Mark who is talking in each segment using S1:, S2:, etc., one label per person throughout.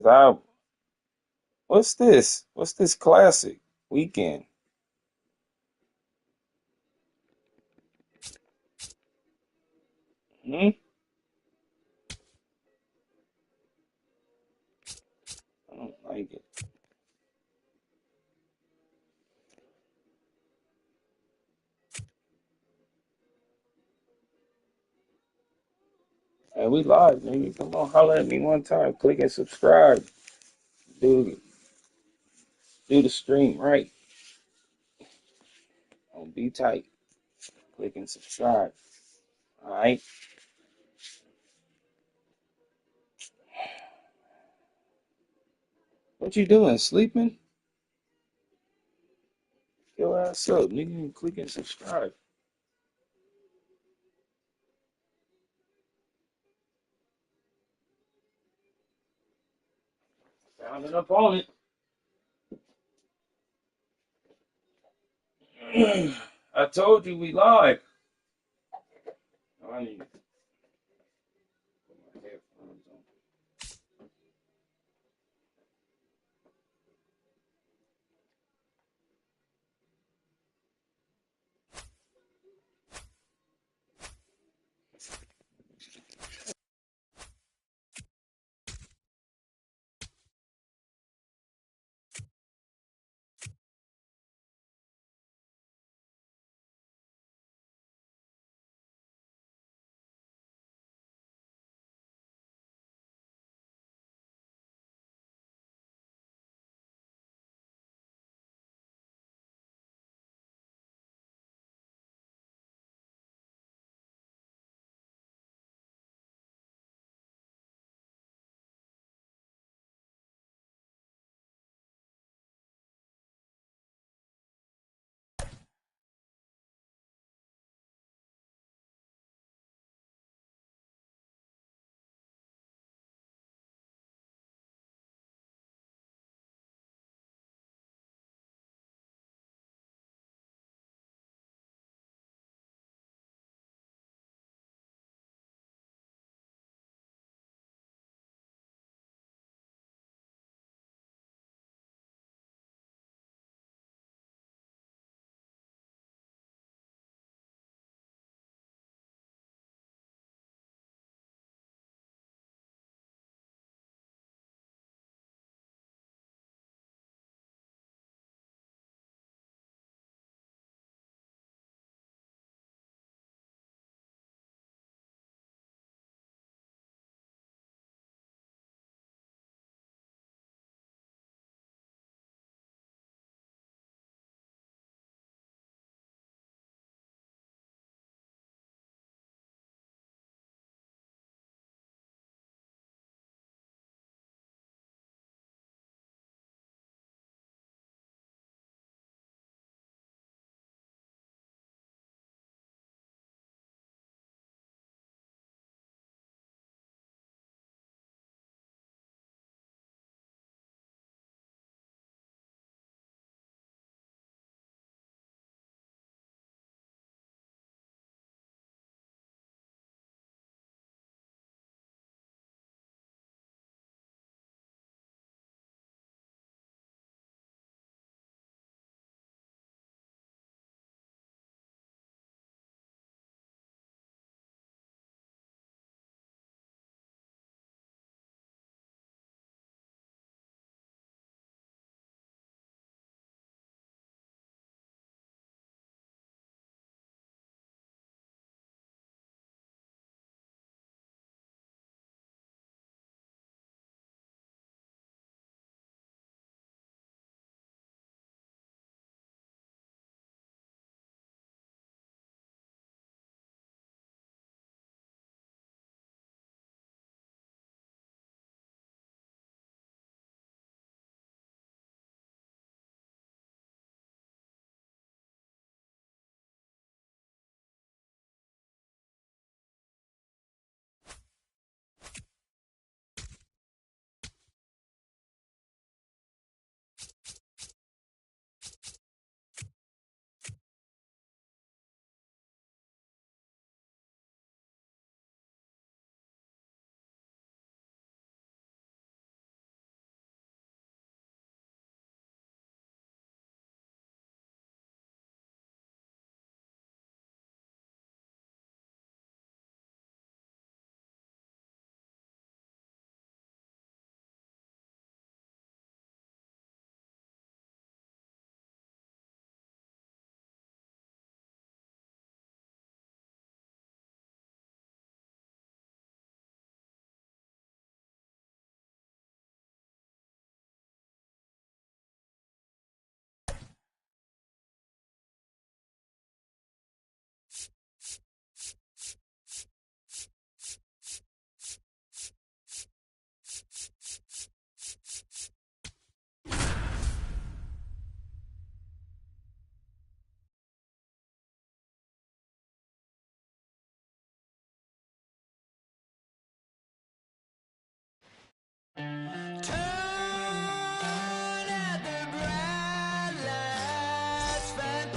S1: I, what's this? What's this classic weekend? Hmm? I don't like it. Hey, we live, nigga. Come on, holler at me one time. Click and subscribe. Do do the stream right. Don't be tight. Click and subscribe. All right. What you doing? Sleeping? Your ass up, nigga. Click and subscribe. Found an opponent. I told you we live. Oh, I need to put my headphones on.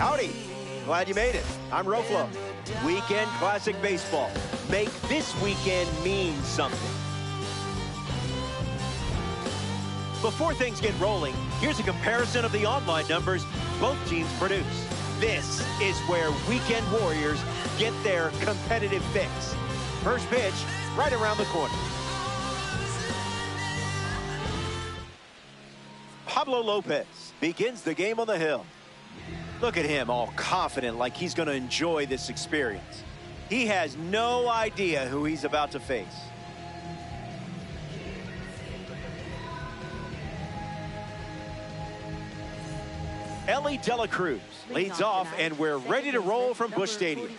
S2: Howdy. Glad you made it. I'm Roflo. Weekend Classic Baseball. Make this weekend mean something. Before things get rolling, here's a comparison of the online numbers both teams produce. This is where weekend warriors get their competitive fix. First pitch, right around the corner. Pablo Lopez begins the game on the hill. Look at him, all confident, like he's going to enjoy this experience. He has no idea who he's about to face. Ellie De La Cruz leads off, and we're ready to roll from Busch Stadium.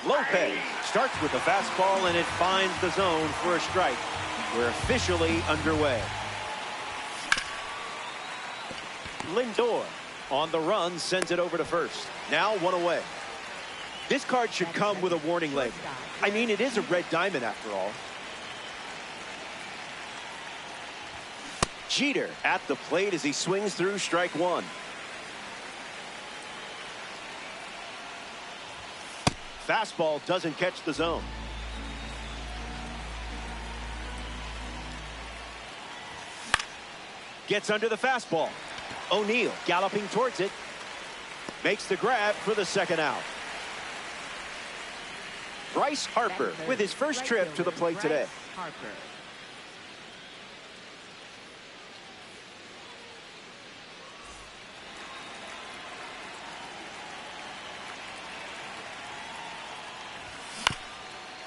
S2: Lopez starts with the fastball, and it finds the zone for a strike. We're officially underway. Lindor on the run sends it over to first. Now one away. This card should come with a warning label. I mean, it is a red diamond after all. Jeter at the plate as he swings through strike one. Fastball doesn't catch the zone. Gets under the fastball. O'Neal galloping towards it. Makes the grab for the second out. Bryce Harper with his first trip to the plate today.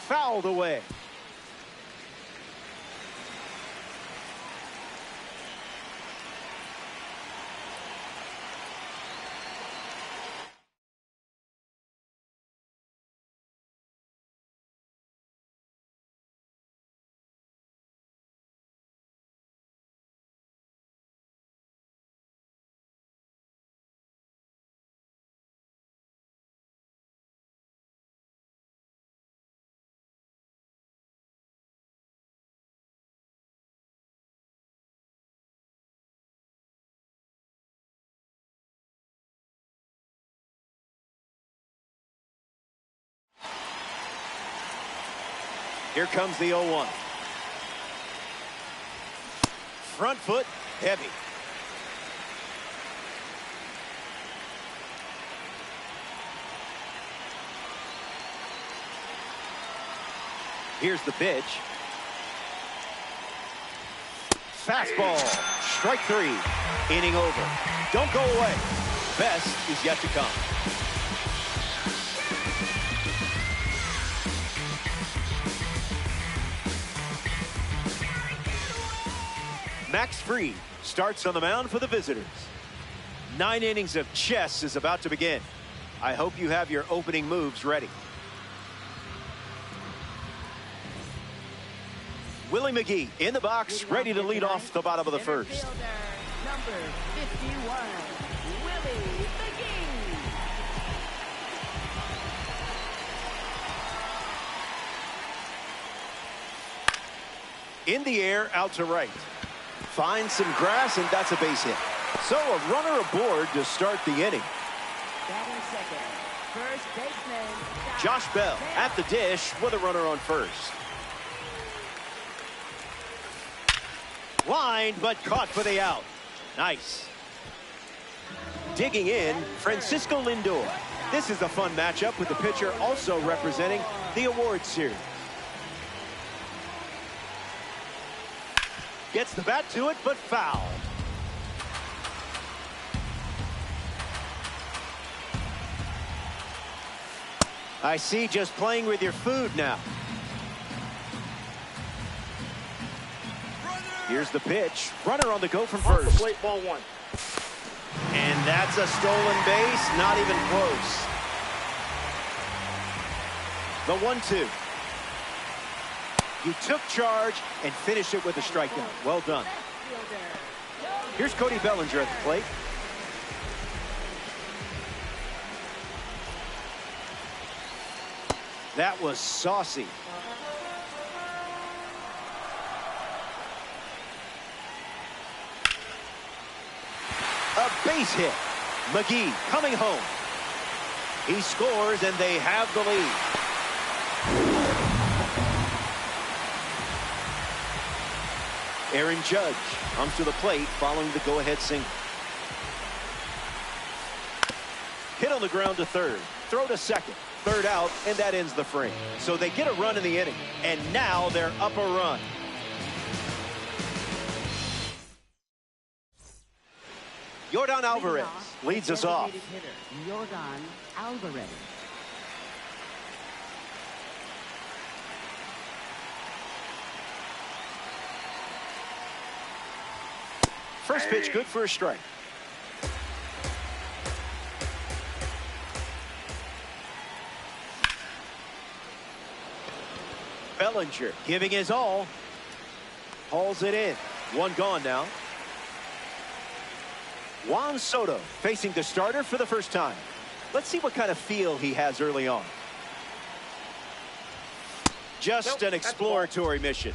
S2: Fouled away. Here comes the 0-1. Front foot, heavy. Here's the pitch. Fastball, strike three. Inning over. Don't go away. Best is yet to come. Max Fried starts on the mound for the visitors. 9 innings of chess is about to begin. I hope you have your opening moves ready. Willie McGee in the box, ready to lead off the bottom of the first.
S3: Number 51, Willie McGee.
S2: In the air, out to right. Finds some grass, and that's a base hit. So a runner aboard to start the inning.
S3: Batting second, first baseman
S2: Josh Bell at the dish with a runner on first. Lined, but caught for the out. Nice. Digging in, Francisco Lindor. This is a fun matchup with the pitcher also representing the award series. Gets the bat to it, but foul. I see, just playing with your food now. Here's the pitch. Runner on the go from first.
S4: Off the plate, ball one.
S2: And that's a stolen base, not even close. The 1-2. You took charge and finished it with a strikeout. Well done. Here's Cody Bellinger at the plate. That was saucy. A base hit. McGee coming home. He scores, and they have the lead. Aaron Judge comes to the plate following the go-ahead single. Hit on the ground to third. Throw to second. Third out, and that ends the frame. So they get a run in the inning, and now they're up a run. Yordan Alvarez leads us off.
S3: Yordan Alvarez.
S2: First pitch good for a strike. Bellinger giving his all. Hauls it in. One gone now. Juan Soto facing the starter for the first time. Let's see what kind of feel he has early on. Just an exploratory mission.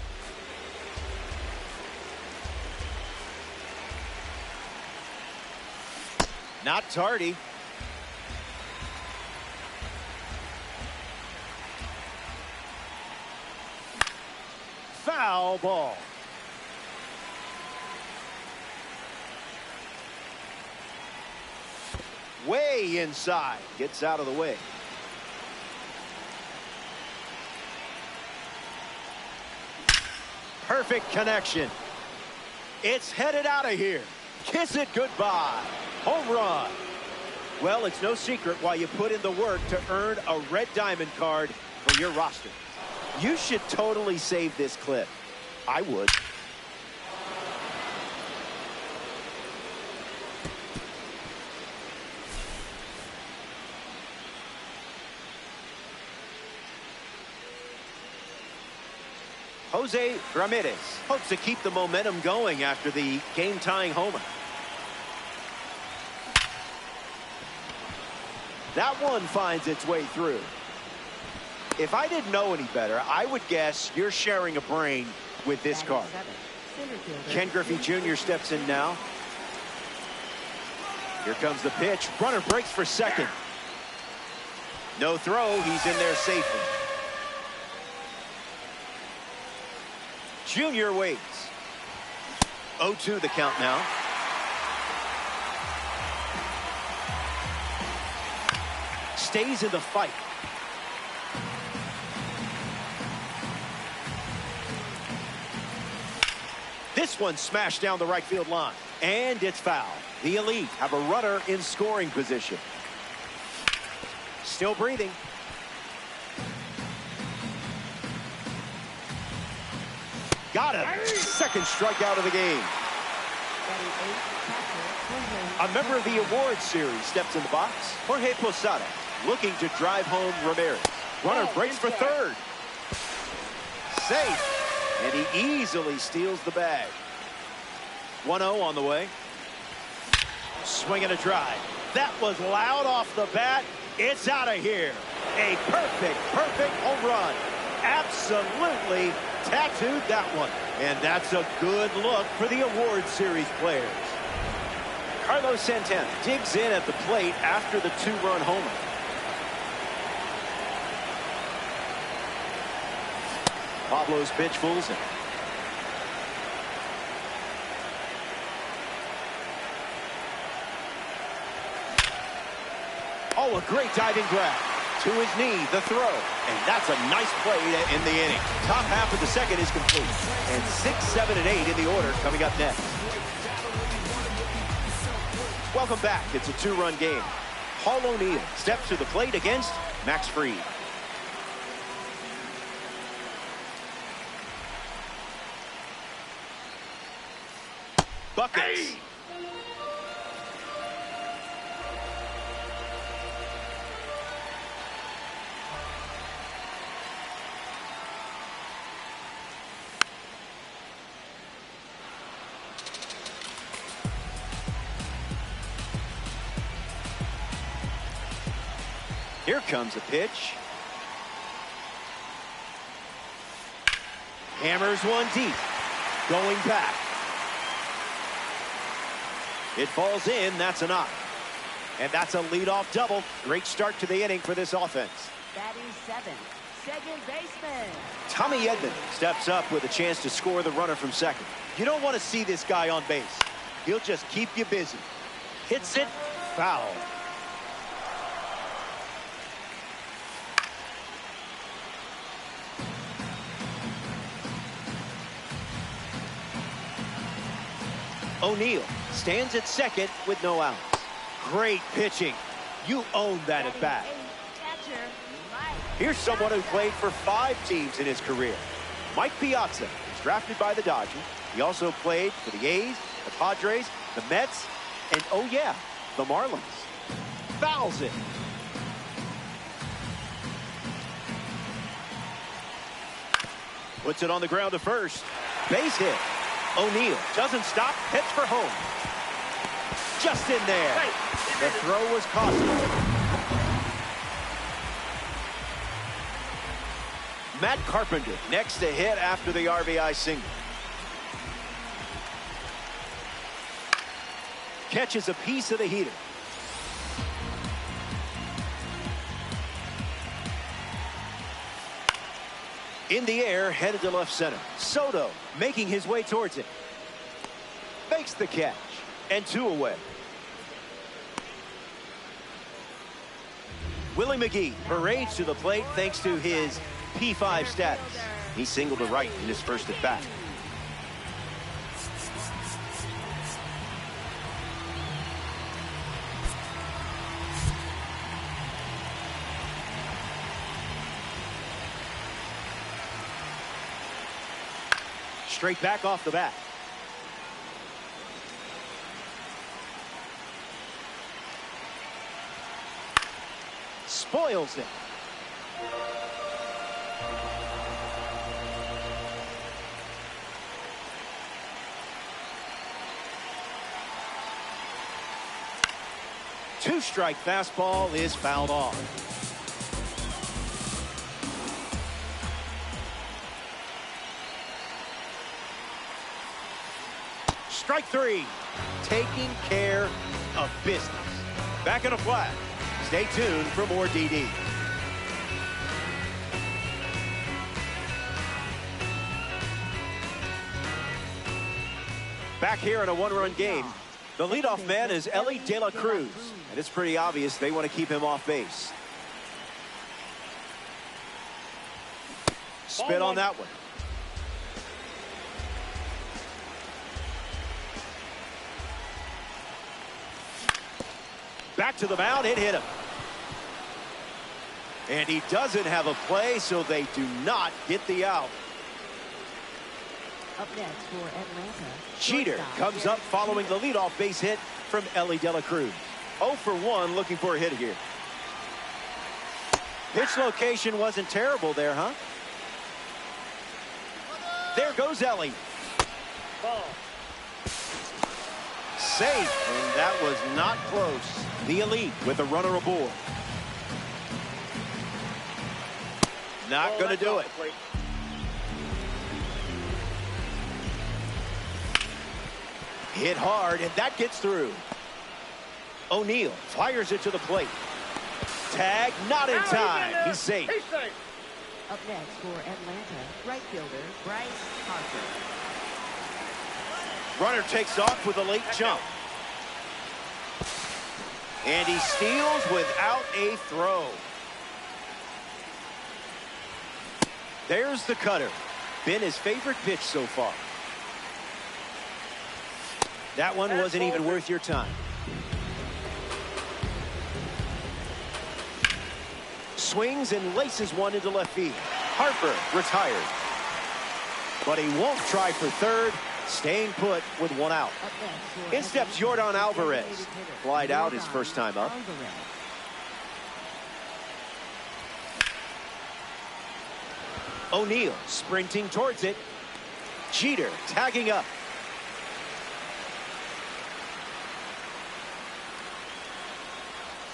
S2: Not tardy. Foul ball. Way inside. Gets out of the way. Perfect connection. It's headed out of here. Kiss it goodbye. Home run. Well, it's no secret why you put in the work to earn a red diamond card for your roster. You should totally save this clip. I would. Jose Ramirez hopes to keep the momentum going after the game-tying homer. That one finds its way through. If I didn't know any better, I would guess you're sharing a brain with this card. Ken Griffey Jr. steps in now. Here comes the pitch. Runner breaks for second. No throw. He's in there safely. Junior waits. 0-2 the count now. Stays in the fight. This one smashed down the right field line. And it's foul. The Elite have a runner in scoring position. Still breathing. Got it. Second strikeout of the game. A member of the award series steps in the box. Jorge Posada looking to drive home Ramirez. Runner breaks for third. Safe. And he easily steals the bag. 1-0 on the way. Swing and a drive. That was loud off the bat. It's out of here. A perfect home run. Absolutely tattooed that one. And that's a good look for the award series players. Carlos Santana digs in at the plate after the two-run homer. Pablo's pitch fools him. Oh, a great diving grab. To his knee, the throw. And that's a nice play to end the inning. Top half of the second is complete. And 6, 7, and 8 in the order coming up next. Welcome back. It's a two-run game. Paul O'Neill steps to the plate against Max Fried. Buckets. Hey. Here comes a pitch. Hammers one deep. Going back. It falls in. That's a knock. And that's a leadoff double. Great start to the inning for this offense.
S3: Batting seventh, second baseman.
S2: Tommy Edman steps up with a chance to score the runner from second. You don't want to see this guy on base. He'll just keep you busy. Hits it, foul. O'Neill stands at second with no outs. Great pitching. You own that at bat.
S3: Catcher, Mike.
S2: Here's someone who played for 5 teams in his career. Mike Piazza was drafted by the Dodgers. He also played for the A's, the Padres, the Mets, and oh yeah, the Marlins. Fouls it. Puts it on the ground to first. Base hit. O'Neill doesn't stop, hits for home. Just in there. The throw was costly. Matt Carpenter next to hit after the RBI single. Catches a piece of the heater. In the air, headed to left center. Soto making his way towards it. Makes the catch. And 2 away. Willie McGee parades to the plate thanks to his P5 status. He singled to right in his first at bat. Straight back off the bat. Spoils it. Two-strike fastball is fouled off. Strike 3. Taking care of business. Back in a flat. Stay tuned for more DD. Back here in a 1-run game. The leadoff man is Ellie De La Cruz. And it's pretty obvious they want to keep him off base. Spit on that one. Back to the mound, it hit him. And he doesn't have a play, so they do not get the out.
S3: Up next for Atlanta.
S2: Cheater comes up following the leadoff base hit from Ellie De La Cruz. 0 for 1 looking for a hit here. Pitch location wasn't terrible there, huh? There goes Ellie. Ball. Safe, and that was not close. The elite with a runner aboard. Not going to do it. Hit hard, and that gets through. O'Neill fires it to the plate. Tag, not in time. He's safe.
S3: Up next for Atlanta, right fielder Bryce Harper.
S2: Runner takes off with a late jump. And he steals without a throw. There's the cutter. Been his favorite pitch so far. That one wasn't even worth your time. Swings and laces one into left field. Harper retired. But he won't try for third, staying put with 1 out. In steps Yordan Alvarez. Flied out his first time up. O'Neill sprinting towards it. Jeter tagging up.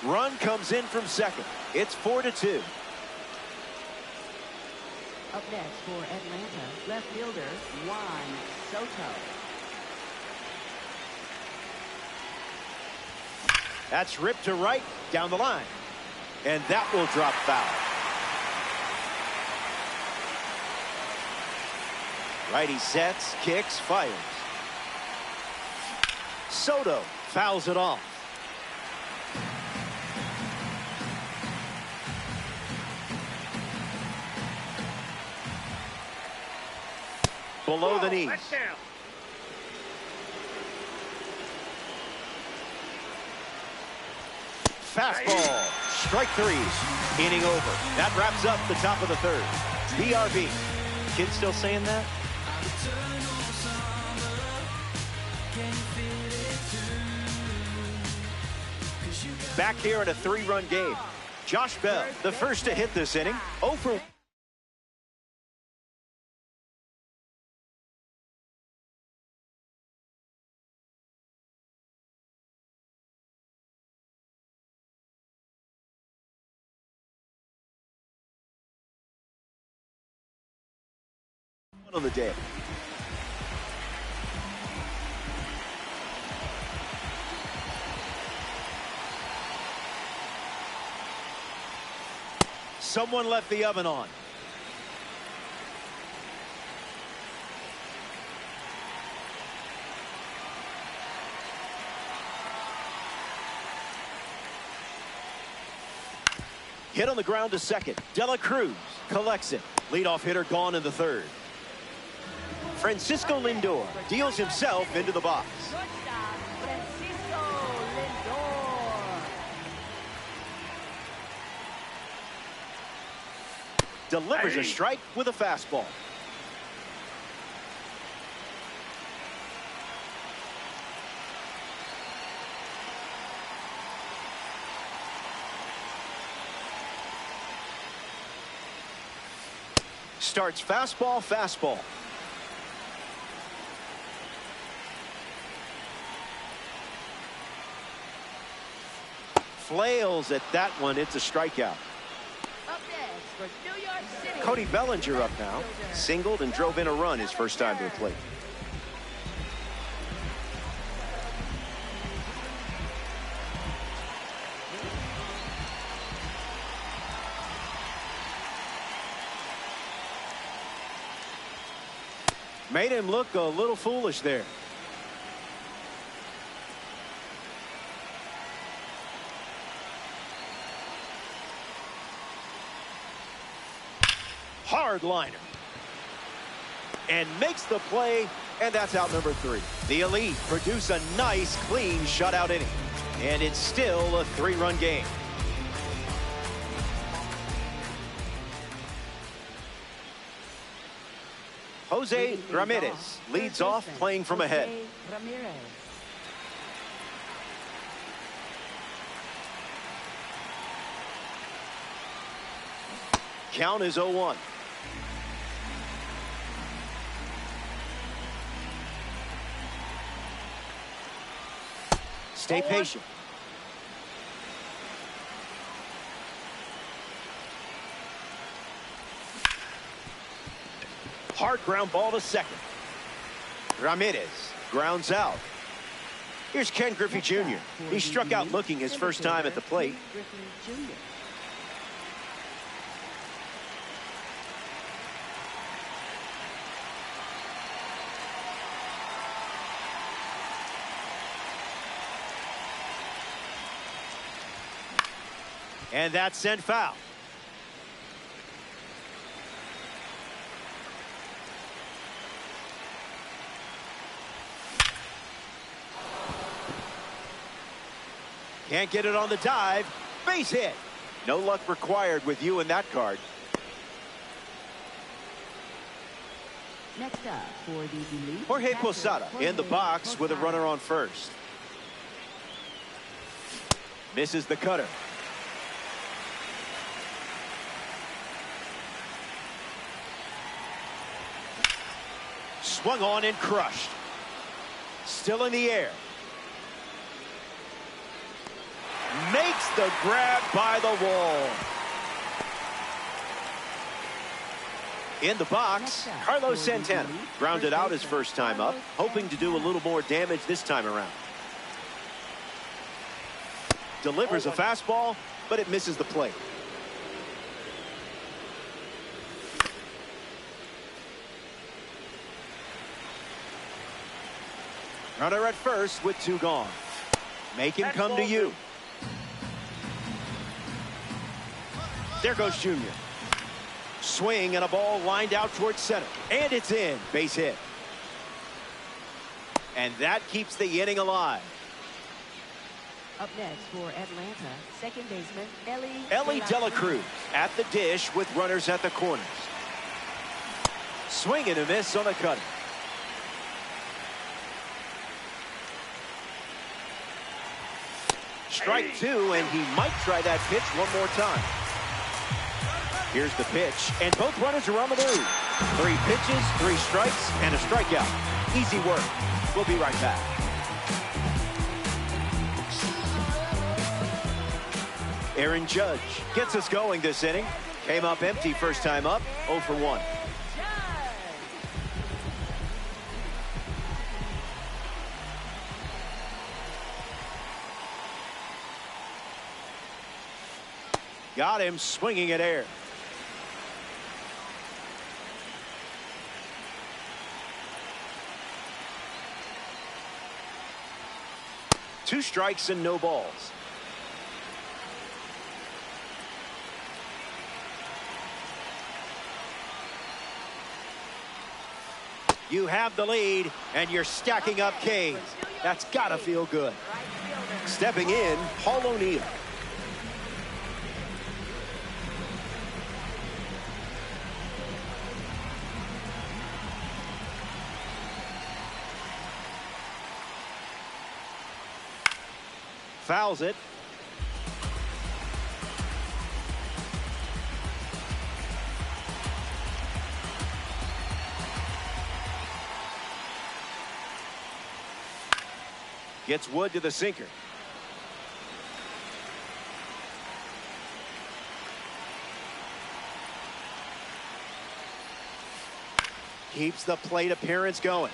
S2: Run comes in from second. It's 4-2.
S3: Up next for Atlanta, left fielder Juan Soto.
S2: That's ripped to right down the line. And that will drop foul. Righty sets, kicks, fires. Soto fouls it off. Below the knees. Fastball. Strike three. Inning over. That wraps up the top of the third. BRB. Kids still saying that? Back here in a 3-run game. Josh Bell, the first to hit this inning. 0 for on the day. Someone left the oven on. Hit on the ground to second. Dela Cruz collects it. Leadoff hitter gone in the third. Francisco Lindor deals himself into the box.
S3: Francisco Lindor.
S2: Delivers a strike with a fastball. Starts fastball, fastball. Flails at that one. It's a strikeout.
S3: Up next for New York City.
S2: Cody Bellinger up now. Singled and drove in a run his first time to the plate. Made him look a little foolish there. Hard liner. And makes the play, and that's out number 3. The Elite produce a nice, clean shutout inning. And it's still a 3-run game. Jose Ramirez leads off, playing from ahead.
S3: Ramirez.
S2: Count is 0-1. Stay patient. Hard ground ball to second. Ramirez grounds out. Here's Ken Griffey Jr. He struck out looking his first time at the plate. And that's sent foul. Can't get it on the dive. Base hit. No luck required with you in that card.
S3: Next up for the Elite.
S2: Jorge Posada in the box with a runner on first. Misses the cutter. Swung on and crushed. Still in the air. makes the grab by the wall. In the box, Carlos Santana grounded out his first time up, hoping to do a little more damage this time around. Delivers a fastball, but it misses the plate. Runner at first with 2 gone. Make him come to you. There goes Junior. Swing and a ball lined out towards center. And it's in. Base hit. And that keeps the inning alive.
S3: Up next for Atlanta, second baseman
S2: Ellie De La Cruz at the dish with runners at the corners. Swing and a miss on the cutter. Strike 2, and he might try that pitch one more time. Here's the pitch, and both runners are on the move. 3 pitches, 3 strikes, and a strikeout. Easy work. We'll be right back. Aaron Judge gets us going this inning. Came up empty first time up, 0 for 1. Got him swinging at air. Two strikes and no balls. You have the lead, and you're stacking up K's. That's got to feel good. Stepping in, Paul O'Neill. Fouls it. Gets Wood to the sinker. Keeps the plate appearance going.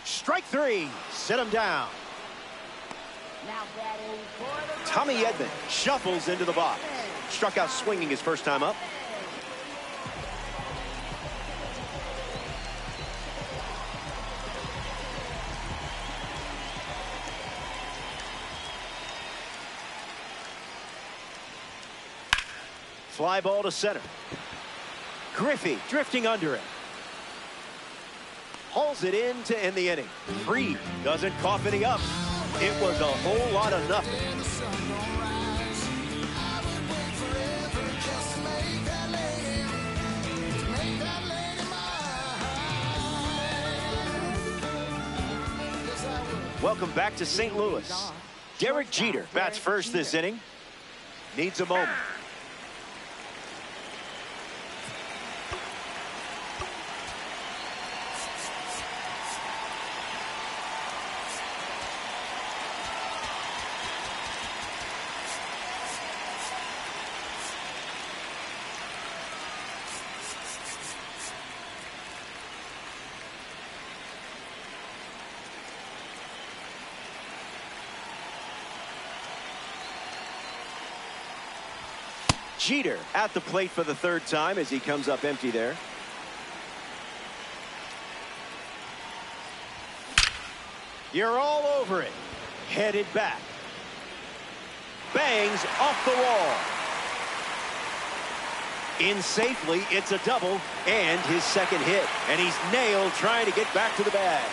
S2: Strike 3. Sit him down. Tommy Edman shuffles into the box. Struck out swinging his first time up. Fly ball to center. Griffey drifting under it. Hauls it in to end the inning. Freed doesn't cough any up. It was a whole lot of nothing. Welcome back to St. Louis. Derek Jeter bats first this inning. Needs a moment. Jeter at the plate for the third time as he comes up empty there. You're all over it. Headed back. Bangs off the wall. In safely, it's a double and his second hit. And he's nailed trying to get back to the bag.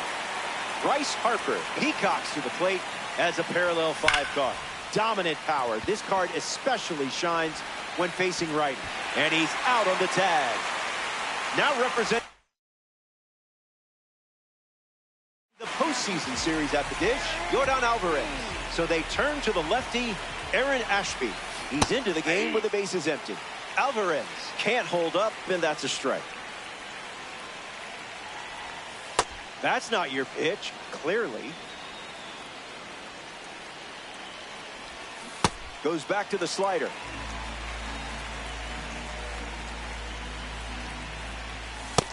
S2: Bryce Harper peacocks to the plate as a parallel 5 card. Dominant power. This card especially shines when facing right. And he's out on the tag. Now representing the postseason series at the dish, Yordan Alvarez. So they turn to the lefty, Aaron Ashby. He's into the game with the bases empty. Alvarez can't hold up, and that's a strike. That's not your pitch, clearly. Goes back to the slider.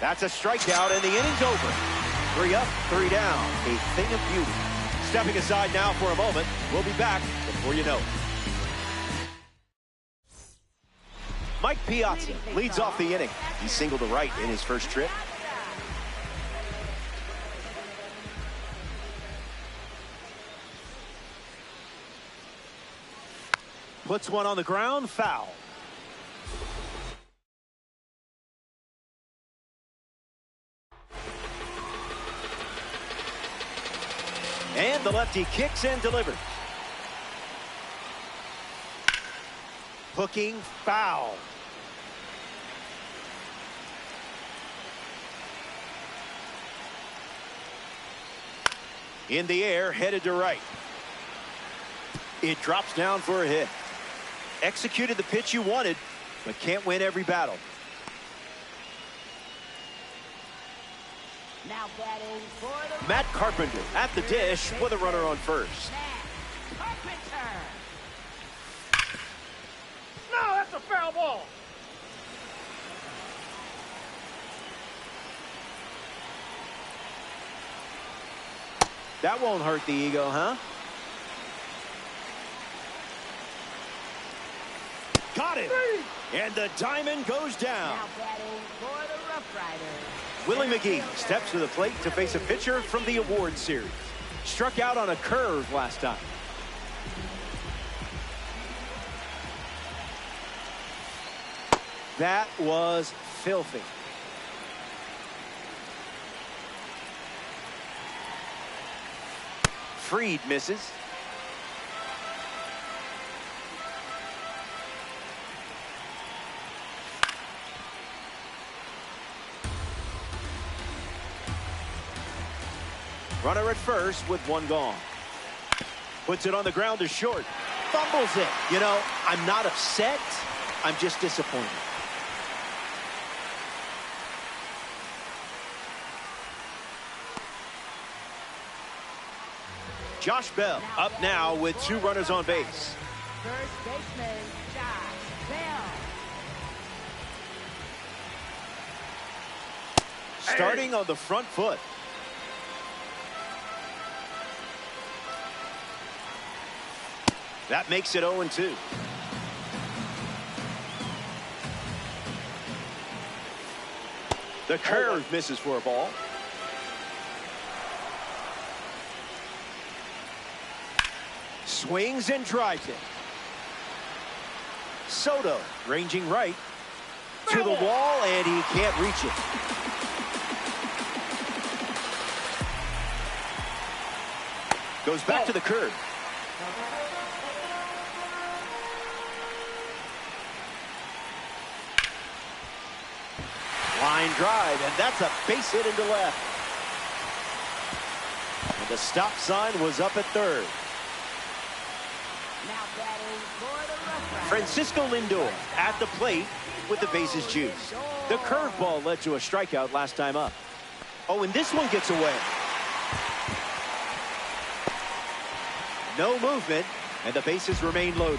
S2: That's a strikeout, and the inning's over. 3 up, 3 down. A thing of beauty. Stepping aside now for a moment. We'll be back before you know it. Mike Piazza leads off the inning. He singled to right in his first trip. Puts one on the ground, foul. And the lefty kicks and delivers. Hooking, foul. In the air, headed to right. It drops down for a hit. Executed the pitch you wanted, but can't win every battle.
S3: Now batting for the
S2: Matt Carpenter at the dish with a runner on first.
S3: Matt Carpenter.
S4: No, that's a foul ball.
S2: That won't hurt the ego, huh? Got it. And the diamond goes down.
S3: Now batting for the Rough Riders.
S2: Willie McGee steps to the plate to face a pitcher from the award series. Struck out on a curve last time. That was filthy. Freed misses. Runner at first with one gone. Puts it on the ground to short. Fumbles it. You know, I'm not upset. I'm just disappointed. Josh Bell up now with 2 runners on base.
S3: First baseman, Josh Bell.
S2: Starting on the front foot. That makes it 0-2. The curve misses for a ball. Swings and drives it. Soto ranging right to the wall, and he can't reach it. Goes back to the curb. Line drive, and that's a base hit into left. And the stop sign was up at third.
S3: Now batting for the Rough Riders.
S2: Francisco Lindor at the plate with the bases juiced. The curveball led to a strikeout last time up. Oh, and this one gets away. No movement, and the bases remain loaded.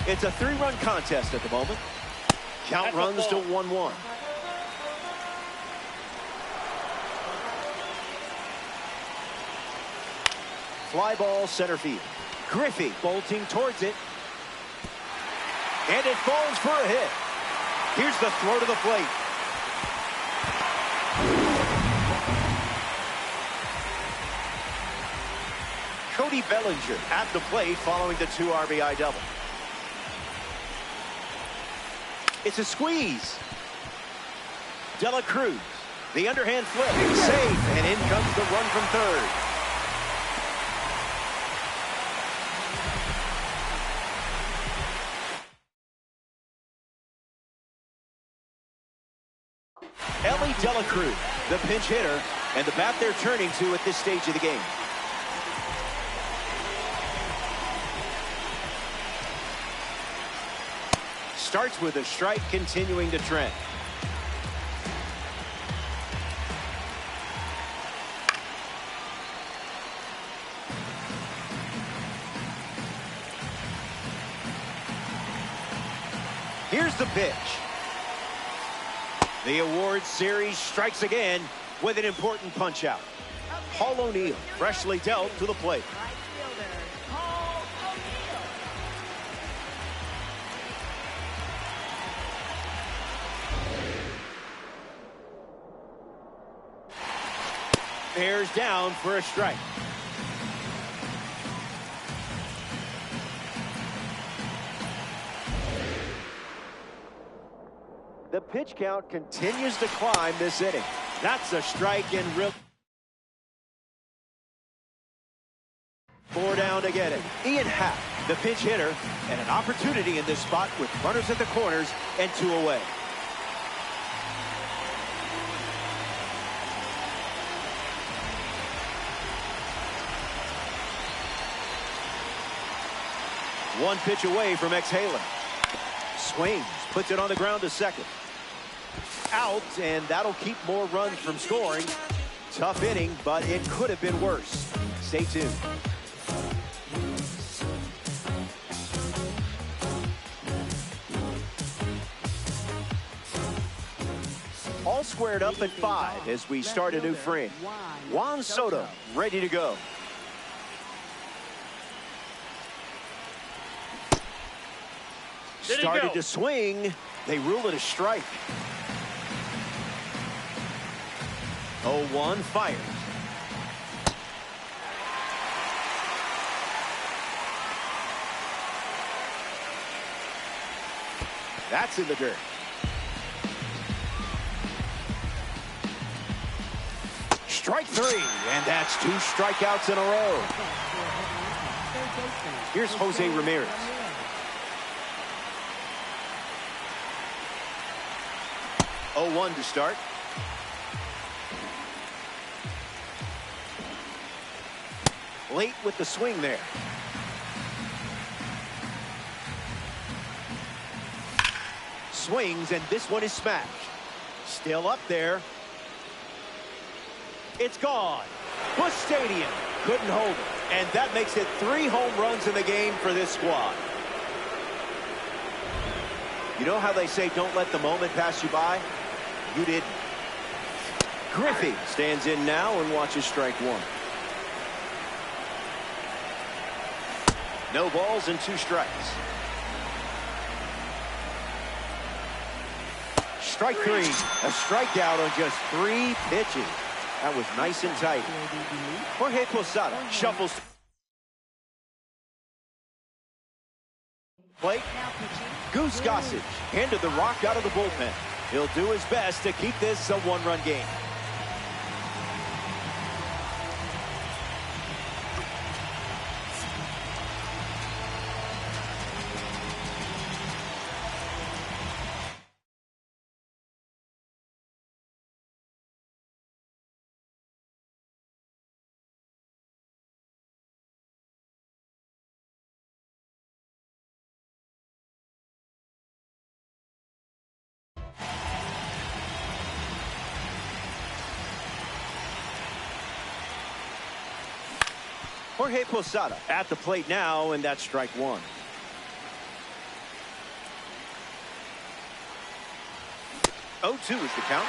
S2: It's a 3-run contest at the moment. Count runs to 1-1. Fly ball center field. Griffey bolting towards it. And it falls for a hit. Here's the throw to the plate. Cody Bellinger at the plate following the 2 RBI double. It's a squeeze. De La Cruz, the underhand flip, safe, and in comes the run from third. Ellie De La Cruz, the pinch hitter, and the bat they're turning to at this stage of the game. Starts with a strike, continuing to trend. the pitch. The awards series strikes again with an important punch out. Paul O'Neill, freshly dealt to the plate.
S3: Right fielder, Paul O'Neill.
S2: Bears down for a strike. The pitch count continues to climb this inning. That's a strike and real. 4 down to get it. Ian Happ, the pinch hitter, and an opportunity in this spot with runners at the corners and 2 away. One pitch away from exhaling. Swings, puts it on the ground to second. Out, and that'll keep more runs from scoring. Tough inning, but it could have been worse. Stay tuned. All squared up at 5 as we start a new frame. Juan Soto ready to go. Started to swing. They rule it a strike. 0-1 fires. That's in the dirt. Strike 3, and that's 2 strikeouts in a row. Here's Jose Ramirez. Oh, 1 to start. Late with the swing there. Swings, and this one is smashed. Still up there. It's gone. Busch Stadium couldn't hold it. And that makes it 3 home runs in the game for this squad. You know how they say don't let the moment pass you by? You didn't. Griffey stands in now and watches strike 1. No balls and 2 strikes. Strike 3. A strikeout on just 3 pitches. That was nice and tight. Jorge Posada shuffles. Plate. Goose Gossage handed the rock out of the bullpen. He'll do his best to keep this a 1-run game. Jorge Posada at the plate now, and that's strike 1. Oh, 2 is the count.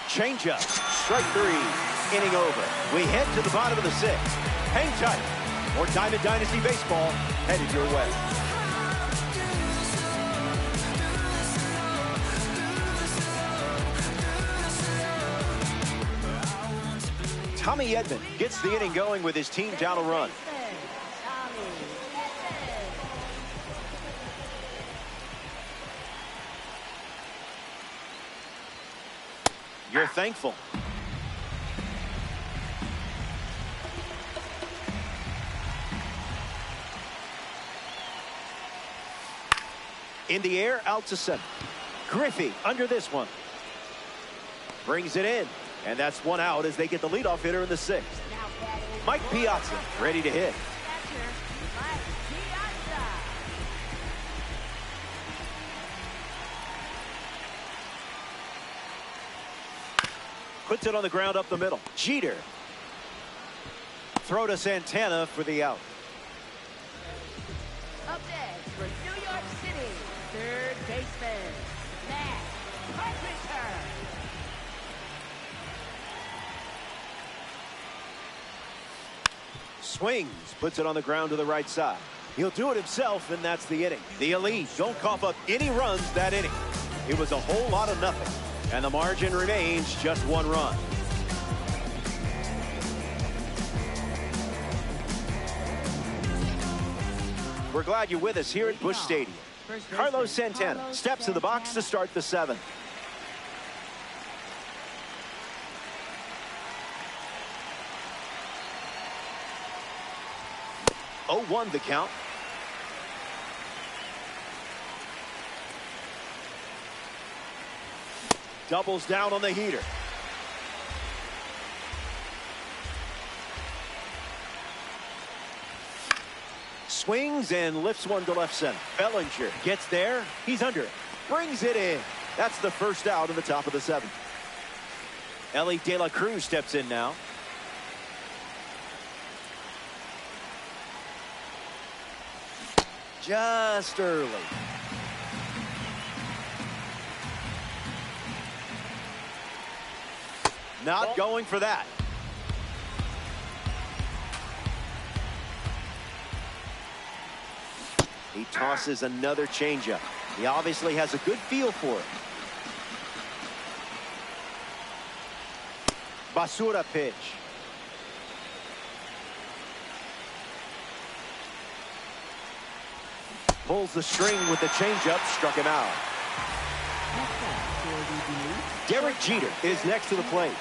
S2: Changeup, strike 3, inning over. We head to the bottom of the 6th. Hang tight. More Diamond Dynasty baseball headed your way. Tommy Edman gets the inning going with his team down a run. You're thankful. In the air, out to center. Griffey under this one. Brings it in. And that's 1 out as they get the leadoff hitter in the 6th. Mike Piazza ready to hit. Puts it on the ground up the middle. Jeter. throw to Santana for the out.
S3: Up next for New York City, third baseman, Matt Carpenter.
S2: Swings, puts it on the ground to the right side. He'll do it himself, and that's the inning. The Elite don't cough up any runs that inning. It was a whole lot of nothing, and the margin remains just 1 run. We're glad you're with us here at Busch Stadium. Carlos Santana steps to the box to start the 7th. 0-1 the count. Doubles down on the heater. Swings and lifts one to left center. Bellinger gets there. He's under it. Brings it in. That's the first out in the top of the 7th. Ellie De La Cruz steps in now. Just early. Not going for that. He tosses another changeup. He obviously has a good feel for it. Basura pitch. Pulls the string with the changeup, struck him out. Derek Jeter is next to the plate.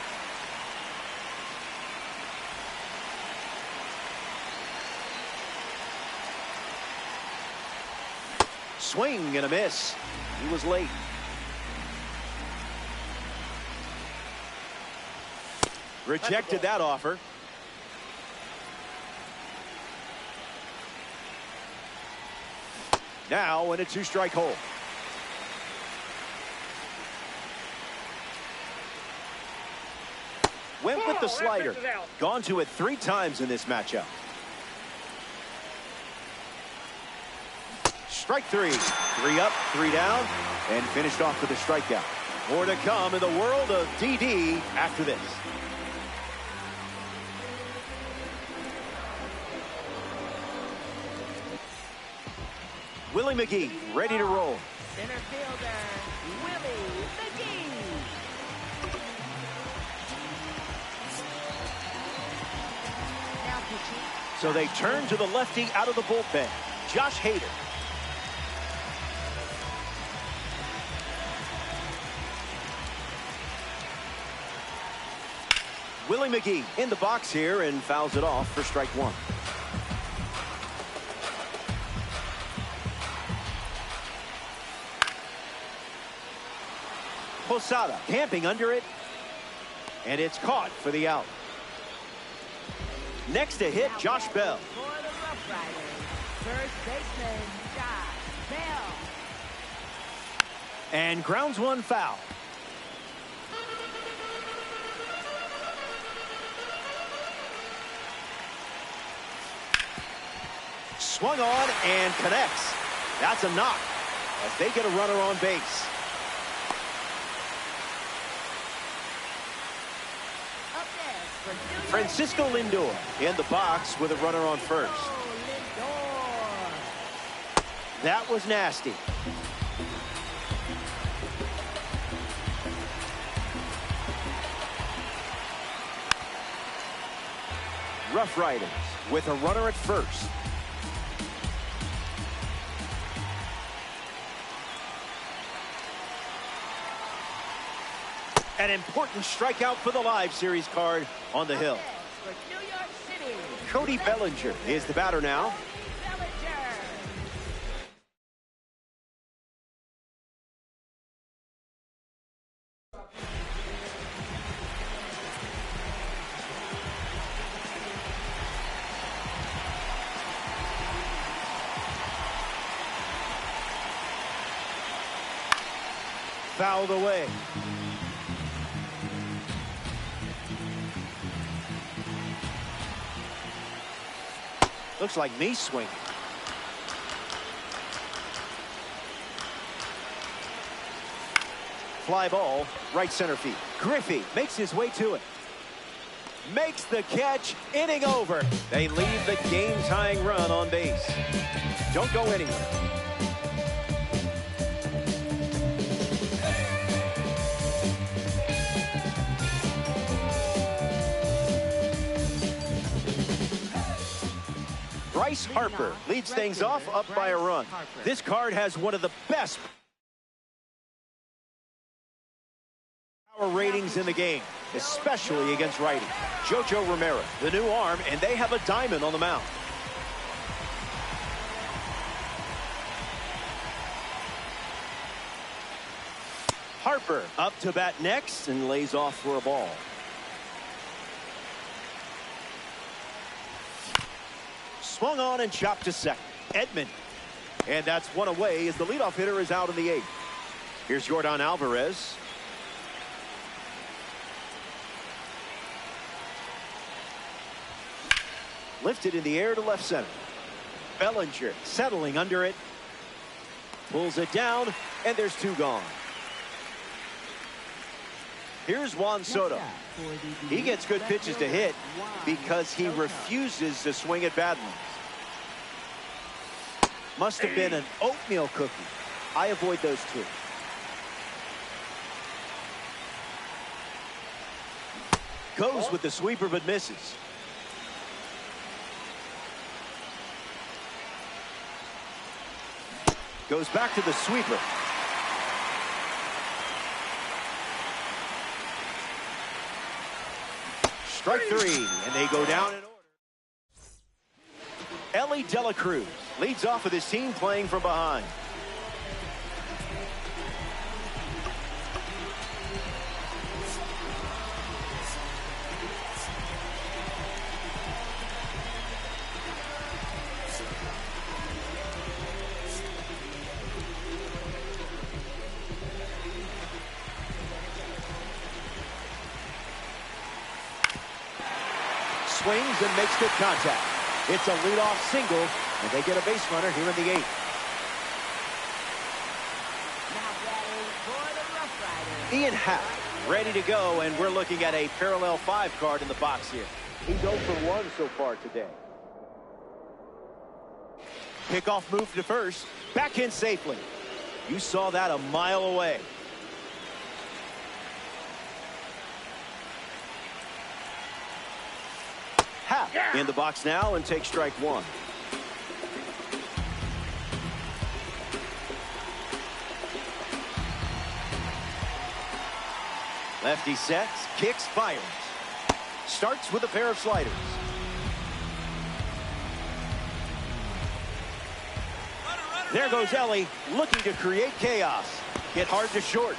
S2: Swing and a miss. He was late. Rejected that offer. Now in a 2-strike hole. Went with the slider. Gone to it 3 times in this matchup. Strike 3. 3 up, 3 down, and finished off with a strikeout. More to come in the world of DD after this. Willie McGee ready to roll.
S3: Center fielder, Willie McGee. Now pitching.
S2: So they turn to the lefty out of the bullpen, Josh Hader. Willie McGee in the box here and fouls it off for strike 1. Posada camping under it, and it's caught for the out. Next to hit, Josh Bell.
S3: For the Rough Riders, first baseman, Josh Bell.
S2: And grounds one foul. Swung on and connects. That's a knock as they get a runner on base.
S3: Up next for New York
S2: Francisco Lindor in the box with a runner on first.
S3: Lindor.
S2: That was nasty. Rough Riders with a runner at first. An important strikeout for the live series card on the hill.
S3: For New York City,
S2: Cody Bellinger is the batter now.
S3: Bellinger.
S2: Fouled away. Looks like me swinging. Fly ball, right center field. Griffey makes his way to it. Makes the catch, inning over. They leave the game-tying run on base. Don't go anywhere. Bryce Harper leads things off up by a run. This card has one of the best power ratings in the game, especially against righty. Jojo Romero, the new arm, and they have a diamond on the mound. Harper up to bat next and lays off for a ball. Swung on and chopped to second. Edman. And that's one away as the leadoff hitter is out in the eighth. Here's Yordan Alvarez. Lifted in the air to left center. Bellinger settling under it. Pulls it down, and there's two gone. Here's Juan Soto. He gets good pitches to hit because he refuses to swing at bad ones. Must have been an oatmeal cookie. I avoid those two. Goes with the sweeper but misses. Goes back to the sweeper. Strike three, and they go down in order. Ellie De La Cruz leads off with his team playing from behind. Swings and makes good contact. It's a leadoff single, and they get a base runner here in the eighth. Ian Happ ready to go, and we're looking at a parallel 5 card in the box here. He's 0 for 1 so far today. Kickoff move to first. Back in safely. You saw that a mile away. Happ in the box now and takes strike one. Lefty sets, kicks, fires. Starts with a pair of sliders. There goes Ellie, looking to create chaos. Get hard to short.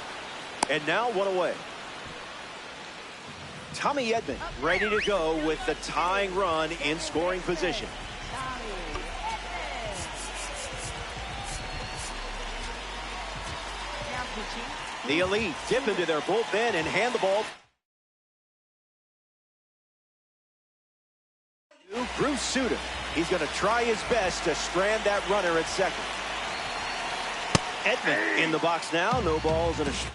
S2: And now one away. Tommy Edman ready to go with the tying run in scoring position. The Elite dip into their bullpen and hand the ball to Bruce Sutter. He's going to try his best to strand that runner at second. Edman in the box now. No balls and a strike.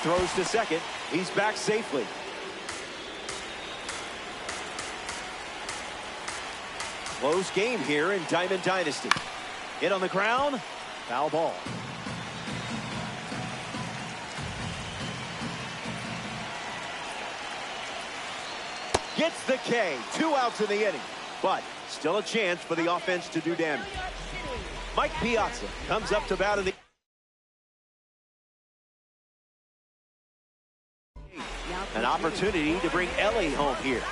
S2: Throws to second. He's back safely. Close game here in Diamond Dynasty. Hit on the ground. Foul ball. Gets the K. 2 outs in the inning. But still a chance for the offense to do damage. Mike Piazza comes up to bat in the an opportunity to bring Ellie home here.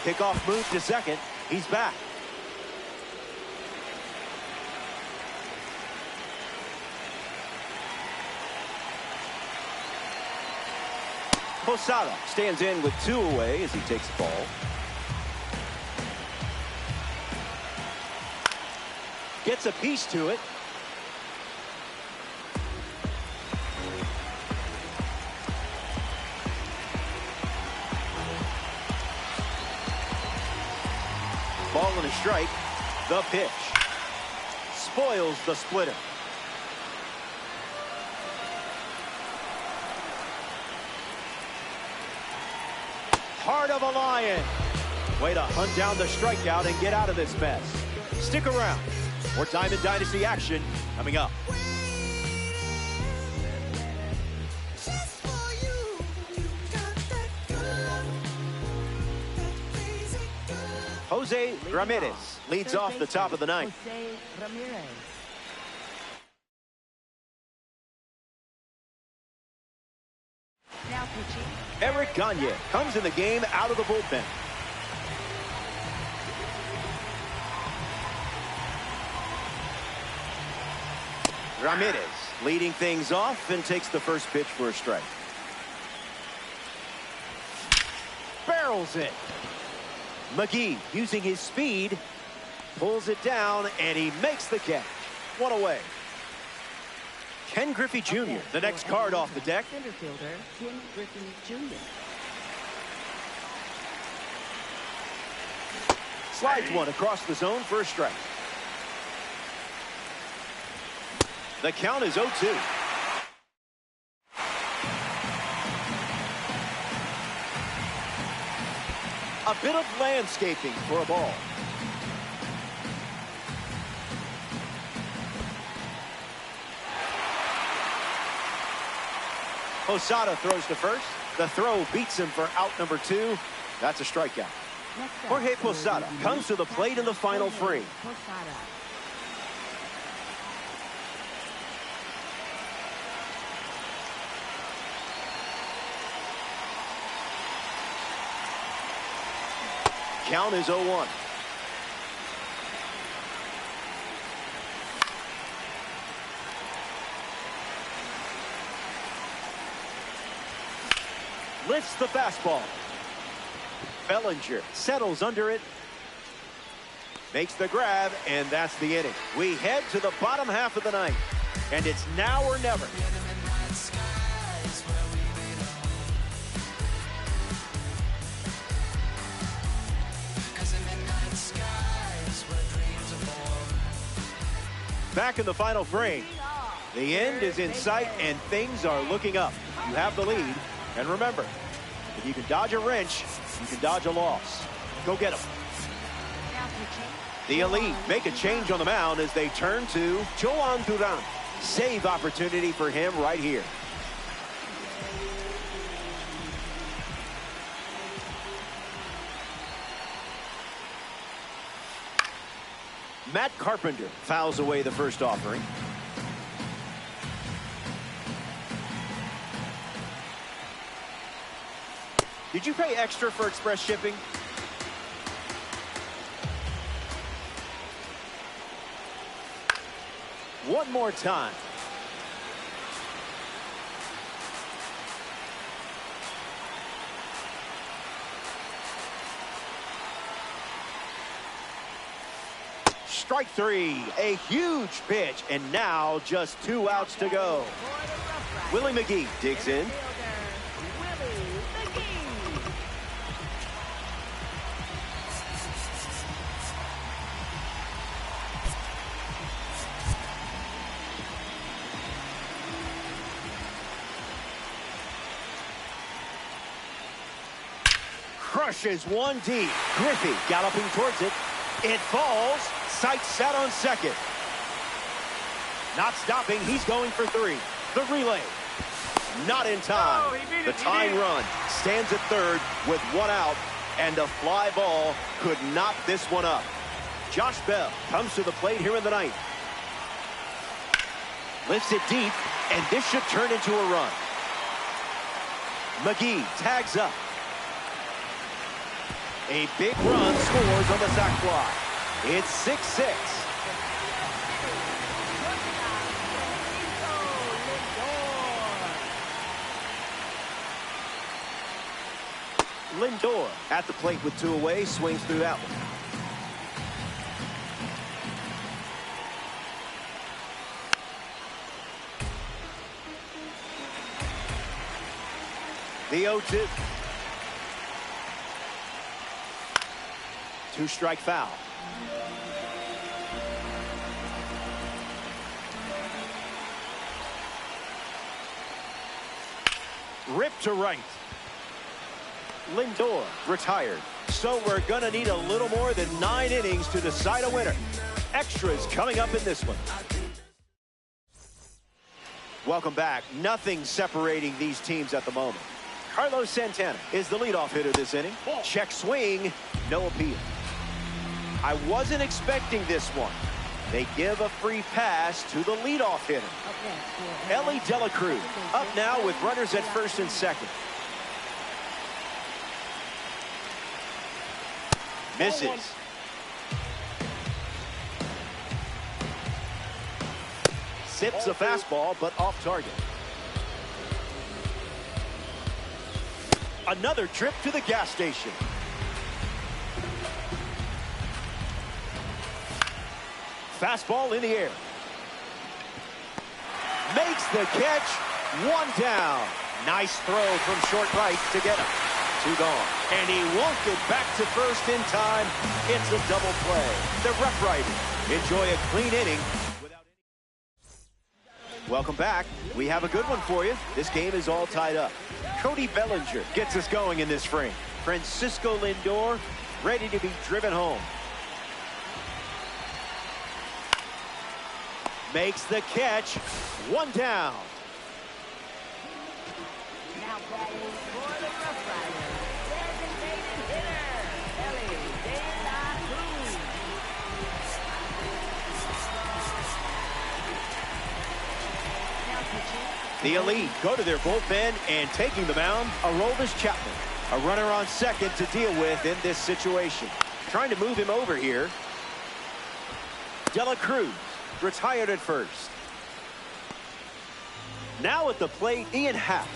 S2: Kickoff move to second. He's back. Posada stands in with 2 away as he takes the ball. Gets a piece to it. Ball and a strike. The pitch. Spoils the splitter. Heart of a lion. Way to hunt down the strikeout and get out of this mess. Stick around. More Diamond Dynasty action coming up. Jose Ramirez leads off the top of the ninth.
S3: Jose Ramirez. Now pitching.
S2: Eric Gagne comes in the game out of the bullpen. Ramirez leading things off and takes the first pitch for a strike. Barrels it. McGee using his speed pulls it down and he makes the catch. One away. Ken Griffey Jr., the next card off the deck.
S3: Center fielder Ken Griffey Jr.
S2: Slides one across the zone for a strike. The count is 0-2. A bit of landscaping for a ball. Posada throws to first. The throw beats him for out number 2. That's a strikeout. Jorge Posada comes to the plate in the final frame.
S3: Posada.
S2: Count is 0-1. Lifts the fastball. Bellinger settles under it. Makes the grab, and that's the inning. We head to the bottom half of the ninth, and it's now or never. Back in the final frame. The end is in sight, and things are looking up. You have the lead. And remember, if you can dodge a wrench, you can dodge a loss. Go get them. The Elite make a change on the mound as they turn to Joan Duran. Save opportunity for him right here. Matt Carpenter fouls away the first offering. Did you pay extra for express shipping? One more time. Strike 3, a huge pitch, and now just 2 outs to go. Willie McGee digs in. Crushes one deep. Griffey galloping towards it. It falls. Sight set on second. Not stopping. He's going for 3. The relay. Not in time.
S4: Oh,
S2: the tying run stands at third with 1 out, and a fly ball could knock this one up. Josh Bell comes to the plate here in the ninth. Lifts it deep, and this should turn into a run. McGee tags up. A big run scores on the sac fly. It's 6-6. Lindor at the plate with 2 away, swings through that one. The 0-2. 2-strike foul. Ripped to right. Lindor retired. So we're going to need a little more than 9 innings to decide a winner. Extras coming up in this one. Welcome back. Nothing separating these teams at the moment. Carlos Santana is the leadoff hitter this inning. Check swing, no appeal. I wasn't expecting this one. They give a free pass to the leadoff hitter. Ellie De La Cruz up now with runners at first and second. Misses. Sips a fastball, but off target. Another trip to the gas station. Fastball in the air. Makes the catch. 1 down. Nice throw from short right to get him. 2 gone. And he won't get back to first in time. It's a double play. The Rough Riders enjoy a clean inning. Welcome back. We have a good one for you. This game is all tied up. Cody Bellinger gets us going in this frame. Francisco Lindor ready to be driven home. Makes the catch. 1 down.
S3: Now batting for the Rough Riders, designated hitter, Ellie De La Cruz. Now pitching.
S2: The Elite go to their bullpen and taking the mound, Aroldis Chapman. A runner on second to deal with in this situation. Trying to move him over here. De La Cruz retired at first. Now at the plate, Ian Happ.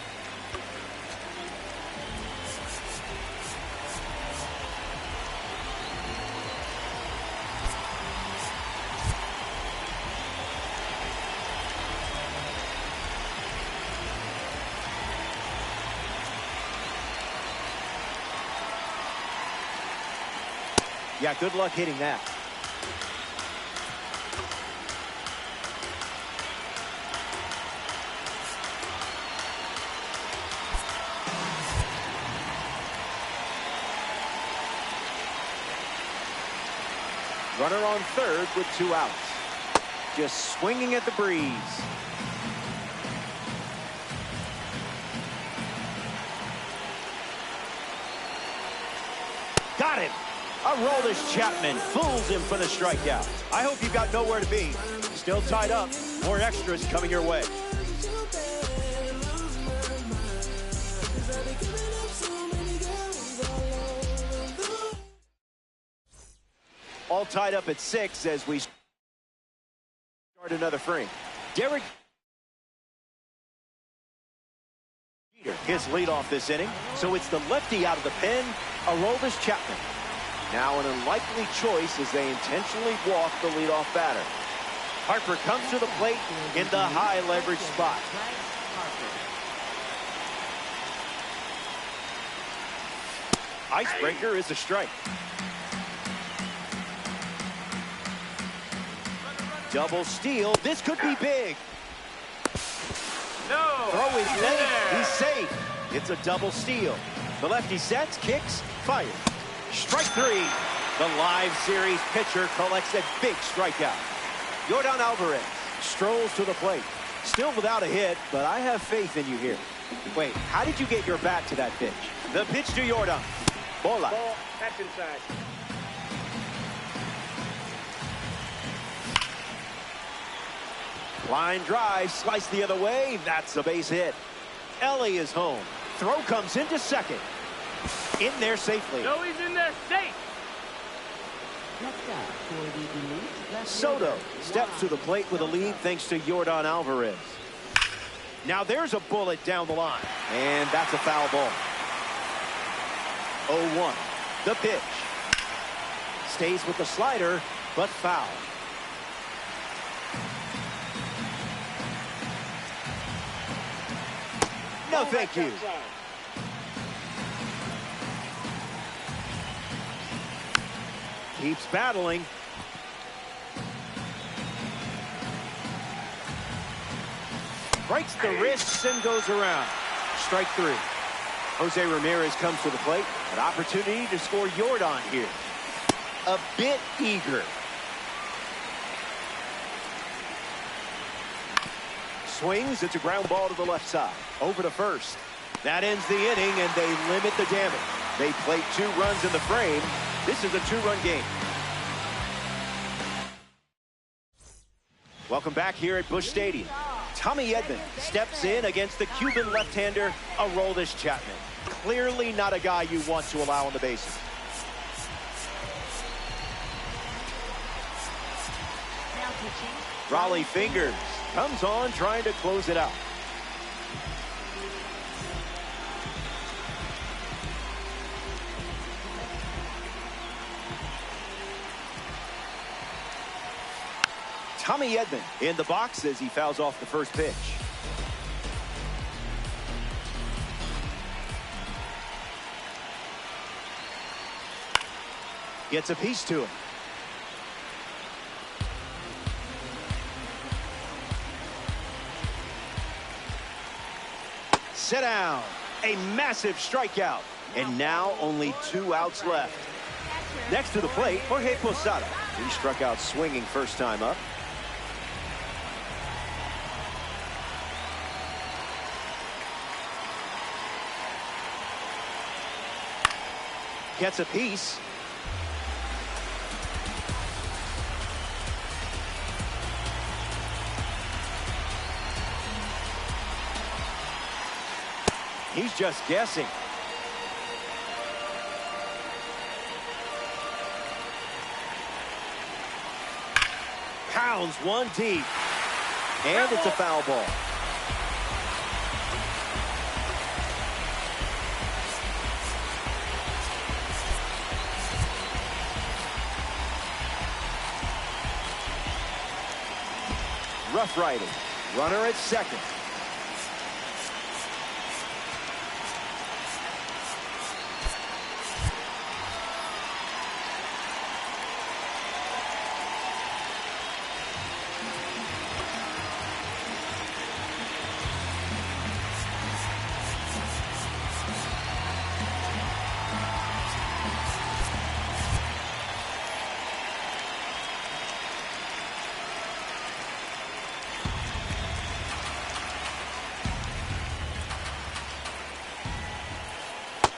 S2: Yeah, good luck hitting that. Runner on third with 2 outs. Just swinging at the breeze. Got him. Aroldis Chapman fools him for the strikeout. I hope you've got nowhere to be. Still tied up. More extras coming your way. All tied up at 6 as we start another frame. Derek his leadoff this inning. So it's the lefty out of the pen, Aroldis Chapman. Now an unlikely choice as they intentionally walk the leadoff batter. Harper comes to the plate in the high leverage spot. Icebreaker is a strike. Double steal. This could be big.
S1: No.
S2: Throw is late. He's safe. It's a double steal. The lefty sets, kicks, fires. Strike 3. The live series pitcher collects a big strikeout. Yordan Alvarez strolls to the plate. Still without a hit, but I have faith in you here. Wait, how did you get your bat to that pitch? The pitch to Yordan. Bola.
S4: Ball, that's inside.
S2: Line drive, slice the other way. That's a base hit. Ellie is home. Throw comes into second. In there safely.
S4: Joey's in there safe.
S3: Next up for the Duluth left
S2: Soto
S3: fielder,
S2: steps to the plate with a lead thanks to Yordan Alvarez. Now there's a bullet down the line. And that's a foul ball. 0-1. The pitch. Stays with the slider, but foul. No, thank you. Keeps battling. Breaks the wrists and goes around. Strike three. Jose Ramirez comes to the plate. An opportunity to score Yordan here. A bit eager. Swings. It's a ground ball to the left side. Over to first. That ends the inning, and they limit the damage. They plate 2 runs in the frame. This is a 2-run game. Welcome back here at Busch Stadium. Tommy Edman steps in against the Cuban left-hander, Aroldis Chapman. Clearly not a guy you want to allow on the bases.
S3: Now pitching.
S2: Raleigh Fingers comes on trying to close it out. Tommy Edman in the box as he fouls off the first pitch. Gets a piece to him. Sit down. A massive strikeout. And now only 2 outs left. Next to the plate, Jorge Posada. He struck out swinging first time up. Gets a piece. He's just guessing. Pounds one deep. And it's a foul ball. Rough riding. Runner at second.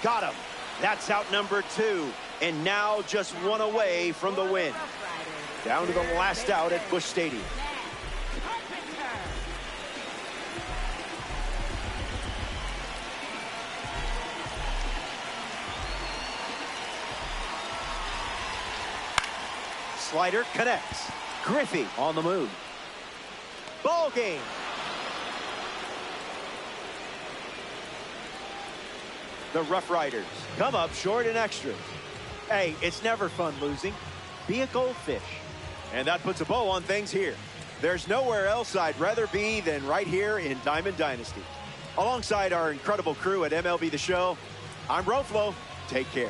S2: Got him. That's out number 2. And now just 1 away from the win. Down to the last out at Busch Stadium. Slider connects. Griffey on the move. Ball game. The Rough Riders come up short and extra. Hey, it's never fun losing. Be a goldfish. And that puts a bow on things here. There's nowhere else I'd rather be than right here in Diamond Dynasty. Alongside our incredible crew at MLB The Show, I'm Roflo. Take care.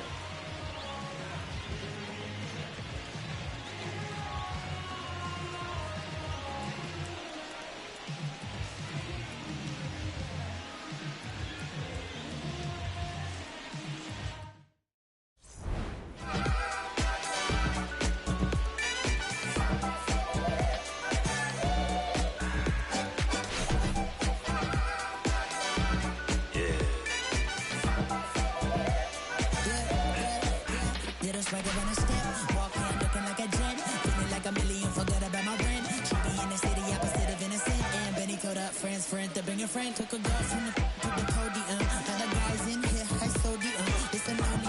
S5: Swagger when I step, walk in looking like a jet, feeling like a million, forget about my rent. She be in the city, opposite of innocent. And Benny caught up, friends, to bring a friend. Took a girl from the podium. Now the guys in here, I so the it's an only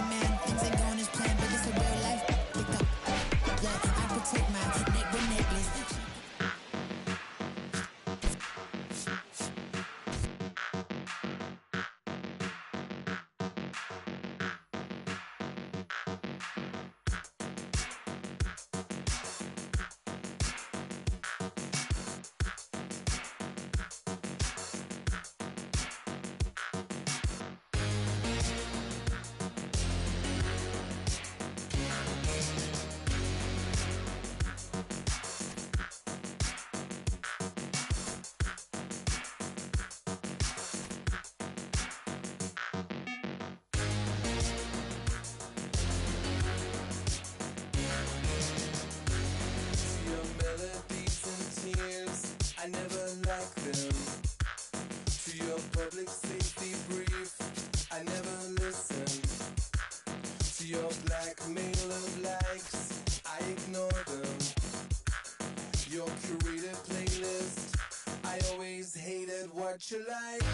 S5: what you like. To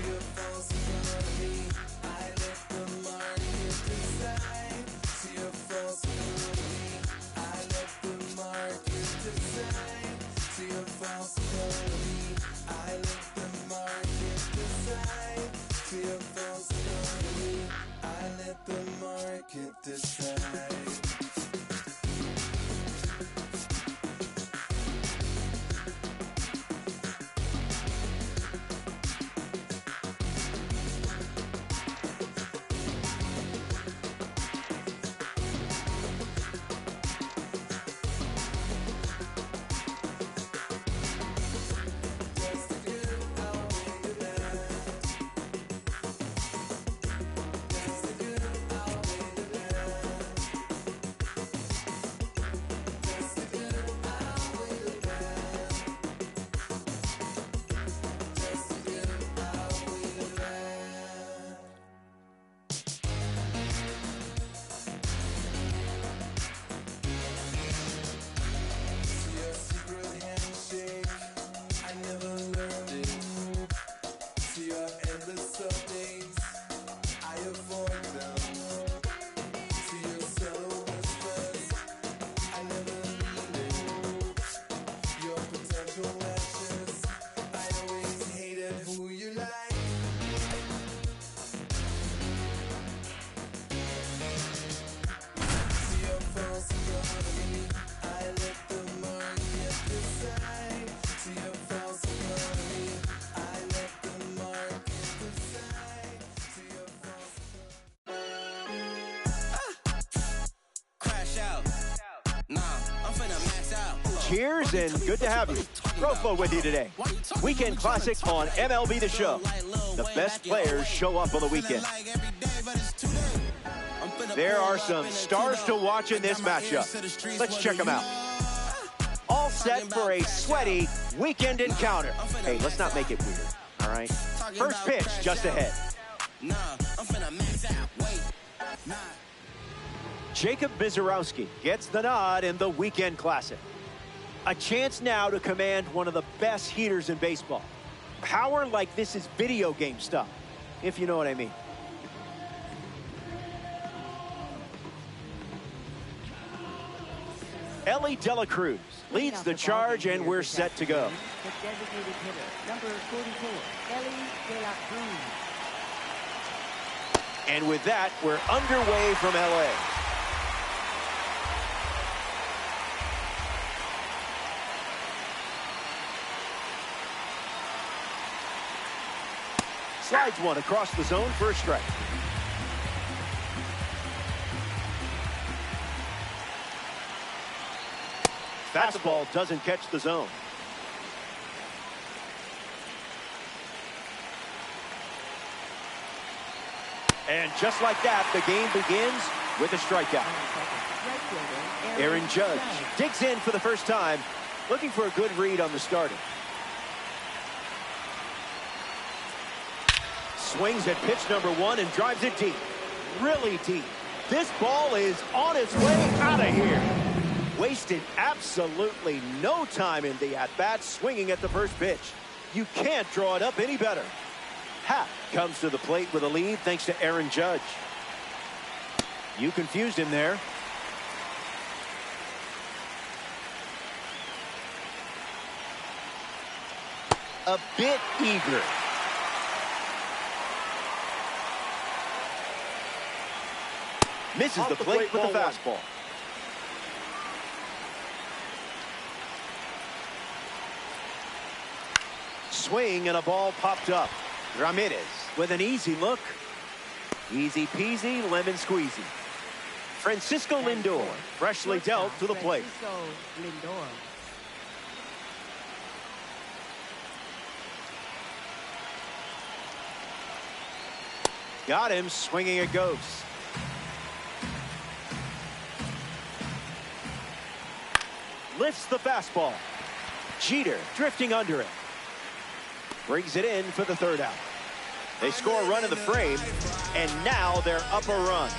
S5: your false economy, I let the market decide. To your false economy, I let the market decide. To your false economy, I let the market decide. To your false economy, I let the market decide.
S2: Cheers and good to have you. Rofo with you today. Weekend Classic on MLB The Show. The best players show up on the weekend. There are some stars to watch in this matchup. Let's check them out. All set for a sweaty weekend encounter. Hey, let's not make it weird, all right? First pitch just ahead. Jacob Mizorowski gets the nod in the Weekend Classic. A chance now to command one of the best heaters in baseball. Power like this is video game stuff, if you know what I mean. Ellie De La Cruz leads the charge, and we're set to go.
S3: The designated hitter, number 44, Ellie De La Cruz.
S2: And with that, we're underway from LA. Slides one across the zone for a strike. Fastball doesn't catch the zone. And just like that, the game begins with a strikeout. Aaron Judge digs in for the first time, looking for a good read on the starter. Swings at pitch number one and drives it deep. Really deep. This ball is on its way out of here. Wasted absolutely no time in the at-bat, swinging at the first pitch. You can't draw it up any better. Happ comes to the plate with a lead thanks to Aaron Judge. You confused him there. A bit eager. Misses the plate with the fastball. Swing and a ball popped up. Ramirez with an easy look. Easy peasy, lemon squeezy. Francisco Lindor freshly dealt to the plate. Got him, swinging it goes. Lifts the fastball. Jeter drifting under it. Brings it in for the third out. They score a run in the frame, and now they're up a run.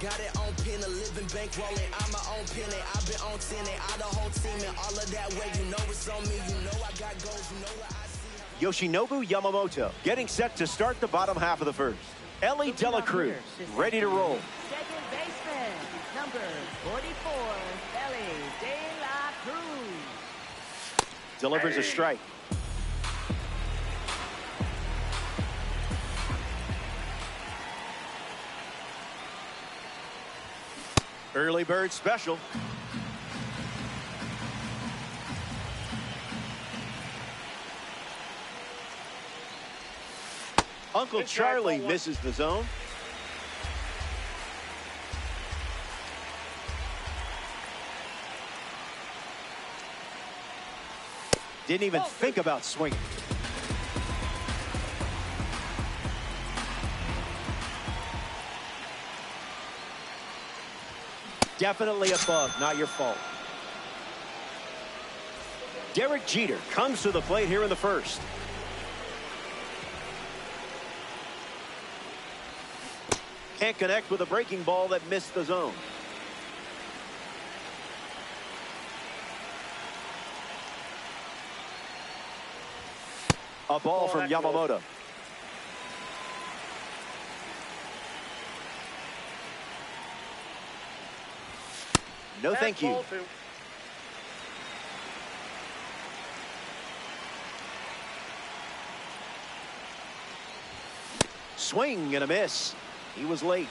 S5: got it on pin, a living bankrolling. I'm my own penny. I've been on 10 and I the whole team and all of that way. You know it's on me. You know I got goals. You know what I see.
S2: Yoshinobu Yamamoto getting set to start the bottom half of the first. Ellie De La Cruz ready to roll.
S3: Second baseman, number 44, Ellie De La Cruz.
S2: Delivers a strike. Early bird special. Uncle Charlie misses the zone. Didn't even think about swinging. Definitely a bug, not your fault. Derek Jeter comes to the plate here in the first. Can't connect with a breaking ball that missed the zone. A ball from Yamamoto. No, thank you. Swing and a miss. He was late.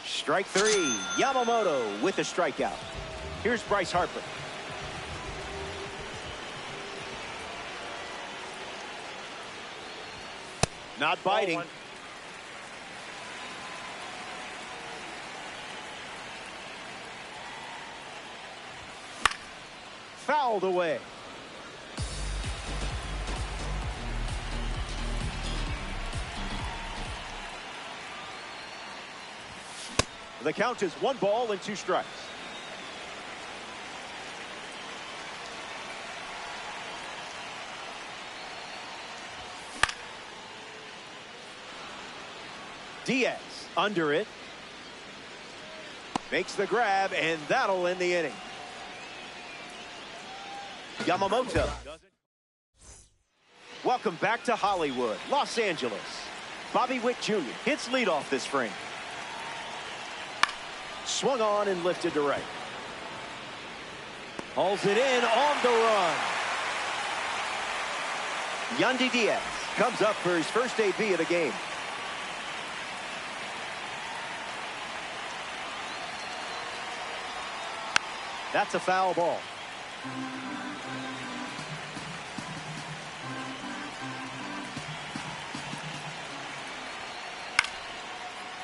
S2: Strike three. Yamamoto with a strikeout. Here's Bryce Harper. Not biting. Fouled away. The count is 1 ball and 2 strikes. Diaz under it. Makes the grab, and that'll end the inning. Yamamoto. Welcome back to Hollywood, Los Angeles. Bobby Witt Jr. hits leadoff this frame. Swung on and lifted to right. Hauls it in on the run. Yandy Diaz comes up for his first AB of the game. That's a foul ball.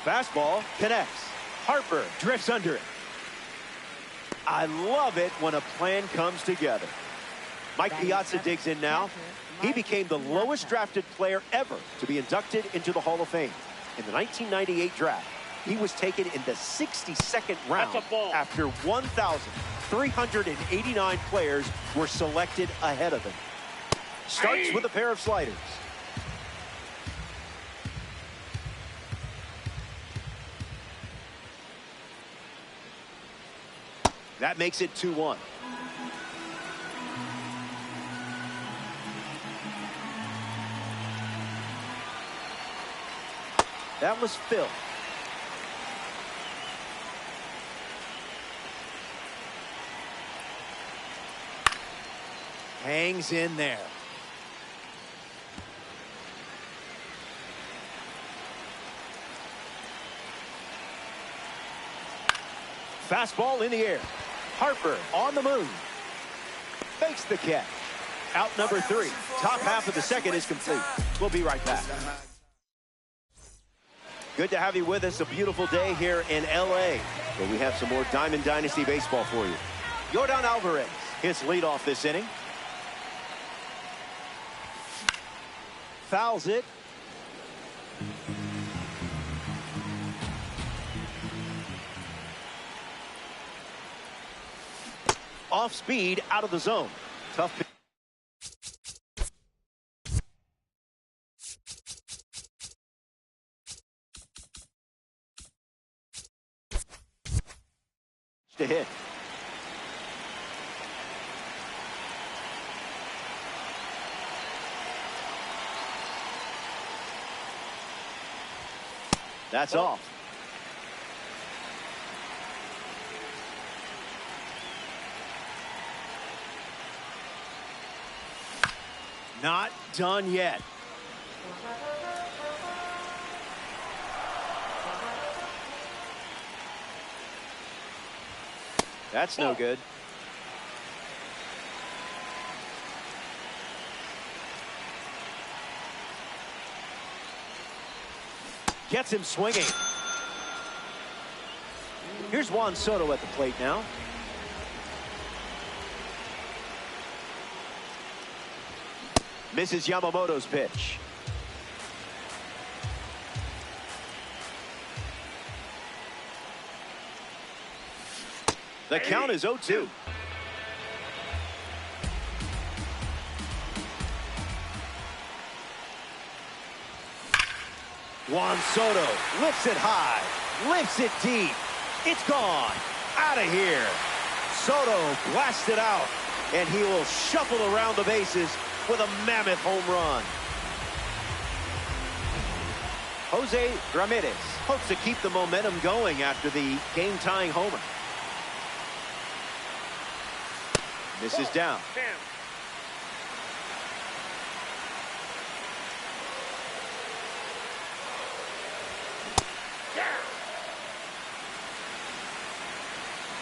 S2: Fastball connects. Harper drifts under it. I love it when a plan comes together. Mike Piazza digs in now. He became the lowest drafted player ever to be inducted into the Hall of Fame. In the 1998 draft, he was taken in the 62nd round after 1,389 players were selected ahead of him. Starts with a pair of sliders. That makes it 2-1. That was Phil. Hangs in there. Fastball in the air. Harper on the move. Fakes the catch. Out number 3. Top half of the second is complete. We'll be right back. Good to have you with us. A beautiful day here in L.A. where we have some more Diamond Dynasty baseball for you. Yordan Alvarez hits leadoff this inning. Fouls it. Off speed, out of the zone. Tough pitch. to hit. That's off. Not done yet. That's no good. Gets him swinging. Here's Juan Soto at the plate now. Misses Yamamoto's pitch. The count is 0-2. Juan Soto lifts it high, lifts it deep. It's gone. Out of here. Soto blasted out, and he will shuffle around the bases with a mammoth home run. Jose Ramirez hopes to keep the momentum going after the game-tying homer. This is down.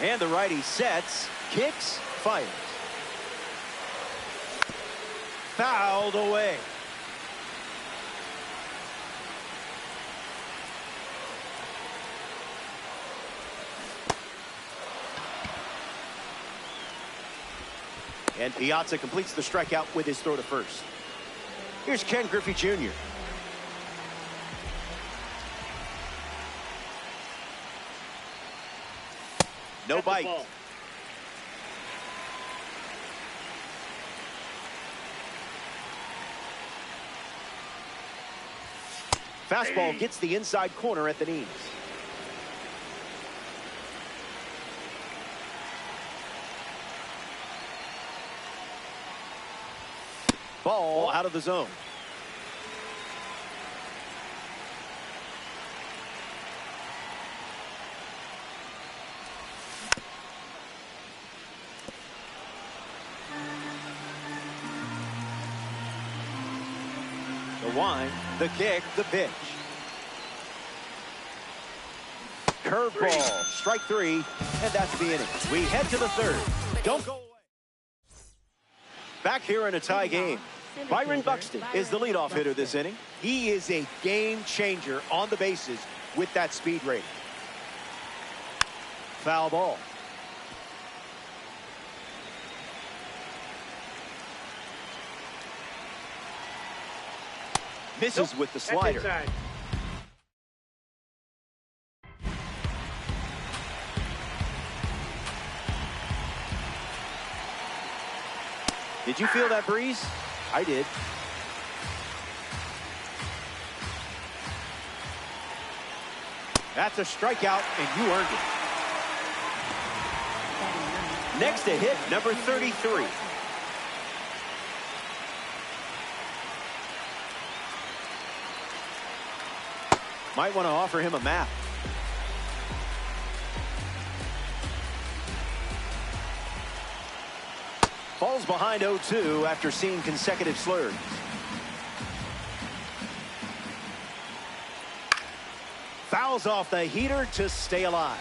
S2: And the righty sets, kicks, fires. Fouled away. And Piazza completes the strikeout with his throw to first. Here's Ken Griffey Jr. No bite. Fastball gets the inside corner at the knees. Ball out of the zone. The wind, the kick, the pitch. Curveball, strike three, and that's the inning. We head to the third. Don't go away. Back here in a tie game. Byron Buxton is the leadoff hitter this inning. He is a game changer on the bases with that speed rating. Foul ball. Misses with the slider. Did you feel that breeze? I did. That's a strikeout, and you earned it. Next to hit, number 33. Might want to offer him a map. Falls behind 0-2 after seeing consecutive slurs. Fouls off the heater to stay alive.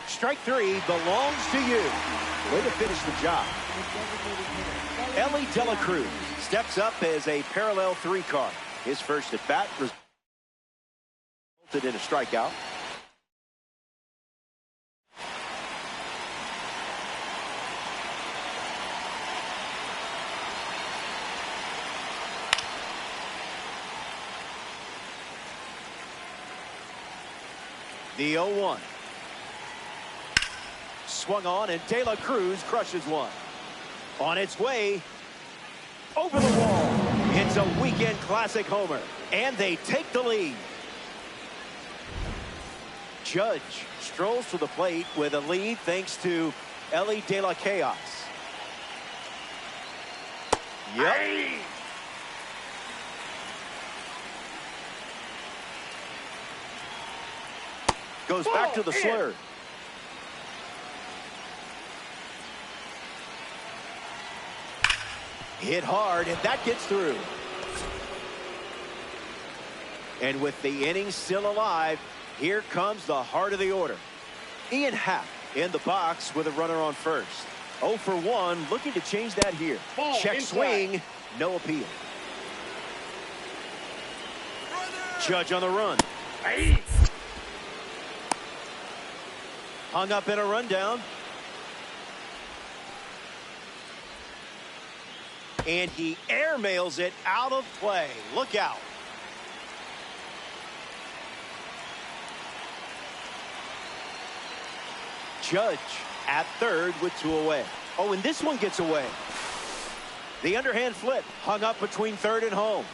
S2: Strike three belongs to you. Way to finish the job. Ellie De La Cruz steps up as a parallel three card. His first at bat resulted in a strikeout. The 0-1. Swung on, and De La Cruz crushes one. On its way, over the wall. It's a weekend classic homer, and they take the lead. Judge strolls to the plate with a lead thanks to Ellie De La Chaos. Yep. Goes back to the slur. Hit hard, and that gets through. And with the inning still alive, here comes the heart of the order. Ian Happ in the box with a runner on first. 0 for 1, looking to change that here.
S4: Ball
S2: Check
S4: inside.
S2: swing, no appeal. Judge on the run. Hung up in a rundown. And he airmails it out of play. Look out. Judge at third with 2 away. Oh, and this one gets away. The underhand flip hung up between third and home.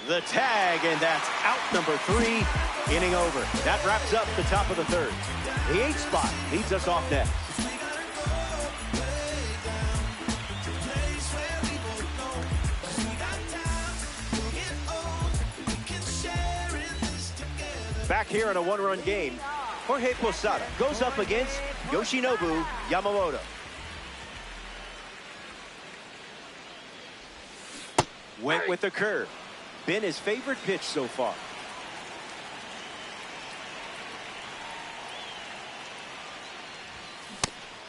S2: The tag, and that's out number 3. Inning over. That wraps up the top of the third. The 8th spot leads us off next. Back here in a 1-run game, Jorge Posada goes up against Yoshinobu Yamamoto. Went with the curve. Been his favorite pitch so far.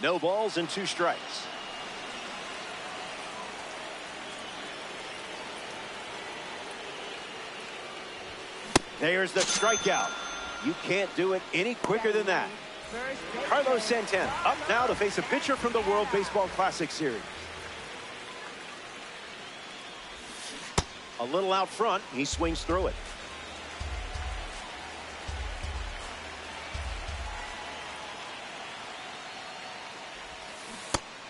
S2: No balls and 2 strikes. There's the strikeout. You can't do it any quicker than that. Carlos Santana up now to face a pitcher from the World Baseball Classic Series. A little out front, he swings through it.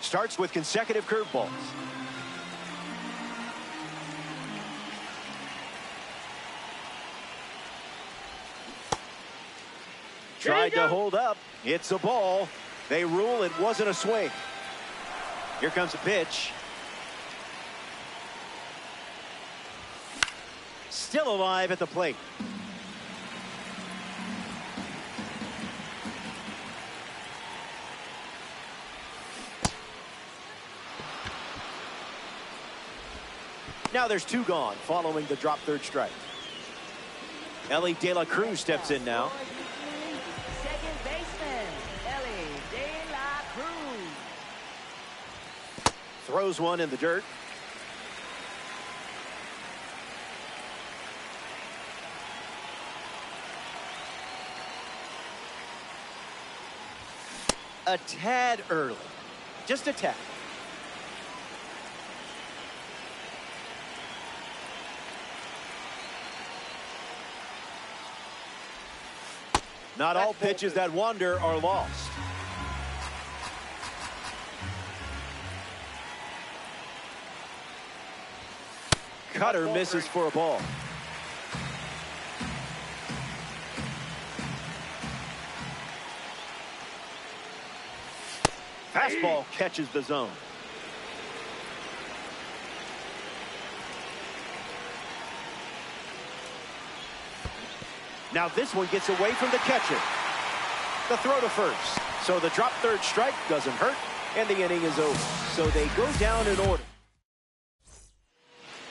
S2: Starts with consecutive curveballs. Tried to hold up. It's a ball. They rule it wasn't a swing. Here comes a pitch. Still alive at the plate. Now there's 2 gone following the drop third strike. Ellie De La Cruz steps in now.
S3: Second baseman, Ellie De La Cruz.
S2: Throws one in the dirt. A tad early. Just a tad. Not all pitches that wander are lost. Cutter misses for a ball. Fastball catches the zone. Now this one gets away from the catcher. The throw to first. So the drop third strike doesn't hurt, and the inning is over. So they go down in order.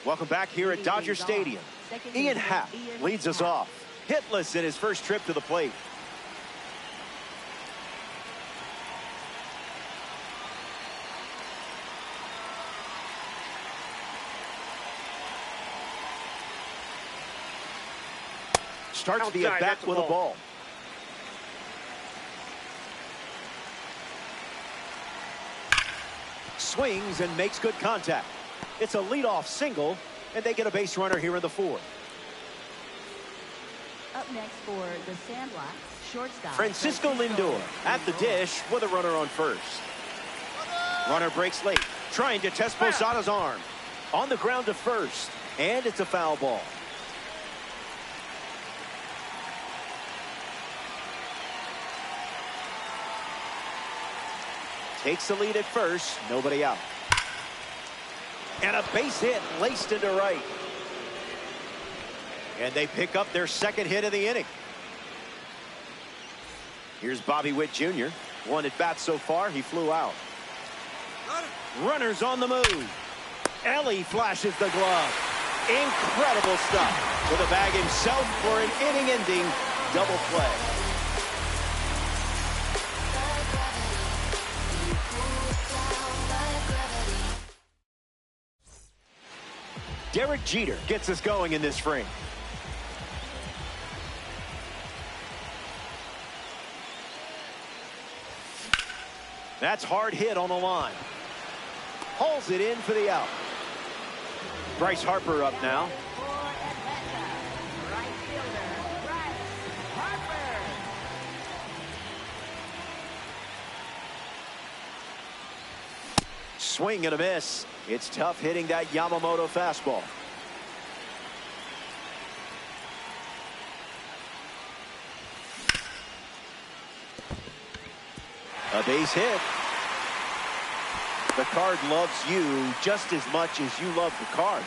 S2: Welcome back here at Dodger Stadium. Ian Happ leads us off. Hitless in his first trip to the plate. Starts the at-bat with a ball. Swings and makes good contact. It's a leadoff single, and they get a base runner here in the 4th.
S3: Up next for the Sandlot, shortstop
S2: Francisco Lindor at the dish with a runner on first. Runner breaks late, trying to test Posada's arm. On the ground to first, and it's a foul ball. Takes the lead at first, nobody out. And a base hit laced into right. And they pick up their second hit of the inning. Here's Bobby Witt Jr. One at bat so far, he flew out. Runners on the move. Ellie flashes the glove. Incredible stuff. To the bag himself for an inning-ending double play. Derek Jeter gets us going in this frame. That's hard hit on the line. Hauls it in for the out. Bryce Harper up now.
S3: For Atlanta, right fielder, Bryce Harper.
S2: Swing and a miss. It's tough hitting that Yamamoto fastball. A base hit. The card loves you just as much as you love the card.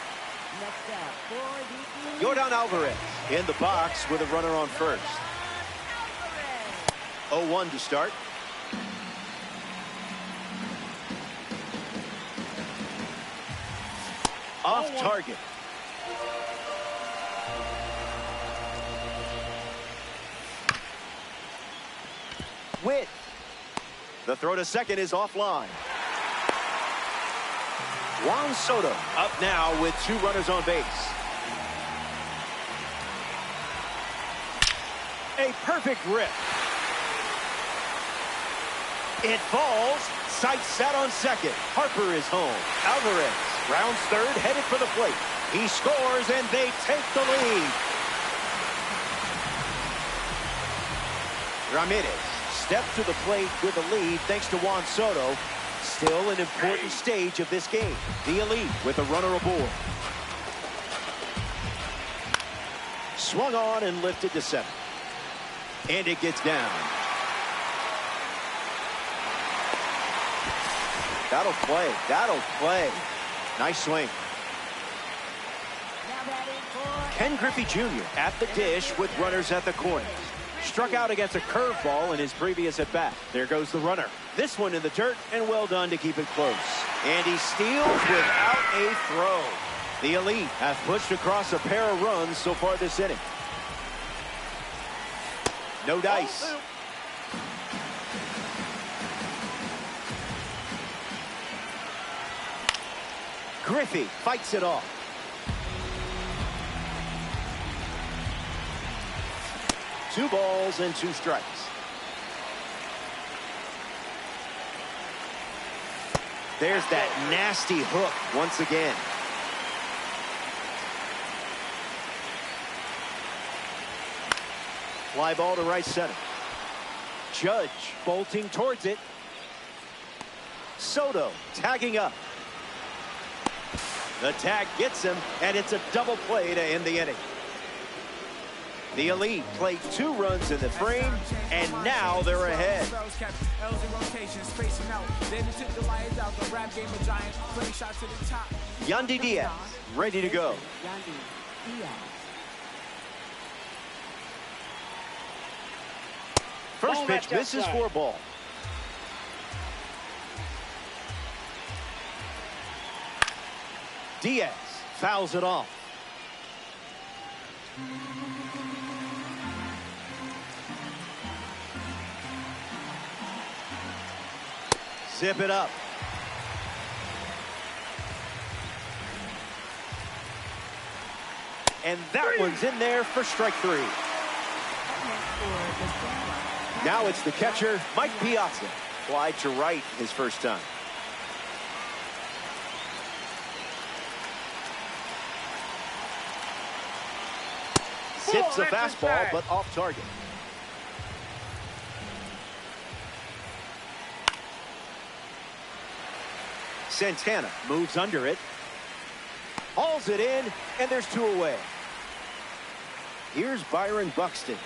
S3: Next up for the
S2: Yordan Alvarez in the box with a runner on first.
S3: Alvarez.
S2: 0-1 to start. Off target. Witt. The throw to second is offline. Juan Soto up now with 2 runners on base. A perfect rip. It falls. Sight set on second. Harper is home. Alvarez rounds third, headed for the plate. He scores, and they take the lead. Ramirez stepped to the plate with the lead thanks to Juan Soto. Still an important stage of this game. The Elite with a runner aboard. Swung on and lifted to second. And it gets down. That'll play. That'll play. Nice swing.
S3: Now batting for
S2: Ken Griffey Jr. at the dish with runners at the corners. Struck out against a curveball in his previous at-bat. There goes the runner. This one in the dirt, and well done to keep it close. And he steals without a throw. The Elite have pushed across a pair of runs so far this inning. No dice. Griffey fights it off. Two balls and 2 strikes. There's that nasty hook once again. Fly ball to right center. Judge bolting towards it. Soto tagging up. The tag gets him, and it's a double play to end the inning. The Elite played 2 runs in the frame, and now they're ahead. Yandy Diaz ready to go.
S3: Yandy Diaz.
S2: First pitch misses for a ball. Diaz fouls it off. Zip it up. And that one's in there for strike 3. Now it's the catcher, Mike Piazza. Fly to right his first time. Zips a fastball, but off target. Santana moves under it. Hauls it in, and there's 2 away. Here's Byron Buxton.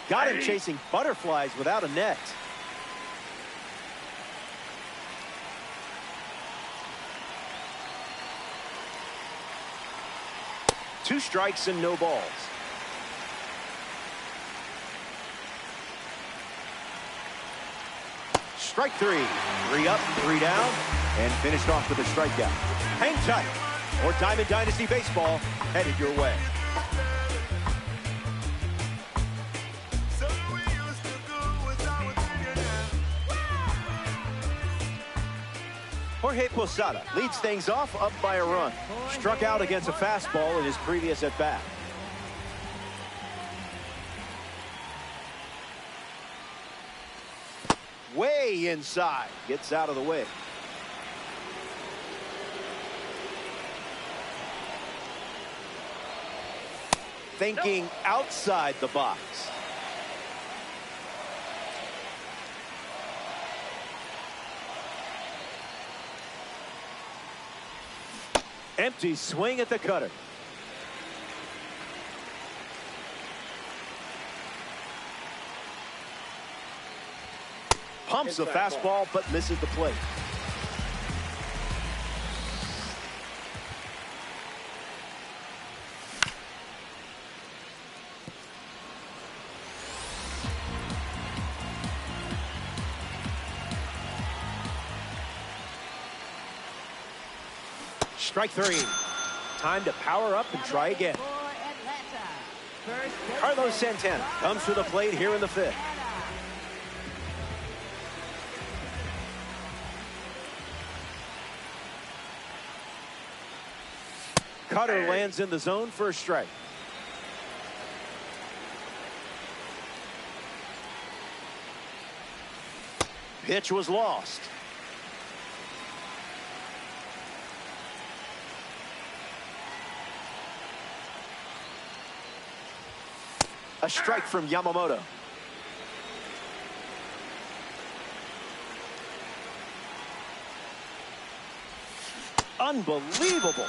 S2: Got him chasing butterflies without a net. Two strikes and no balls. Strike three. 3 up, 3 down, and finished off with a strikeout. Hang tight. More Diamond Dynasty baseball headed your way. Jorge Posada leads things off up by a run. Struck out against a fastball in his previous at-bat. Way inside. Gets out of the way. Thinking outside the box. Empty swing at the cutter. Pumps a fastball but misses the plate. Strike three. Time to power up and try again. Carlos Santana comes to the plate here in the 5th. Cutter lands in the zone for a strike. Pitch was lost. A strike from Yamamoto. Unbelievable.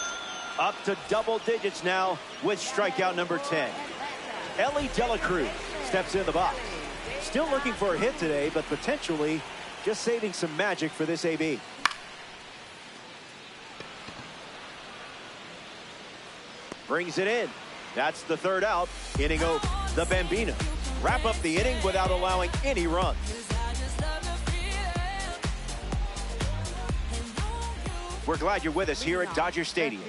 S2: Up to double digits now with strikeout number 10. Ellie De La Cruz steps in the box. Still looking for a hit today, but potentially just saving some magic for this AB. Brings it in. That's the 3rd out. Inning over. The Bambino wrap up the inning without allowing any runs. We're glad you're with us here at Dodger Stadium.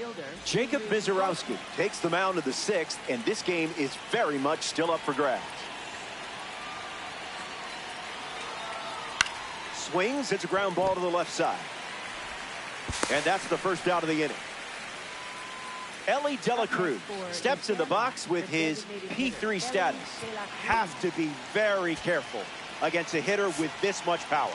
S2: Jacob Mizorowski takes the mound in the 6th, and this game is very much still up for grabs. Swings, it's a ground ball to the left side. And that's the 1st out of the inning. Ellie De La Cruz steps in the box with his P3 status. Have to be very careful against a hitter with this much power.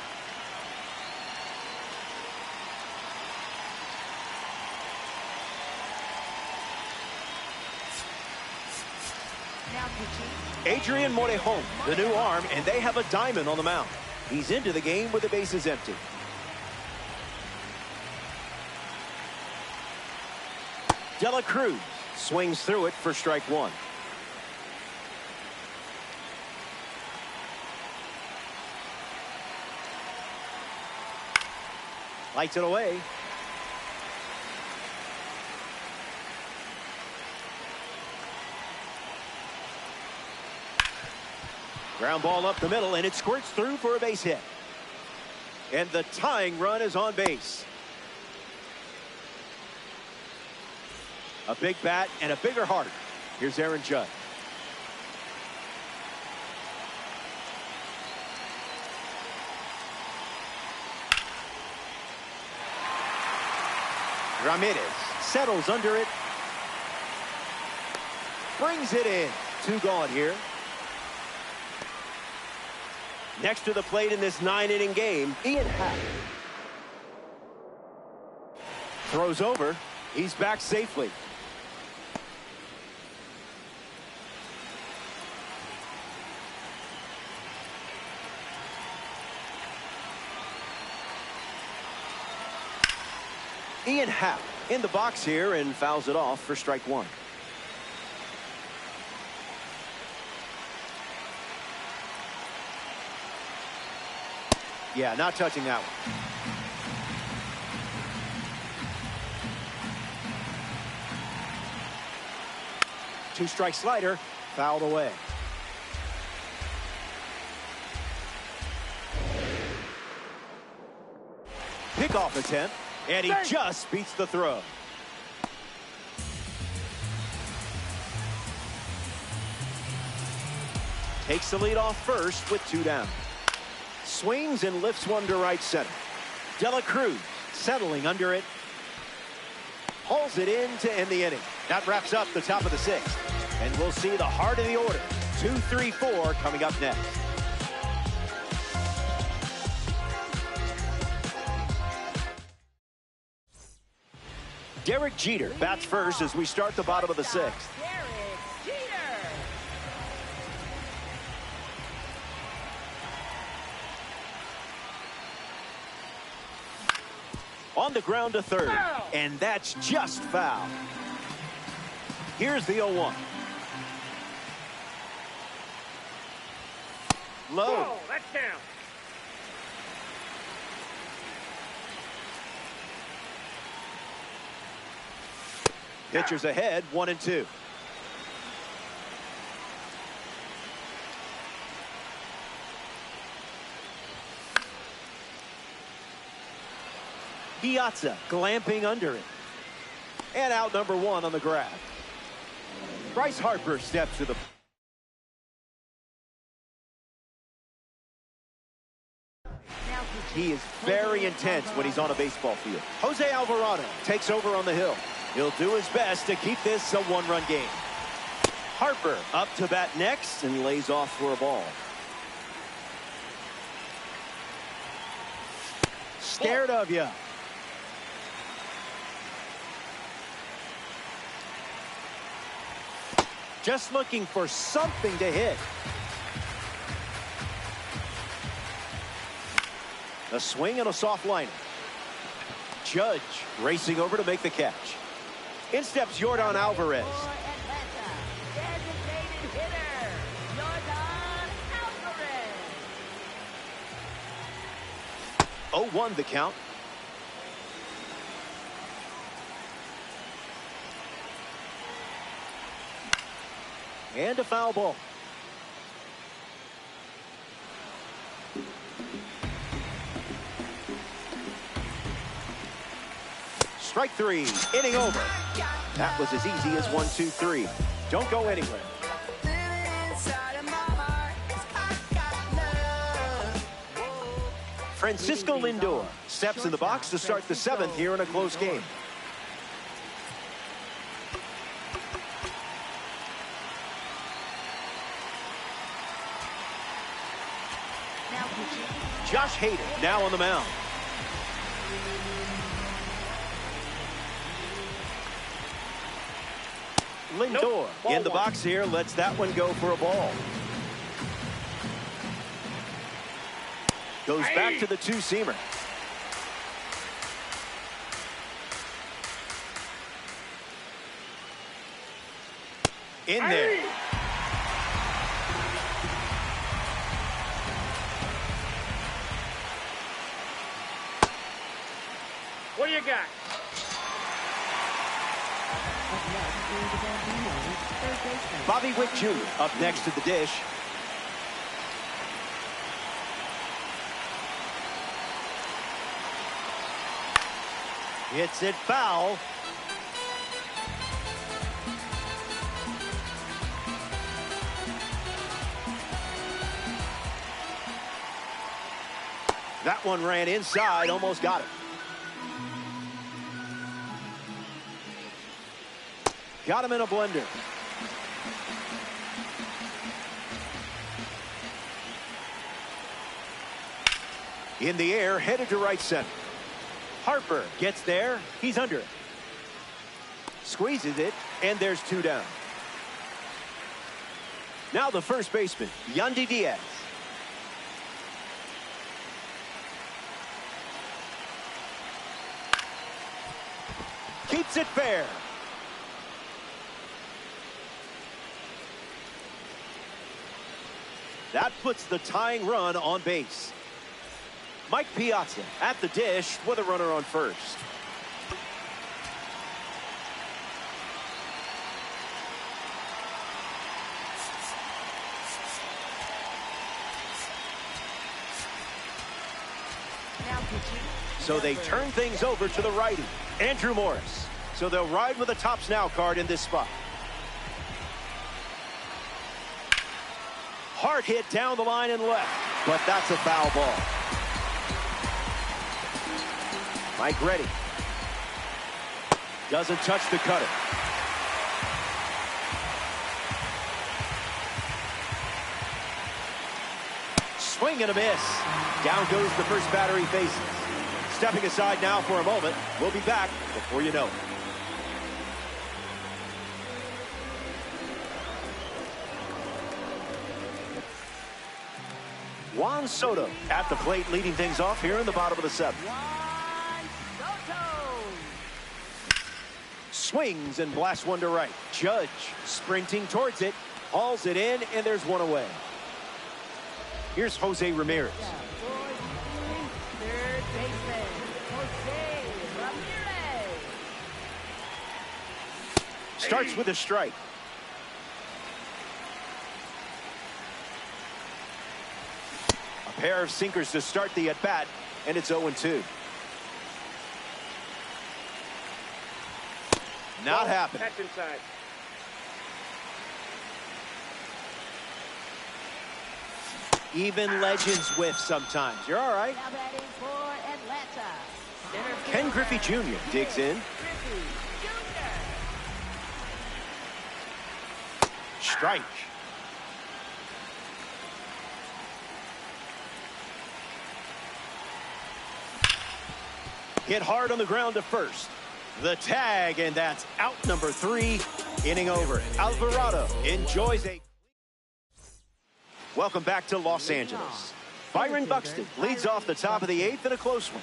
S2: Adrian Morejon, the new arm, and they have a diamond on the mound. He's into the game with the bases empty. De La Cruz swings through it for strike 1. Lights it away. Ground ball up the middle, and it squirts through for a base hit. And the tying run is on base. A big bat and a bigger heart. Here's Aaron Judge. Ramirez settles under it. Brings it in. 2 gone here. Next to the plate in this 9-inning game, Ian Happ. Throws over. He's back safely. Ian Happ in the box here and fouls it off for strike 1. Yeah, not touching that one. Two-strike slider, fouled away. Pickoff attempt, and he just beats the throw. Takes the lead off first with 2 down. Swings and lifts one to right center. De La Cruz settling under it. Pulls it in to end the inning. That wraps up the top of the 6th. And we'll see the heart of the order. 2, 3, 4 coming up next. Derek Jeter bats first as we start the bottom of the 6th.
S3: Derek Jeter.
S2: On the ground to third. And that's just foul. Here's the 0-1. Low.
S4: Whoa, that's down.
S2: Pitchers ahead, 1-2. Piazza glamping under it. And out number 1 on the grab. Bryce Harper steps to the... He is very intense when he's on a baseball field. Jose Alvarado takes over on the hill. He'll do his best to keep this a 1-run game. Harper up to bat next and lays off for a ball. Scared of you. Just looking for something to hit. A swing and a soft liner. Judge racing over to make the catch. In steps Yordan Alvarez.
S3: For Atlanta, designated hitter, Yordan Alvarez.
S2: 0-1 the count. And a foul ball. Strike 3, inning over. That was as easy as 1, 2, 3. Don't go anywhere. Francisco Lindor steps in the box to start the 7th here in a close game. Josh Hader now on the mound. Lindor in the box here, lets that one go for a ball. Goes back to the 2-seamer. In there.
S4: What do you got?
S2: Bobby Witt Jr. up next to the dish. Hits it foul. That one ran inside, almost got it. Got him in a blender. In the air, headed to right center. Harper gets there. He's under it. Squeezes it, and there's 2 down. Now the first baseman, Yandy Diaz. Keeps it fair. That puts the tying run on base. Mike Piazza at the dish with a runner on first.
S3: Now pitching.
S2: So they turn things over to the righty, Andrew Morris. So they'll ride with a Tops Now card in this spot. Hard hit down the line and left, but that's a foul ball. Mike ready. Doesn't touch the cutter. Swing and a miss. Down goes the first batter he faces. Stepping aside now for a moment. We'll be back before you know it. Juan Soto at the plate, leading things off here in the bottom of the seventh.
S3: Juan Soto.
S2: Swings and blasts one to right. Judge sprinting towards it, hauls it in, and there's one away. Here's Jose Ramirez.
S3: Third baseman, Jose Ramirez.
S2: Starts with a strike. A pair of sinkers to start the at-bat, and it's 0-2. Not happening.
S4: Catch inside.
S2: Even legends whiff sometimes. You're all right.
S3: Now batting for Atlanta. Center
S2: Ken
S3: fielder,
S2: Griffey Jr. digs in.
S3: Griffey Jr.
S2: Strike. Hit hard on the ground to first. The tag, and that's out number 3. Inning over. Alvarado enjoys a... Welcome back to Los Angeles. Byron Buxton leads off the top of the 8th in a close one.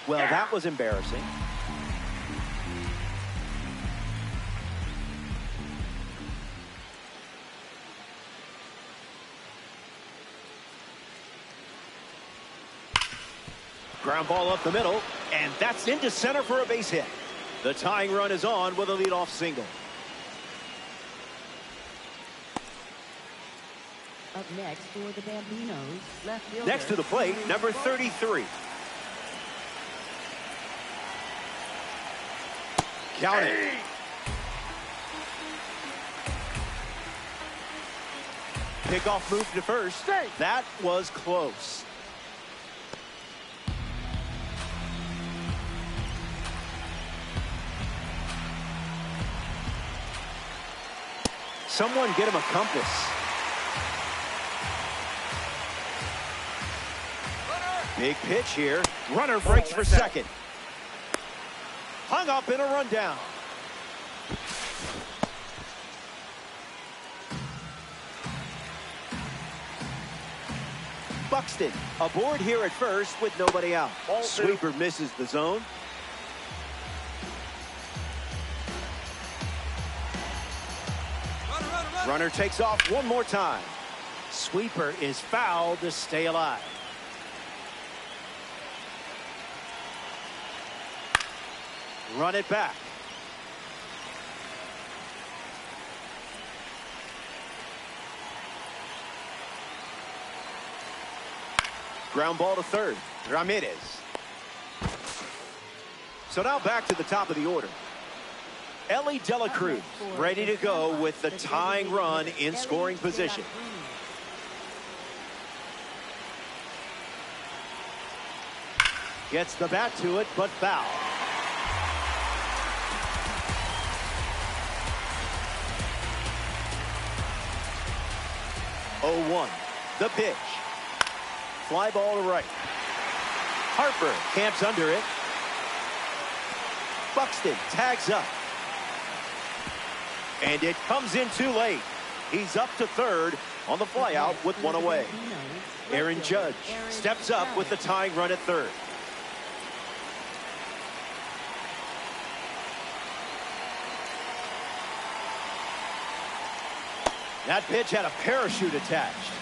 S2: Well, that was embarrassing. Ground ball up the middle, and that's into center for a base hit. The tying run is on with a leadoff single.
S3: Up next for the Bambinos, left fielder.
S2: Next to the plate, number 33. Count it. Pickoff move to first. That was close. Someone get him a compass. Big pitch here. Runner breaks for second. Hung up in a rundown. Buxton aboard here at first with nobody out. Sweeper misses the zone. Runner takes off one more time. Sweeper is fouled to stay alive. Run it back. Ground ball to third. Ramirez. So now back to the top of the order. Ellie De La Cruz ready to go with the tying run in scoring position. Gets the bat to it, but foul. Oh, 1. The pitch. Fly ball to right. Harper camps under it. Buxton tags up. And it comes in too late. He's up to third on the flyout with one away. Aaron Judge steps up with the tying run at third. That pitch had a parachute attached.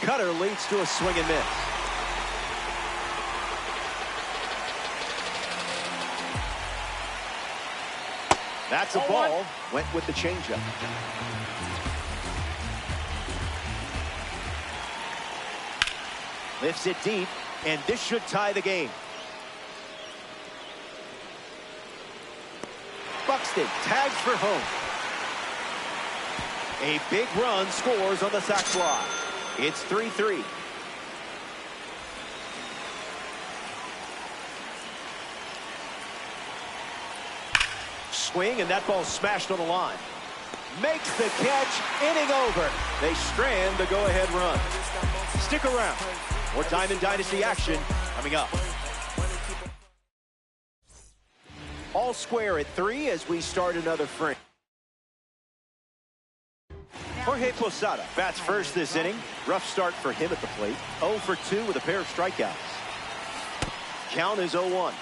S2: Cutter leads to a swing and miss. That's a ball. Went with the changeup. Lifts it deep, and this should tie the game. Buxton tags for home. A big run scores on the sac fly. It's 3-3. Swing, and that ball smashed on the line. Makes the catch, inning over. They strand the go-ahead run. Stick around. More Diamond Dynasty action coming up. All square at 3 as we start another frame. Jorge Posada bats first this inning. Rough start for him at the plate. 0 for 2 with a pair of strikeouts. Count is 0-1.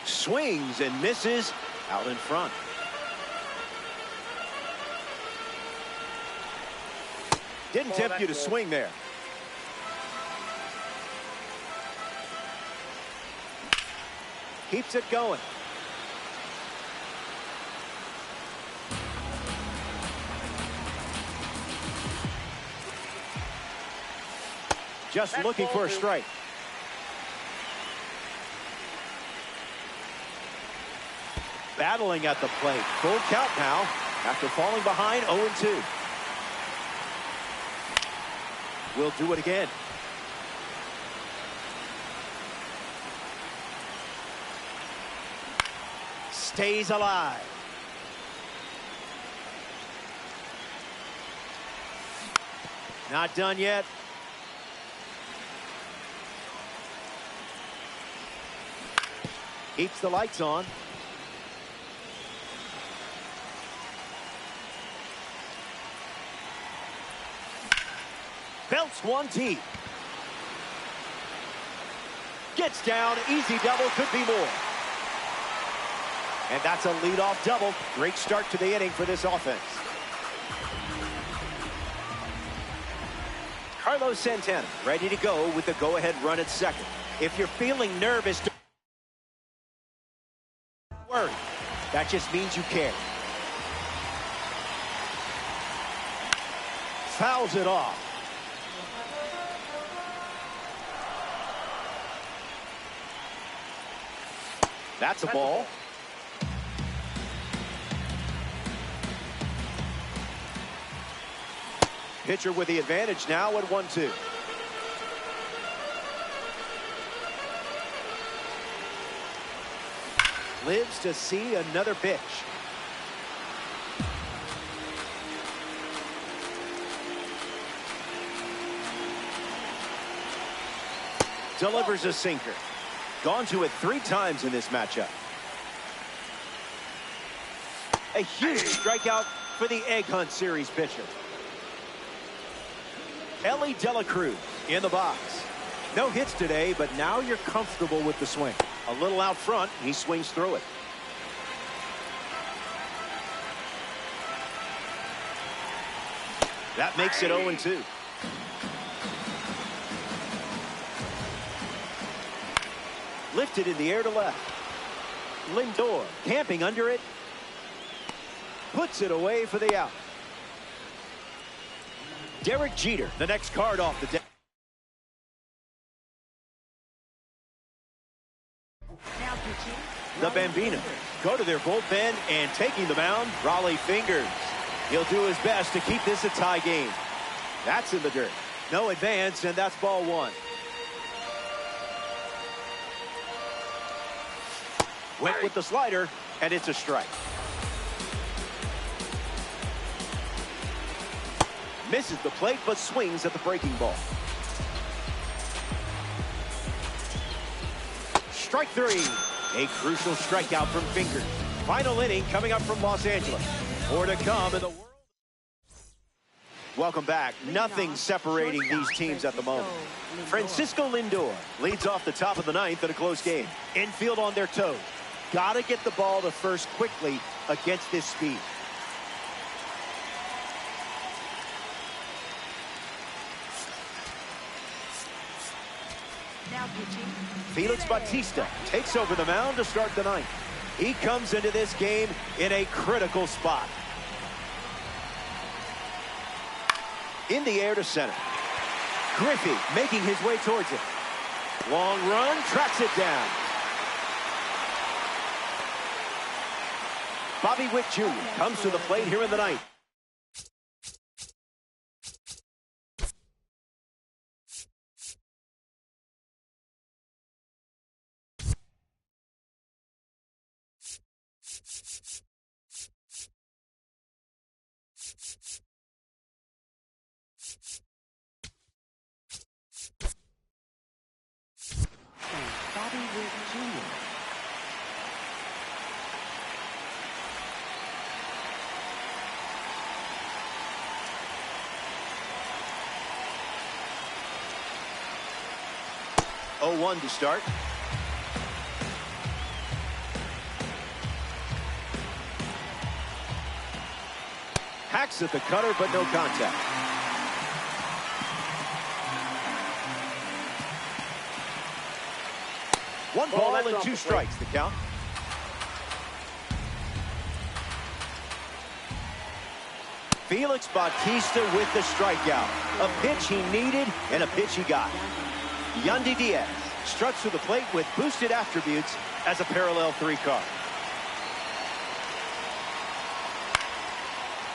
S2: Swings and misses out in front. Didn't tempt you to swing there. Keeps it going. Just looking for a strike. Battling at the plate. Full count now after falling behind 0-2. We'll do it again. Stays alive. Not done yet. Keeps the lights on. Belts one deep. Gets down. Easy double. Could be more. And that's a leadoff double. Great start to the inning for this offense. Carlos Santana ready to go with the go-ahead run at second. If you're feeling nervous, don't worry. That just means you care. Fouls it off. That's a ball. Pitcher with the advantage now at 1-2. Lives to see another pitch. Delivers a sinker. Gone to it 3 times in this matchup. A huge strikeout for the Egg Hunt Series pitcher. Ellie De La Cruz in the box. No hits today, but now you're comfortable with the swing. A little out front, he swings through it. That makes it 0-2. Lifted in the air to left. Lindor camping under it. Puts it away for the out. Derek Jeter, the next card off the deck. The Bambino go to their bullpen, and taking the mound, Raleigh Fingers. He'll do his best to keep this a tie game. That's in the dirt. No advance, and that's ball 1. Went with the slider, and it's a strike. Misses the plate, but swings at the breaking ball. Strike 3. A crucial strikeout from Fingers. Final inning coming up from Los Angeles. More to come in the world. Welcome back. Nothing separating these teams at the moment. Francisco Lindor leads off the top of the ninth in a close game. Infield on their toes. Got to get the ball to first quickly against this speed.
S3: Now pitching.
S2: Felix Bautista takes over the mound to start the ninth. He comes into this game in a critical spot. In the air to center. Griffey making his way towards it. Long run, tracks it down. Bobby Witt Jr. comes to the plate here in the ninth.
S3: Bobby Witt Jr.
S2: Oh, 1 to start. Hacks at the cutter, but no contact. One ball and 2 strikes, the count. Felix Bautista with the strikeout. A pitch he needed and a pitch he got. Yandy Diaz struts to the plate with boosted attributes as a parallel 3 card.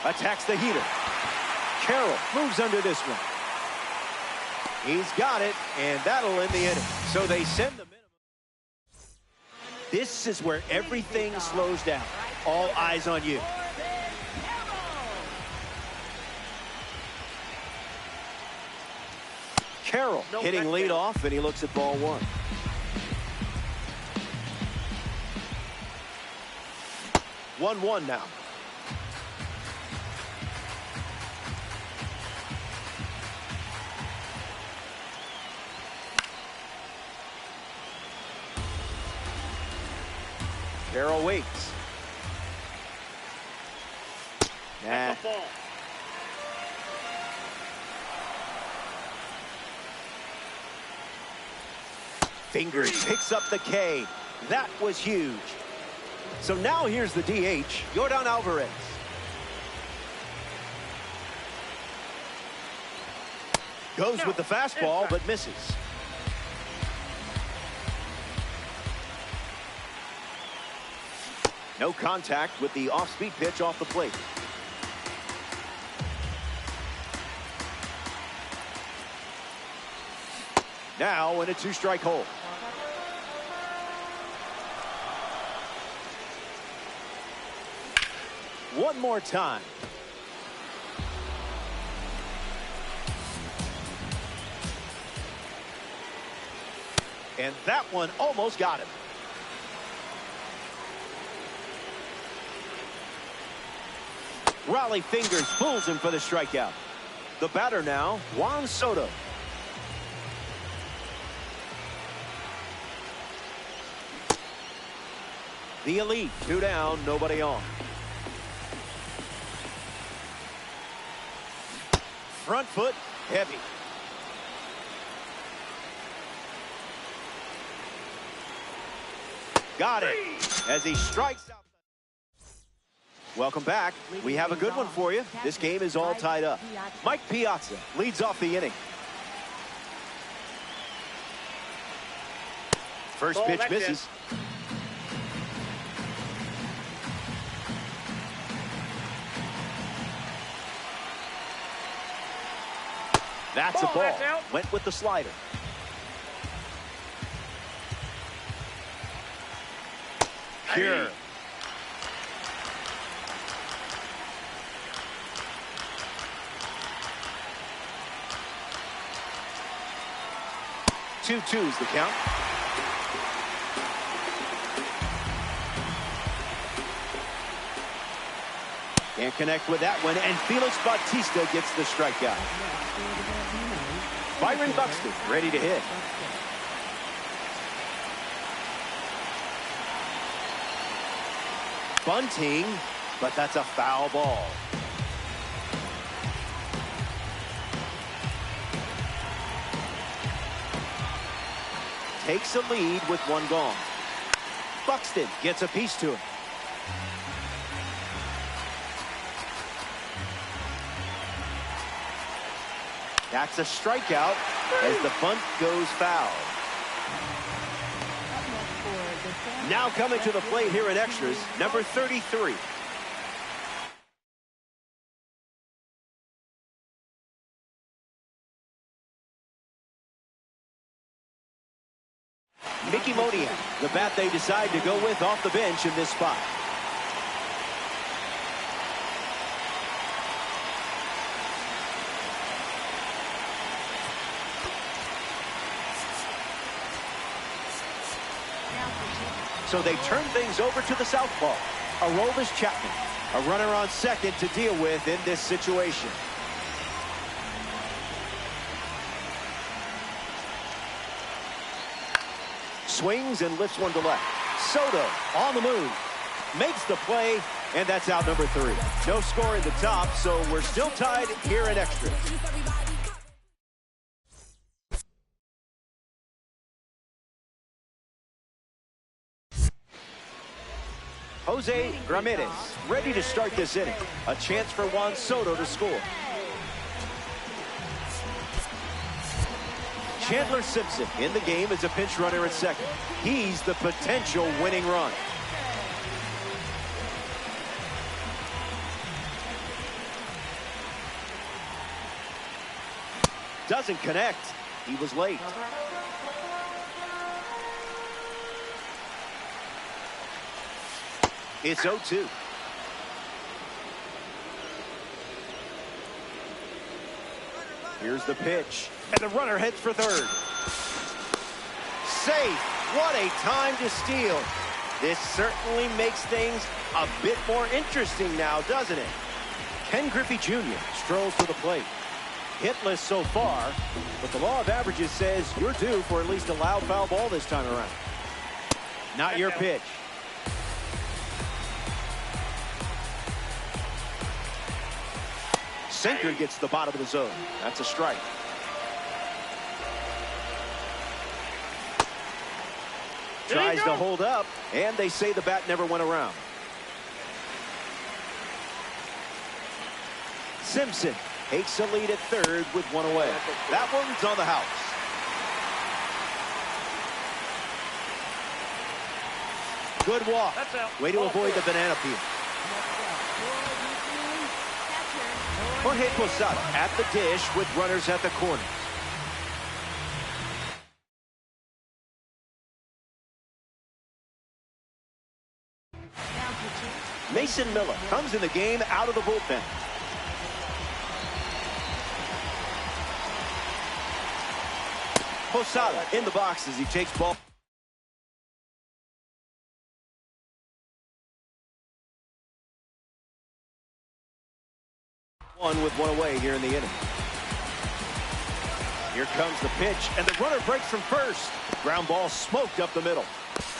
S2: Attacks the heater. Carroll moves under this one. He's got it, and that'll end the inning. So they send the minimum. This is where everything slows down. All eyes on you. Carroll hitting lead off, and he looks at ball 1. One now. Carroll waits. Nah. Fingers picks up the K. That was huge. So now here's the DH, Yordan Alvarez. Goes with the fastball, but misses. No contact with the off-speed pitch off the plate. Now in a 2-strike hole. One more time. And that one almost got him. Raleigh fingers fools him for the strikeout. The batter now, Juan Soto. The elite, 2 down, nobody on. Front foot, heavy. Got it as he strikes out. Welcome back. We have a good one for you. This game is all tied up. Mike Piazza leads off the inning. First pitch misses. That's a ball. Went with the slider. Pure. Two twos the count. Can't connect with that one, and Felix Bautista gets the strikeout. Byron Buxton ready to hit. Bunting, but that's a foul ball. Takes a lead with one gone. Buxton gets a piece to it. That's a strikeout as the bunt goes foul. Now coming to the plate here in extras, number 33. Mickey Moniak, the bat they decide to go with off the bench in this spot. So they turn things over to the southpaw. Aroldis Chapman, a runner on second to deal with in this situation. Swings and lifts one to left. Soto on the move. Makes the play, and that's out number 3. No score in the top, so we're still tied here in extras. Jose Ramirez ready to start this inning. A chance for Juan Soto to score. Chandler Simpson in the game as a pinch runner at second. He's the potential winning run. Doesn't connect. He was late. It's 0-2. Here's the pitch, and the runner heads for third. Safe. What a time to steal. This certainly makes things a bit more interesting now, doesn't it? Ken Griffey Jr. strolls to the plate. Hitless so far, but the law of averages says you're due for at least a loud foul ball this time around. Not your pitch. Sinker gets the bottom of the zone. That's a strike. Tries to hold up, and they say the bat never went around. Simpson takes a lead at third with one away. That one's on the house. Good walk. Way to avoid the banana peel. Jorge Posada at the dish with runners at the corner. Mason Miller comes in the game out of the bullpen. Posada in the box as he takes ball. One with one away here in the inning. Here comes the pitch, and the runner breaks from first. Ground ball smoked up the middle.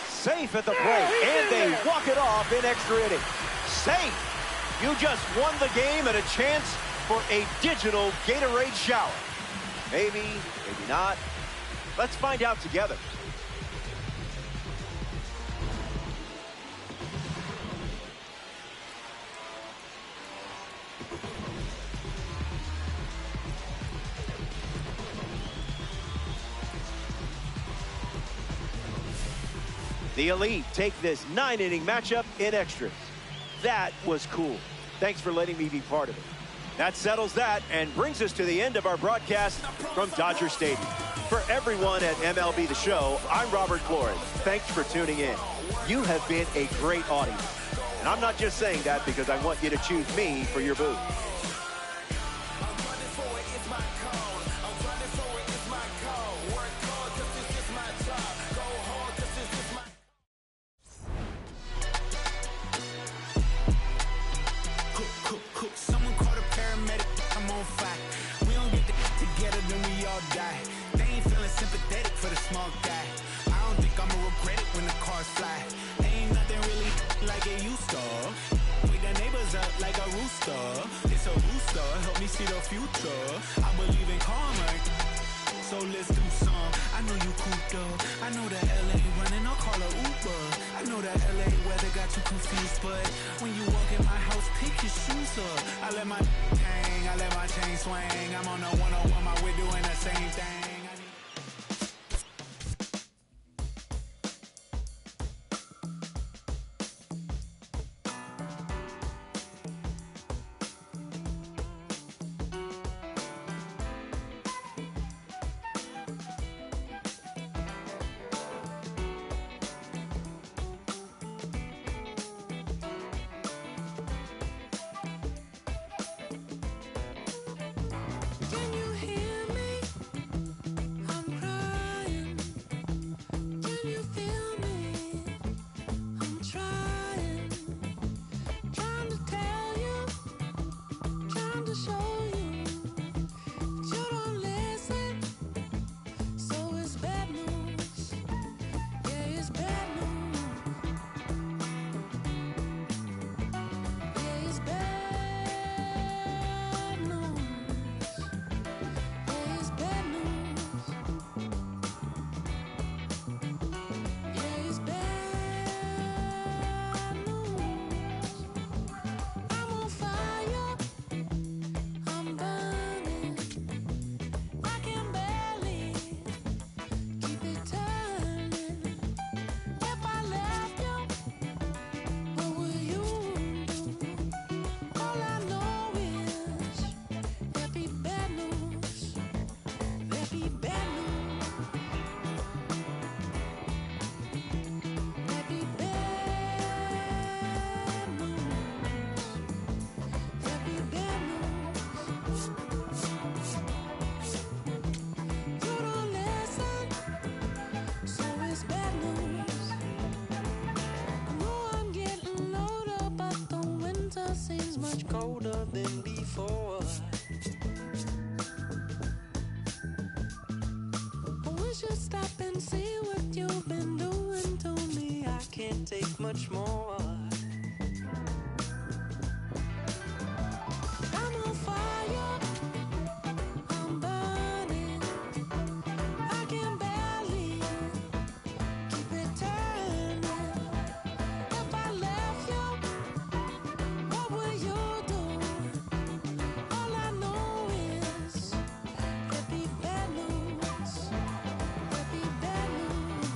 S2: Safe at the plate, and they walk it off in extra inning. Safe. You just won the game and a chance for a digital Gatorade shower. Maybe, maybe not. Let's find out together. The Elite take this 9-inning matchup in extras. That was cool. Thanks for letting me be part of it. That settles that and brings us to the end of our broadcast from Dodger Stadium. For everyone at MLB The Show, I'm Robert Flores. Thanks for tuning in. You have been a great audience. And I'm not just saying that because I want you to choose me for your booth.
S5: me see the future. I believe in karma, so let's do some. I know you cooped up. I know that LA running, I'll call a Uber. I know that LA weather got you confused, but when you walk in my house, pick your shoes up. I let my hang, I let my chain swing. I'm on the 101, my way doing the same thing. Can you hear me? I'm crying. Can you feel me? I'm trying to tell you, trying to show you, but you don't listen. So it's bad news. Yeah, it's bad news. Yeah, it's bad news. Yeah, it's bad news. Yeah, it's bad news. I'm on fire. I'm burning. I can barely keep it turning. If I left you, what would you do? All I know is there'd be bad news. There'd be bad news. There'd be bad news. There'd be bad news. You don't listen, so it's bad news. I know I'm getting older, but the winter seems much colder than before. I wish you'd stop and see what you've been doing to me. I can't take much more. I'm on fire. I'm burning. I can barely keep it turning. If I left you, what would you do? All I know is there'd be bad news. There'd be bad news.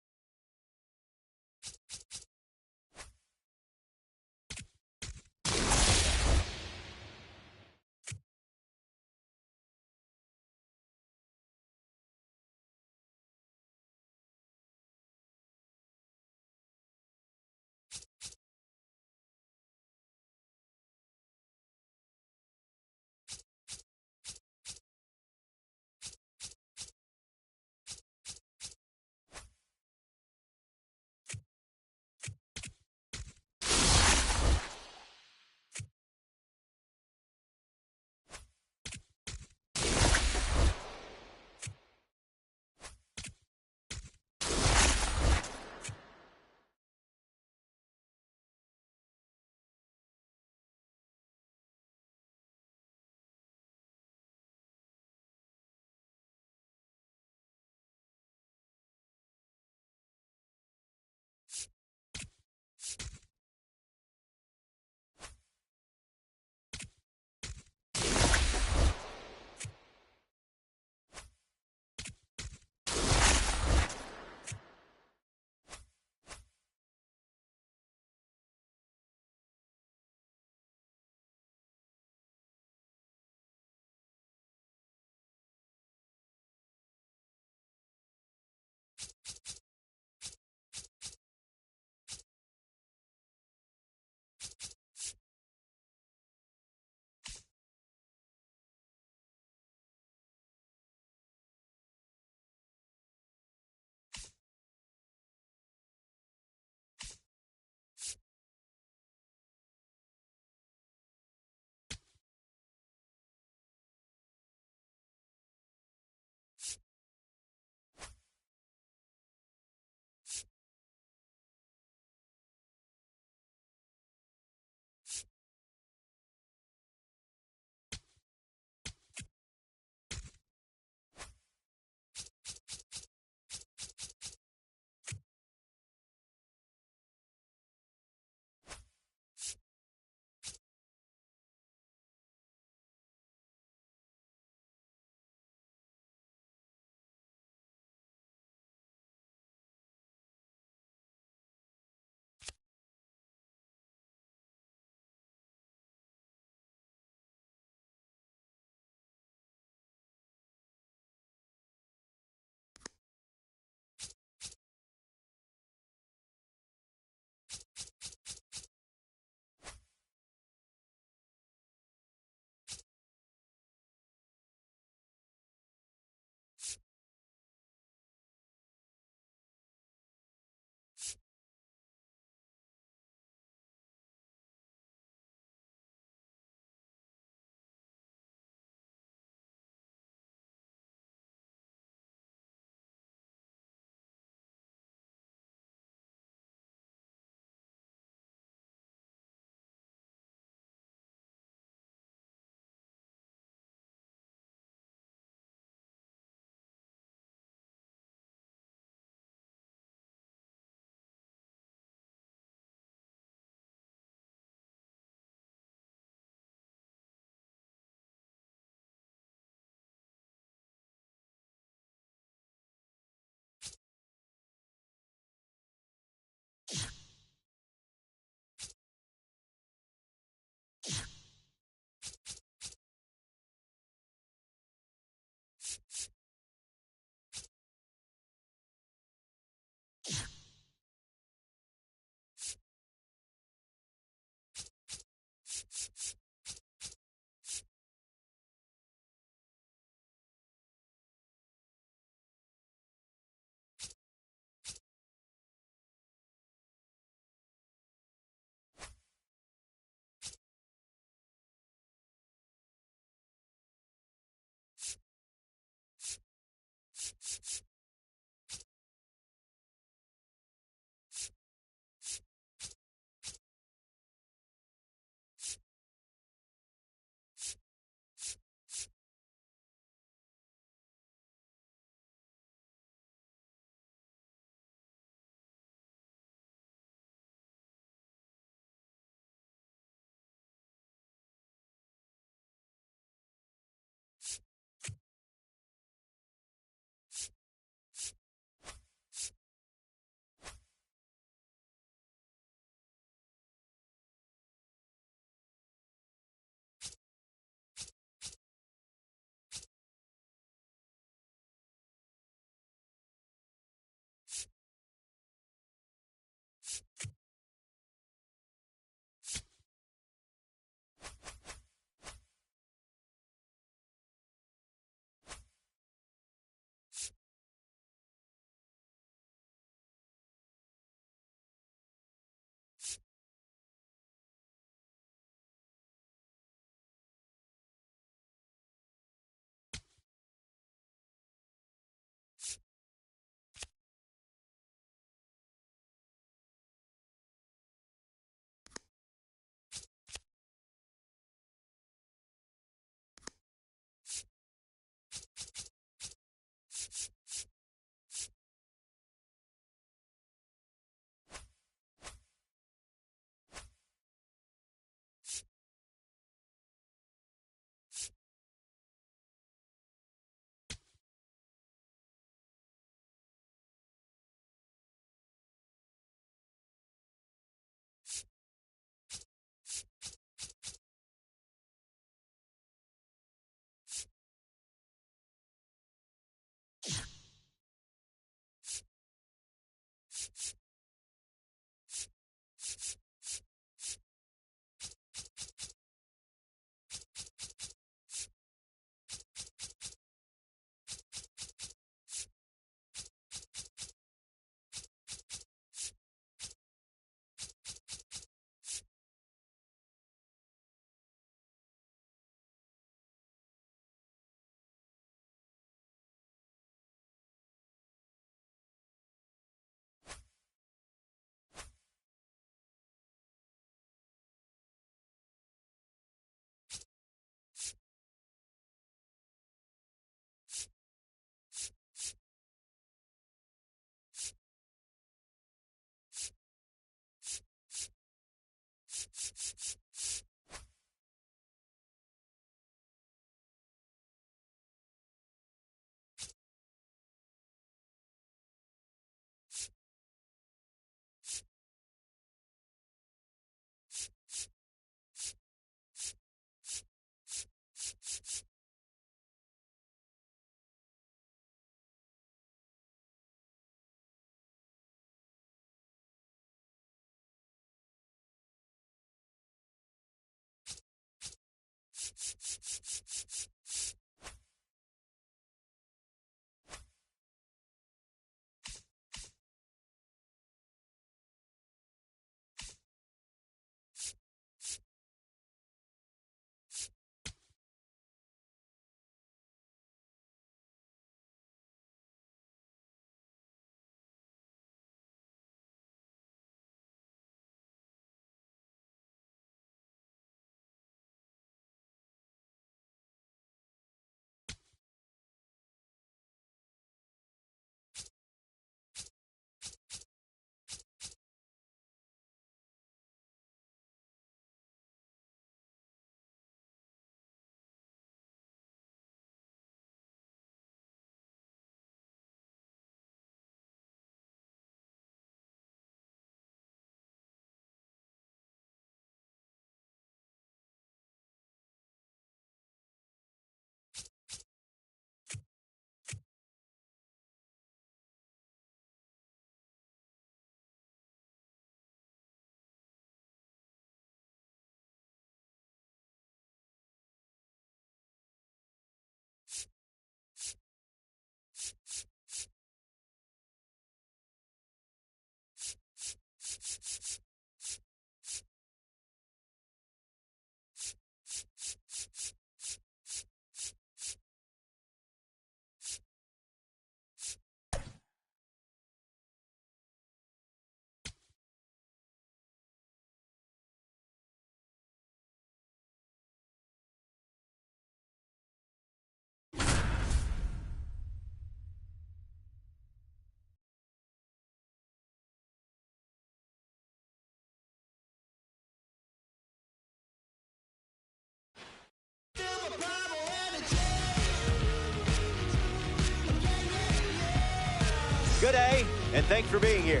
S2: Good day, and thanks for being here.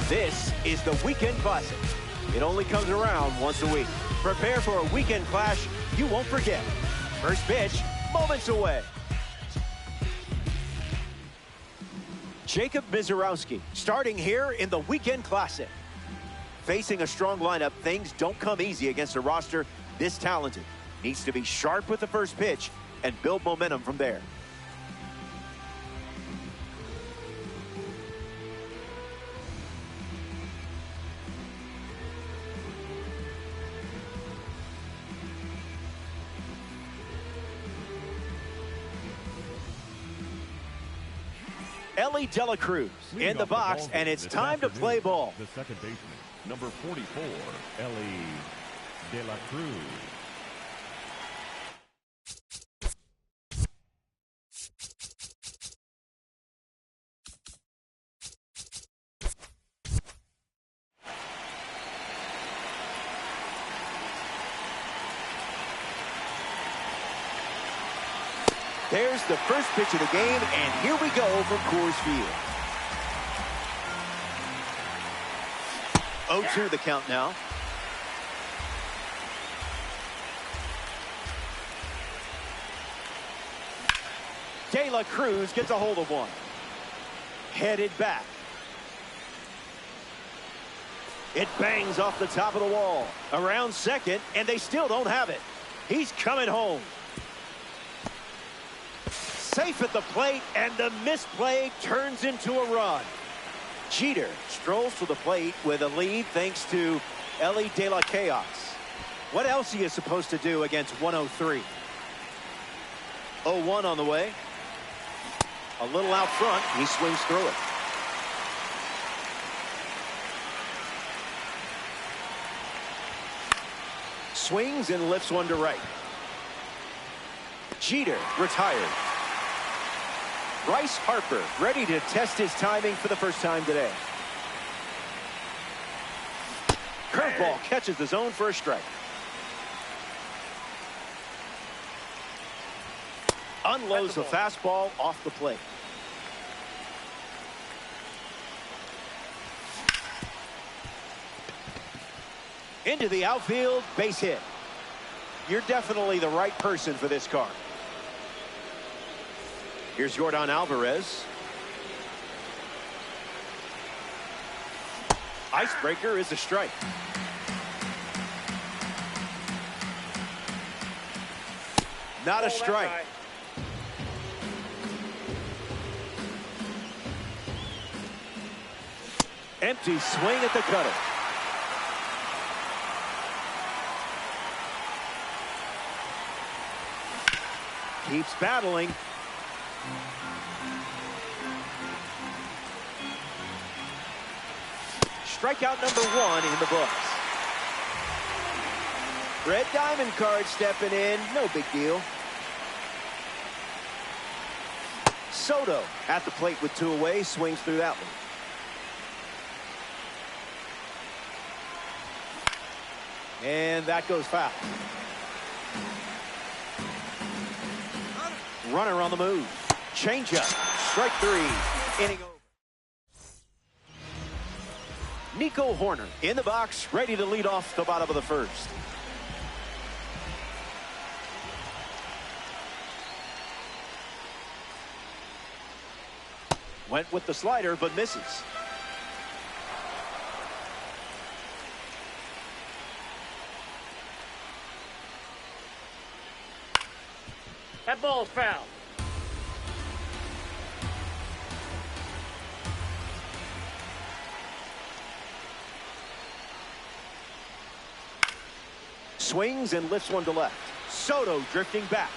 S2: This is the Weekend Classic. It only comes around once a week. Prepare for a weekend clash you won't forget. First pitch, moments away. Jacob Mizorowski starting here in the Weekend Classic. Facing a strong lineup, things don't come easy against a roster this talented. Needs to be sharp with the first pitch and build momentum from there. Ellie De La Cruz in the box, and it's time to play ball.
S6: The second baseman, number 44, Ellie De La Cruz.
S2: There's the first pitch of the game, and here we go from Coors Field. 0-2 the count now. De La Cruz gets a hold of one. Headed back. It bangs off the top of the wall. Around second, and they still don't have it. He's coming home. Safe at the plate, and the misplay turns into a run. Jeter strolls to the plate with a lead thanks to Ellie De La Chaos. What else are you supposed to do against 103? 0-1 on the way. A little out front, he swings through it. Swings and lifts one to right. Jeter retired. Bryce Harper ready to test his timing for the first time today. Curveball catches the zone for a strike. Unloads the fastball off the plate. Into the outfield, base hit. You're definitely the right person for this car. Here's Yordan Alvarez. Icebreaker is a strike. Not a
S4: Hold that
S2: strike.
S4: guy.
S2: Empty swing at the cutter. Keeps battling. Strikeout number 1 in the books. Red Diamond card stepping in. No big deal. Soto at the plate with 2 away. Swings through that one. And that goes foul. Runner on the move. Changeup. Strike 3. Inning over. Nico Horner in the box, ready to lead off the bottom of the first. Went with the slider, but misses.
S4: That ball's foul.
S2: Swings and lifts one to left. Soto drifting back.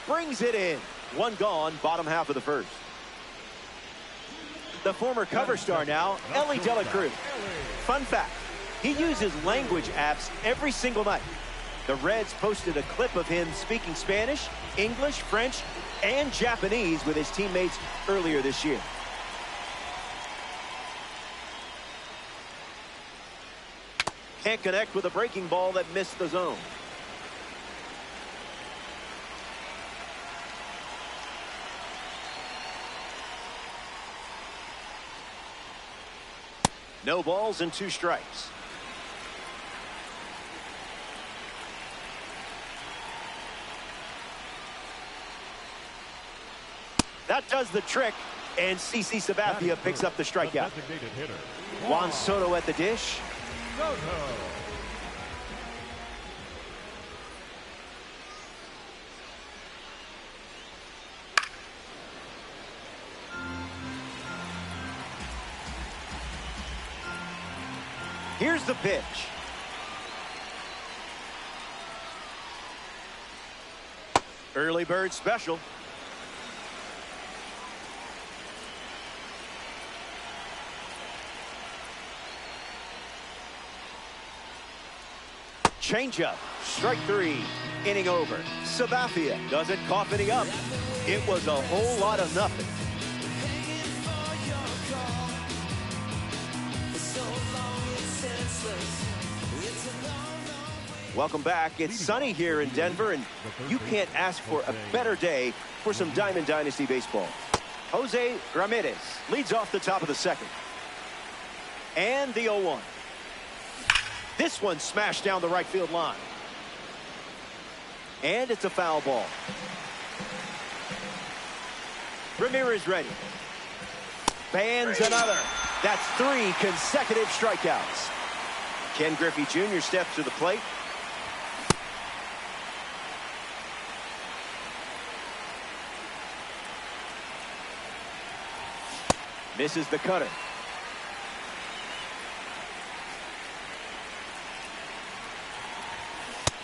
S2: Brings it in. 1 gone, bottom half of the first. The former cover star now, Ellie De La Cruz. Fun fact, he uses language apps every single night. The Reds posted a clip of him speaking Spanish, English, French, and Japanese with his teammates earlier this year. Can't connect with a breaking ball that missed the zone. No balls and 2 strikes. That does the trick, and CC Sabathia picks up the strikeout.
S6: Designated hitter.
S2: Juan Soto at the dish.
S6: Soto.
S2: Here's the pitch. Early bird special. Changeup. Strike 3. Inning over. Sabathia doesn't cough any up. It was a whole lot of nothing. Welcome back. It's sunny here in Denver, and you can't ask for a better day for some Diamond Dynasty baseball. Jose Ramirez leads off the top of the second. And the 0-1. This one smashed down the right field line. And it's a foul ball. Ramirez ready. Bands another. That's 3 consecutive strikeouts. Ken Griffey Jr. steps to the plate. Misses the cutter.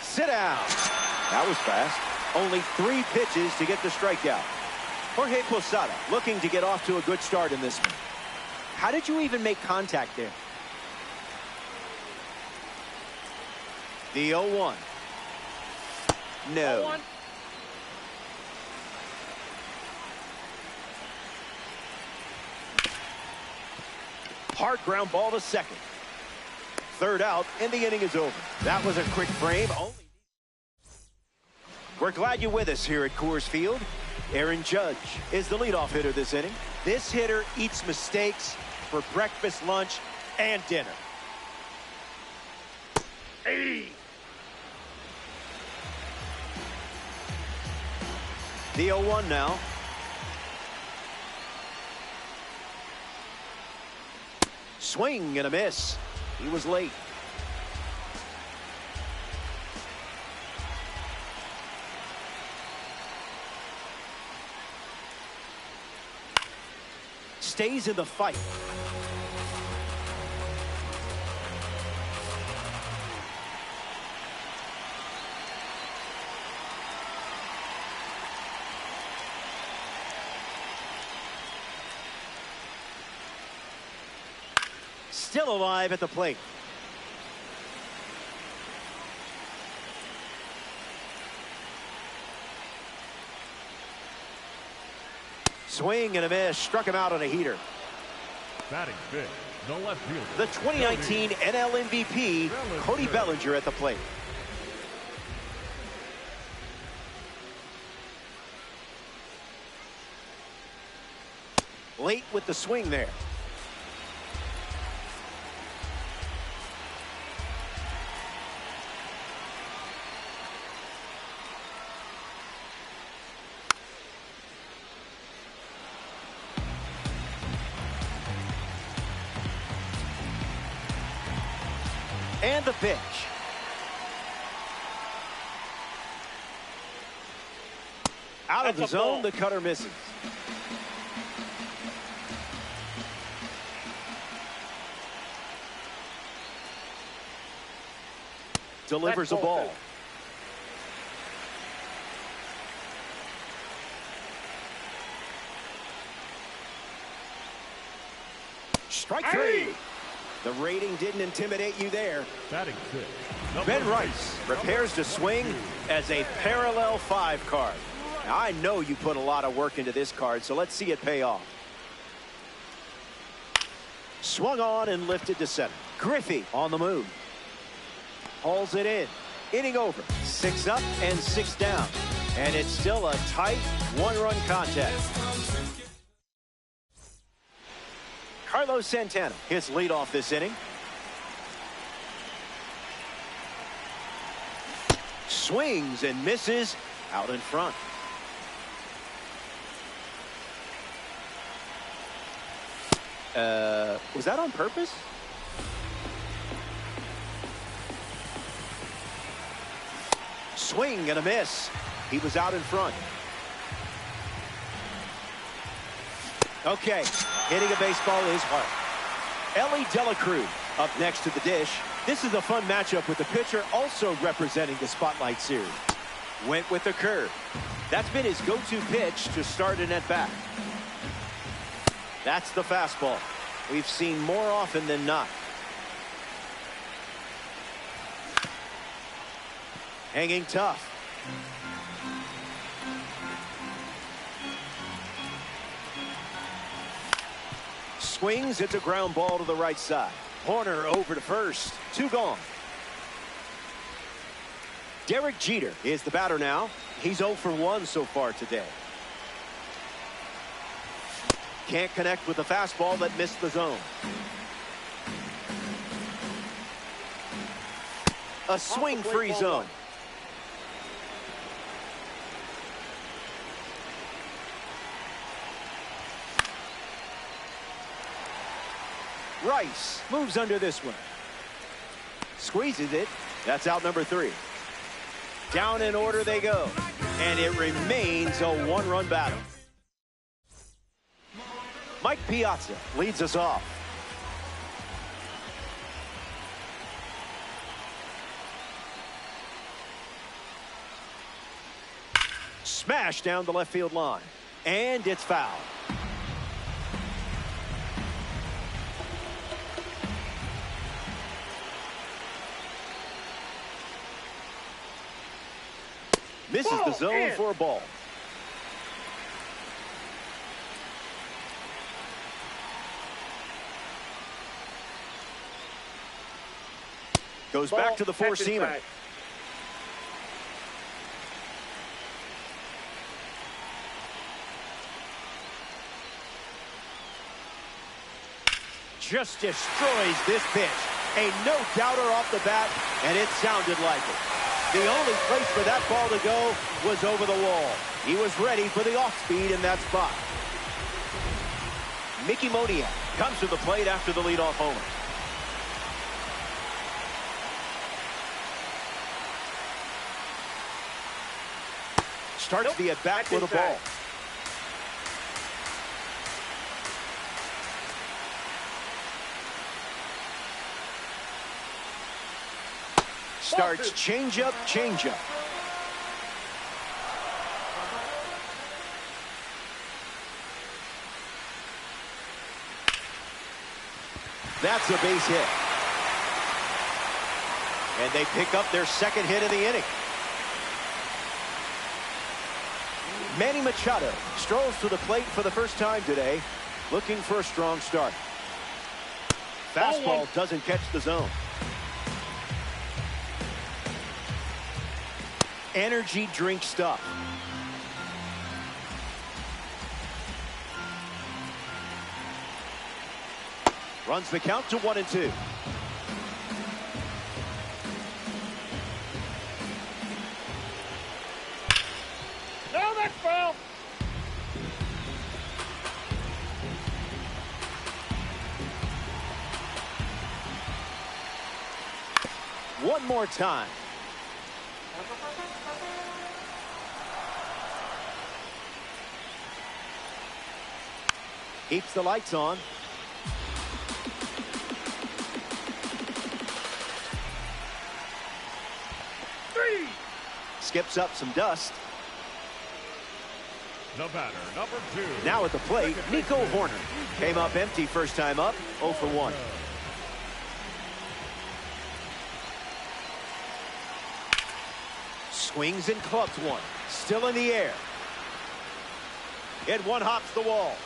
S2: Sit down. That was fast. Only 3 pitches to get the strikeout. Jorge Posada looking to get off to a good start in this one. How did you even make contact there? The 0-1. No.
S4: 0-1.
S2: Hard ground ball to second. Third out, and the inning is over. That was a quick frame. We're glad you're with us here at Coors Field. Aaron Judge is the leadoff hitter this inning. This hitter eats mistakes for breakfast, lunch, and dinner.
S4: Hey.
S2: The 0-1 now. Swing and a miss. He was late. stays in the fight. Still alive at the plate. Swing and a miss. Struck him out on a heater.
S6: Batting fifth, the left fielder.
S2: The 2019 NL MVP, Cody Bellinger at the plate. Late with the swing there. And the pitch. Out of the zone, the cutter misses. Delivers a ball. Strike three. The rating didn't intimidate you there.
S6: Batting fifth,
S2: Ben Rice prepares to swing as a parallel 5 card. Now, I know you put a lot of work into this card, so let's see it pay off. Swung on and lifted to center. Griffey on the move. Hauls it in. Inning over. 6 up and 6 down. And it's still a tight 1-run contest. Carlos Santana hits leadoff this inning. Swings and misses out in front. Was that on purpose? Swing and a miss. He was out in front. Okay, hitting a baseball is hard. Ellie Dela Cruz up next to the dish. This is a fun matchup with the pitcher also representing the Spotlight Series. Went with the curve. That's been his go-to pitch to start an at-bat. That's the fastball. We've seen more often than not. Hanging tough. Swings, it's a ground ball to the right side. Horner over to first. 2 gone. Derek Jeter is the batter now. He's 0 for 1 so far today. Can't connect with the fastball that missed the zone. A swing-free zone. Rice moves under this one. Squeezes it. That's out number 3. Down in order they go. And it remains a 1-run battle. Mike Piazza leads us off. Smash down the left field line. And it's foul. Misses the zone for a ball. Goes back to the 4-seamer. Just destroys this pitch. A no-doubter off the bat, and it sounded like it. The only place for that ball to go was over the wall. He was ready for the off-speed in that spot. Mickey Moniak comes to the plate after the leadoff homer. Starts the at-bat with a ball. Starts changeup, changeup. That's a base hit. And they pick up their second hit of the inning. Manny Machado strolls to the plate for the first time today, looking for a strong start. Fastball doesn't catch the zone. Energy drink stuff. Runs the count to 1-2.
S4: No, that's foul.
S2: One more time. Keeps the lights on. Skips up some dust.
S6: The batter, number 2.
S2: Now at the plate, Nico Horner. Came up empty first time up, 0 for 1. Swings and clubs one. Still in the air. And one hops the wall.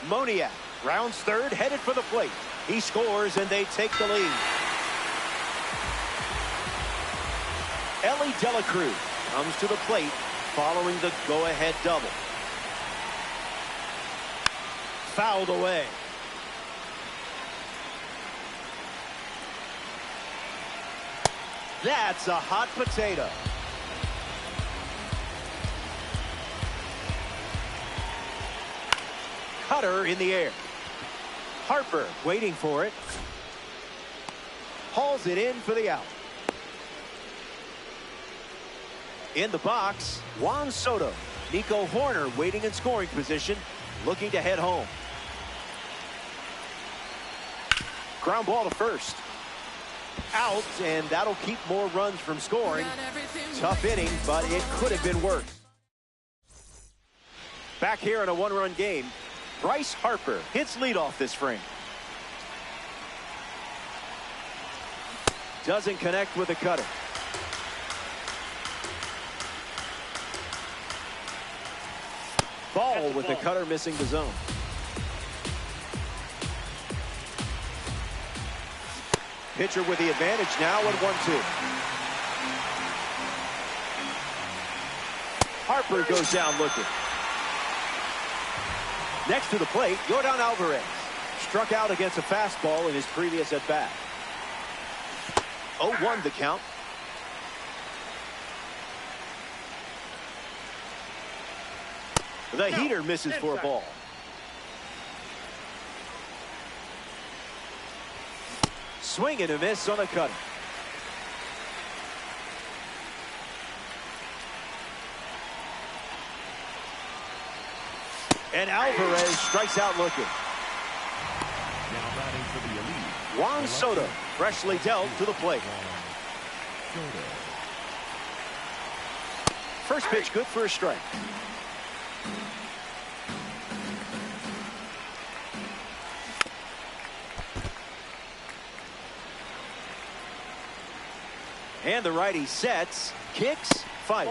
S2: Moniak rounds third, headed for the plate. He scores, and they take the lead. Ellie De La Cruz comes to the plate following the go-ahead double. Fouled away. That's a hot potato. Cutter in the air. Harper waiting for it. Hauls it in for the out. In the box, Juan Soto. Nico Horner waiting in scoring position, looking to head home. Ground ball to first. Out, and that'll keep more runs from scoring. Tough inning, but it could have been worse. Back here in a one-run game, Bryce Harper hits leadoff this frame. Doesn't connect with the cutter. Ball with the cutter missing the zone. Pitcher with the advantage now at 1-2. Harper goes down looking. Next to the plate, Yordan Alvarez. Struck out against a fastball in his previous at-bat. 0-1 the count. The heater misses for a ball. Swing and a miss on a cutter. And Alvarez strikes out looking.
S6: Now batting for the elite.
S2: Juan Soto freshly dealt to the plate. First pitch good for a strike. And the righty sets, kicks, fires.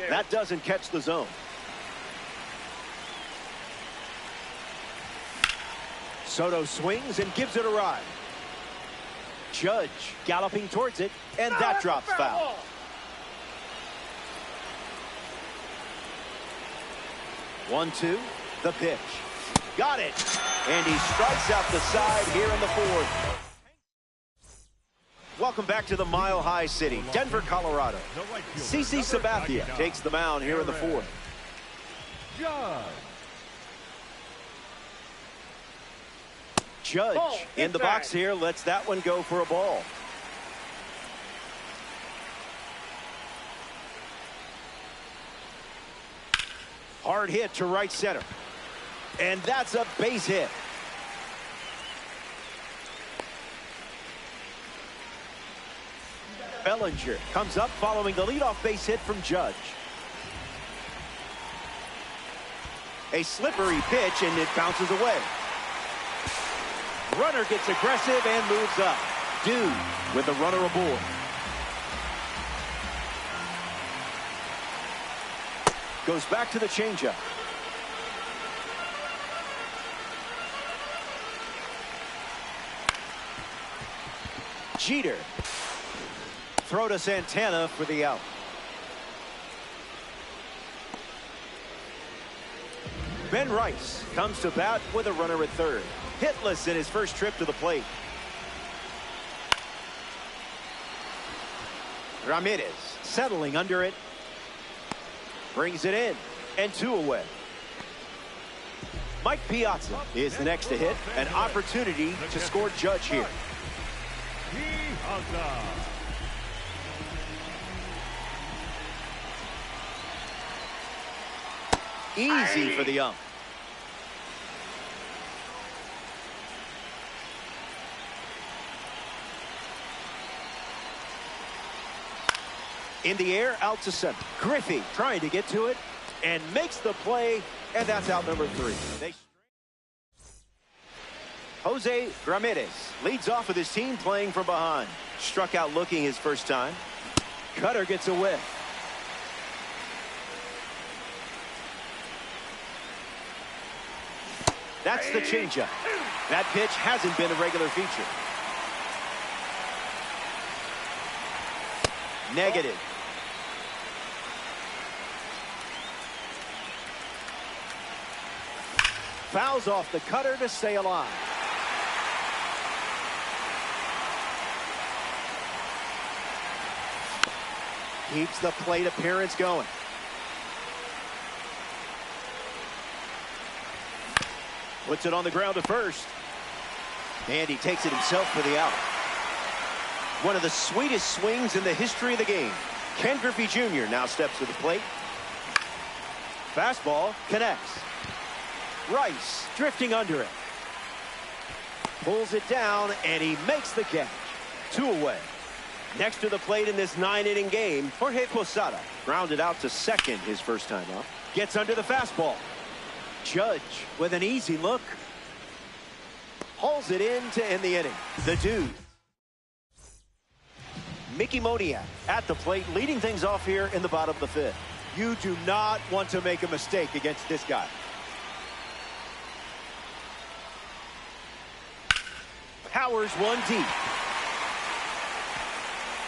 S2: That doesn't catch the zone. Soto swings and gives it a ride. Judge galloping towards it, and that drops foul. One, two, the pitch. Got it. And he strikes out the side here in the fourth. Welcome back to the Mile High City, Denver, Colorado. CC Sabathia takes the mound here in the fourth. Judge in the box here, lets that one go for a ball. Hard hit to right center. And that's a base hit. Bellinger comes up following the leadoff base hit from Judge. A slippery pitch, and it bounces away. Runner gets aggressive and moves up. Dude with the runner aboard. Goes back to the changeup. Jeter. Throw to Santana for the out. Ben Rice comes to bat with a runner at third. Hitless in his first trip to the plate. Ramirez settling under it. Brings it in, and 2 away. Mike Piazza is the next to hit. An opportunity to score Judge here. Easy for the ump. In the air, out to center. Griffey trying to get to it and makes the play, and that's out number 3. Jose Ramirez leads off with his team playing from behind. Struck out looking his first time. Cutter gets a whiff. That's the changeup. That pitch hasn't been a regular feature. Negative. Fouls off the cutter to stay alive. Keeps the plate appearance going. Puts it on the ground to first. And he takes it himself for the out. One of the sweetest swings in the history of the game. Ken Griffey Jr. now steps to the plate. Fastball connects. Rice drifting under it. Pulls it down, and he makes the catch. 2 away. Next to the plate in this 9-inning game, Jorge Posada rounded out to second his first time up. Gets under the fastball. Judge with an easy look. Hauls it in to end the inning. The dude. Mickey Moniak at the plate, leading things off here in the bottom of the 5th. You do not want to make a mistake against this guy. Powers one deep.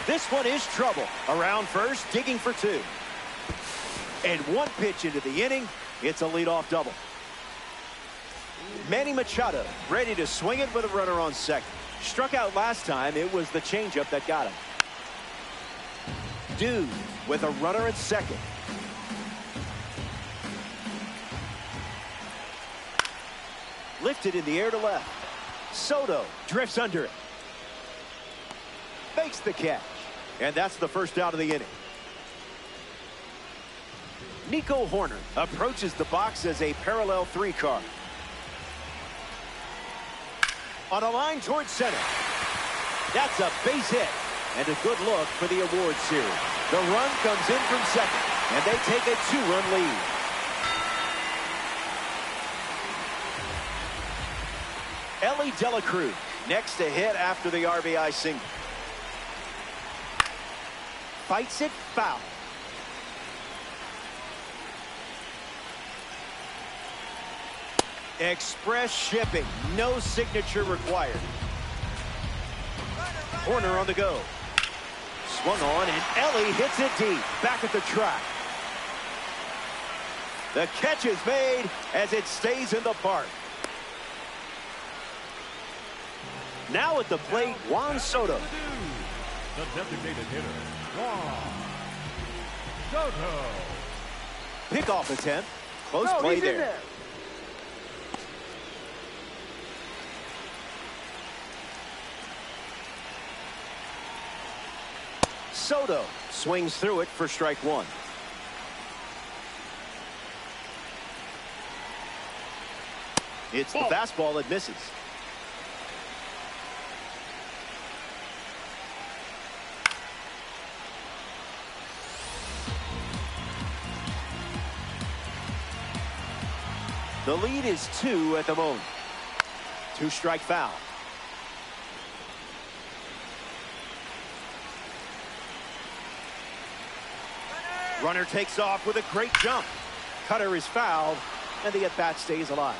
S2: This one is trouble. Around first, digging for 2. And 1 pitch into the inning, it's a leadoff double. Manny Machado ready to swing it with a runner on second. Struck out last time. It was the changeup that got him. Dude with a runner at second. Lifted in the air to left. Soto drifts under it. Makes the catch. And that's the first out of the inning. Nico Horner approaches the box as a parallel 3 card. On a line towards center. That's a base hit. And a good look for the award series. The run comes in from second. And they take a 2-run lead. Ellie De La Cruz next to hit after the RBI single. Fights it foul. Express shipping. No signature required. Horner on the go. Swung on, and Ellie hits it deep. Back at the track. The catch is made as it stays in the park. Now at the plate, Juan Soto.
S6: The designated hitter, Juan Soto.
S2: Pickoff attempt. Close play there. Soto swings through it for strike 1. It's the fastball that misses. The lead is 2 at the moment. 2-strike foul. Runner takes off with a great jump. Cutter is fouled, and the at-bat stays alive.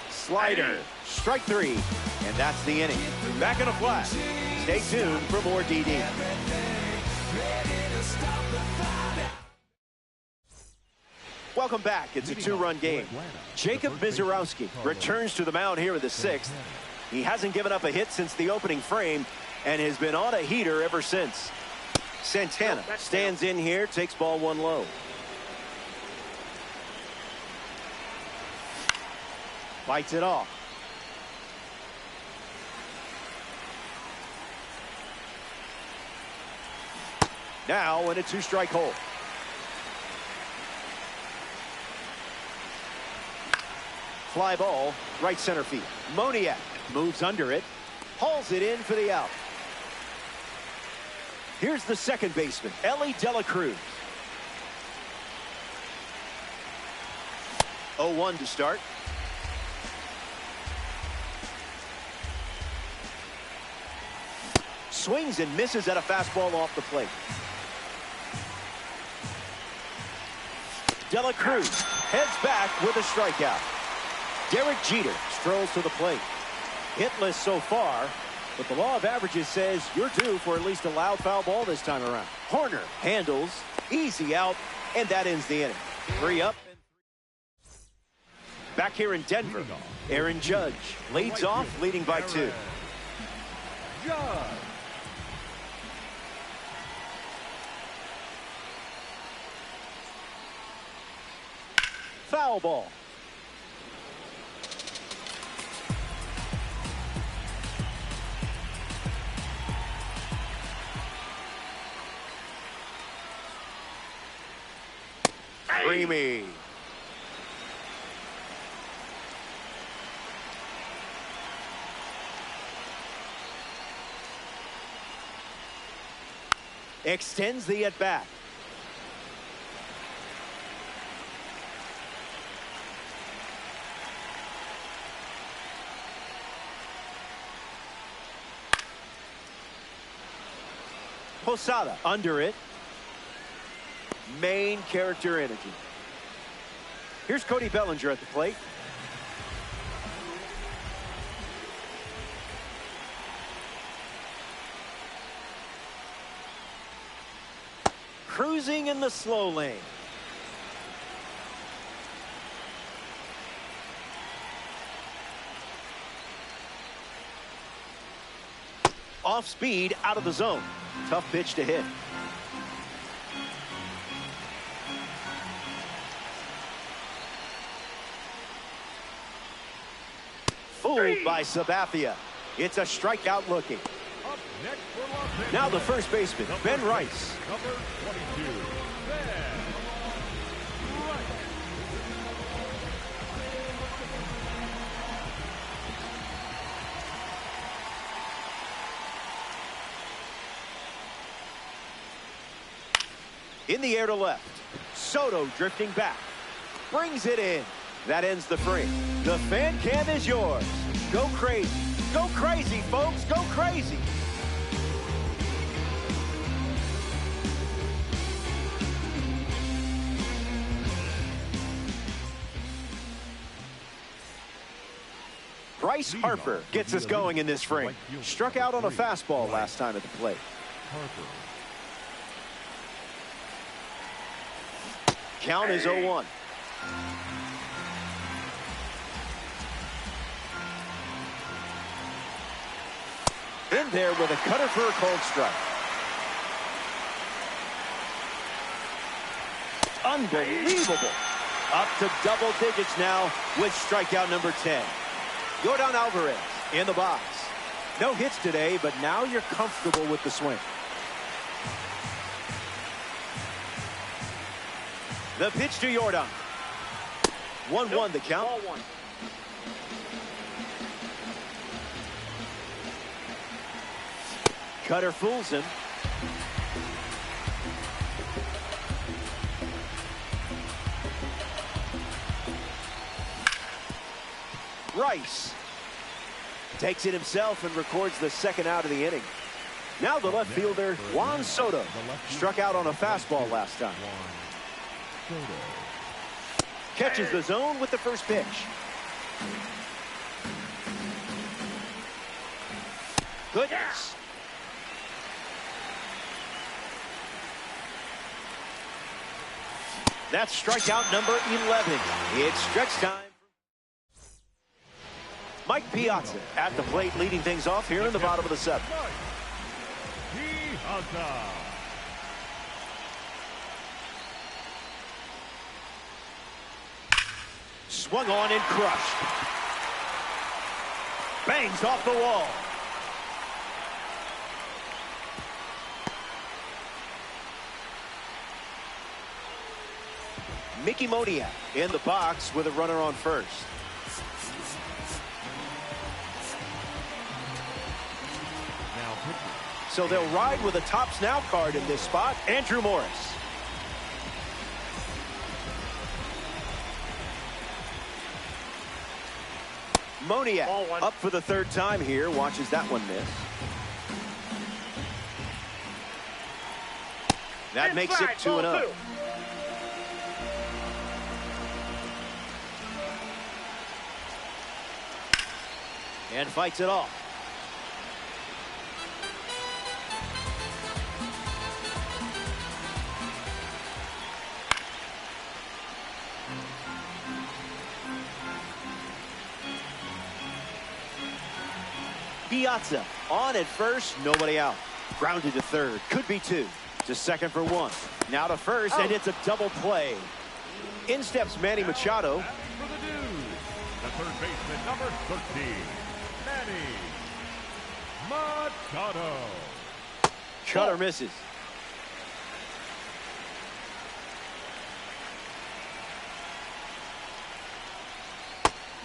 S2: Slider, strike 3, and that's the inning. Back in a flash. Stay tuned for more DD. Welcome back. It's a 2-run game. Jacob Mizorowski returns to the mound here in the 6th. He hasn't given up a hit since the opening frame and has been on a heater ever since. Santana stands in here, takes ball 1 low. Bites it off. Now in a 2-strike hole. Fly ball, right center field. Moniak moves under it, hauls it in for the out. Here's the second baseman, Ellie De La Cruz. 0-1 to start. Swings and misses at a fastball off the plate. De La Cruz heads back with a strikeout. Derek Jeter strolls to the plate. Hitless so far, but the law of averages says you're due for at least a loud foul ball this time around. Horner handles, easy out, and that ends the inning. 3 up. Back here in Denver, Aaron Judge leads off, leading by 2. Foul ball. Creamy. Extends the at-bat. Posada under it. Main character energy. Here's Cody Bellinger at the plate. Cruising in the slow lane. Off speed, out of the zone. Tough pitch to hit. Fooled by Sabathia. It's a strikeout looking. Now the first baseman, Ben Rice.
S6: Number 22, Ben Rice.
S2: In the air to left. Soto drifting back. Brings it in. That ends the frame. The fan cam is yours. Go crazy. Go crazy, folks. Go crazy. Bryce Harper gets us going in this frame. Struck out on a fastball last time at the plate.
S6: Harper.
S2: Count is 0-1. In there with a cutter for a cold strike. Unbelievable. Up to double digits now with strikeout number 10. Yordan Alvarez in the box. No hits today, but now you're comfortable with the swing. The pitch to Yordan. 1-1 the count. Cutter fools him. Rice takes it himself and records the second out of the inning. Now the left fielder, Juan Soto, struck out on a fastball last time. Catches the zone with the first pitch. Goodness. That's strikeout number 11. It's stretch time. Mike Piazza at the plate, leading things off here in the bottom of the seventh. Swung on and crushed. Bangs off the wall. Mickey Moniak in the box with a runner on first. So they'll ride with a tops now card in this spot. Andrew Morris. Moniak up for the third time here. Watches that one miss. That makes it 2-0. And fights it off. Piazza on at first, nobody out. Grounded to third, could be two. To second for one. Now to first, and it's a double play. In steps Manny Machado.
S6: For the dude, the third baseman, number 13, Manny Machado.
S2: Cutter misses.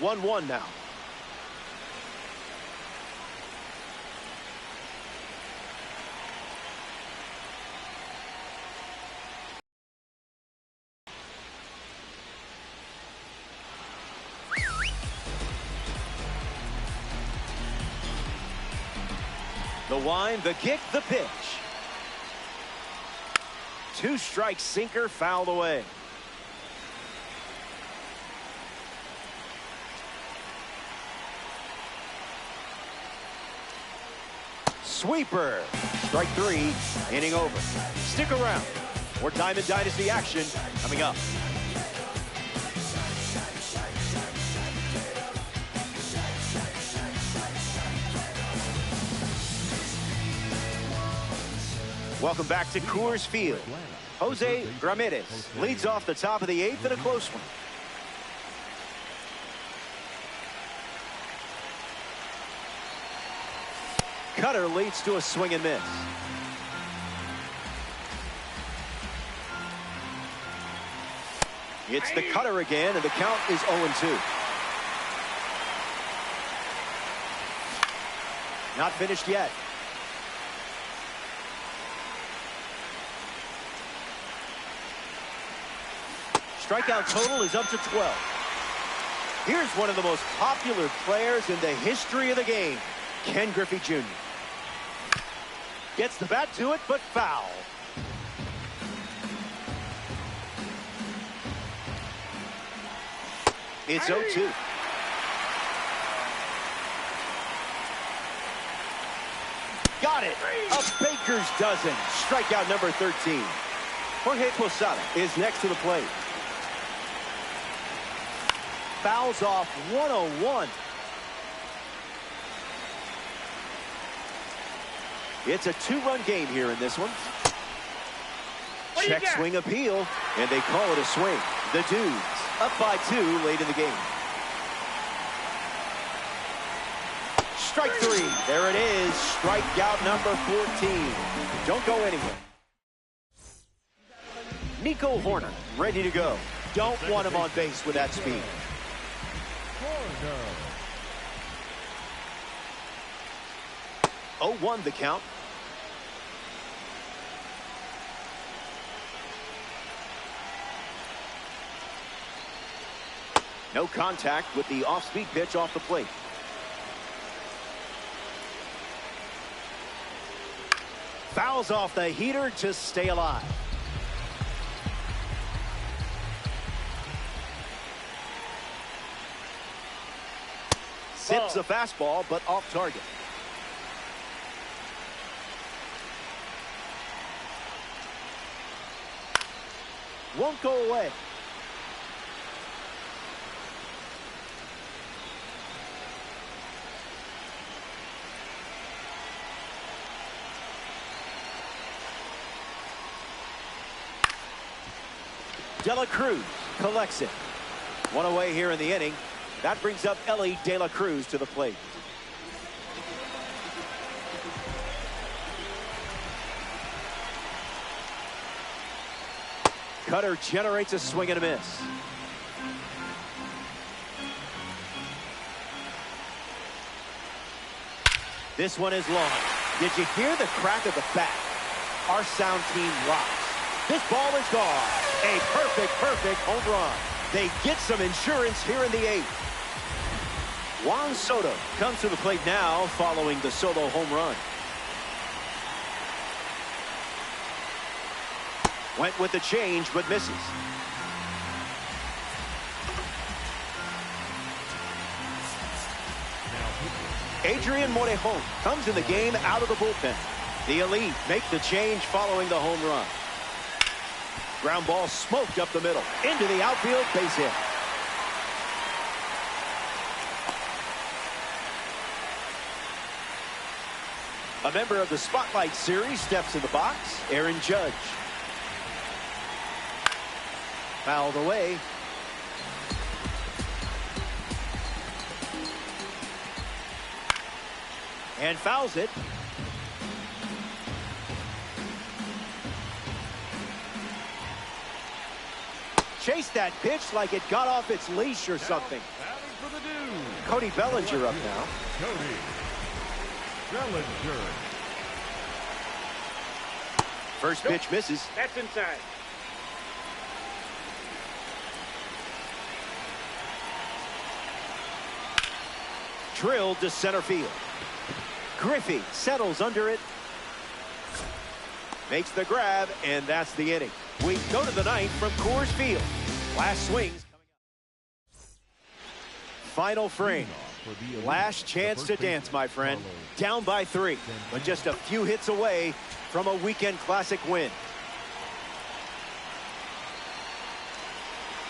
S2: One now. The wind, the kick, the pitch. Two strike sinker fouled away. Sweeper. Strike three. Inning over. Stick around. More time in Dynasty action coming up. Welcome back to Coors Field. Jose Ramirez leads off the top of the eighth in a close one. Cutter leads to a swing and miss. It's the cutter again, and the count is 0-2. Not finished yet. Strikeout total is up to 12. Here's one of the most popular players in the history of the game, Ken Griffey Jr. Gets the bat to it, but foul. It's 0-2. Got it. A baker's dozen. Strikeout number 13. Jorge Posada is next to the plate. Fouls off 101. It's a two-run game here in this one. Check swing appeal, and they call it a swing. The Dudes up by 2 late in the game. Strike three. There it is. Strikeout number 14. Don't go anywhere. Nico Horner ready to go. Don't want him on base with that speed. 0-1 the count. No contact with the off-speed pitch off the plate. Fouls off the heater to stay alive. Sips a fastball, but off target. Won't go away. De La Cruz collects it. One away here in the inning. That brings up Elly De La Cruz to the plate. Cutter generates a swing and a miss. This one is long. Did you hear the crack of the bat? Our sound team rocks. This ball is gone. A perfect home run. They get some insurance here in the 8th. Juan Soto comes to the plate now following the solo home run. Went with the change, but misses. Adrian Morejon comes in the game out of the bullpen. The elite make the change following the home run. Ground ball smoked up the middle. Into the outfield, base hit. A member of the Spotlight Series steps in the box, Aaron Judge. Fouled away. And fouls it. Chased that pitch like it got off its leash or something. Cody Bellinger up now.
S6: Cody Bellinger.
S2: First pitch misses.
S4: That's inside.
S2: Drilled to center field. Griffey settles under it. Makes the grab, and that's the inning. We go to the 9th from Coors Field. Last swings coming up. Final frame. Last chance to dance, my friend. Down by 3, but just a few hits away from a weekend classic win.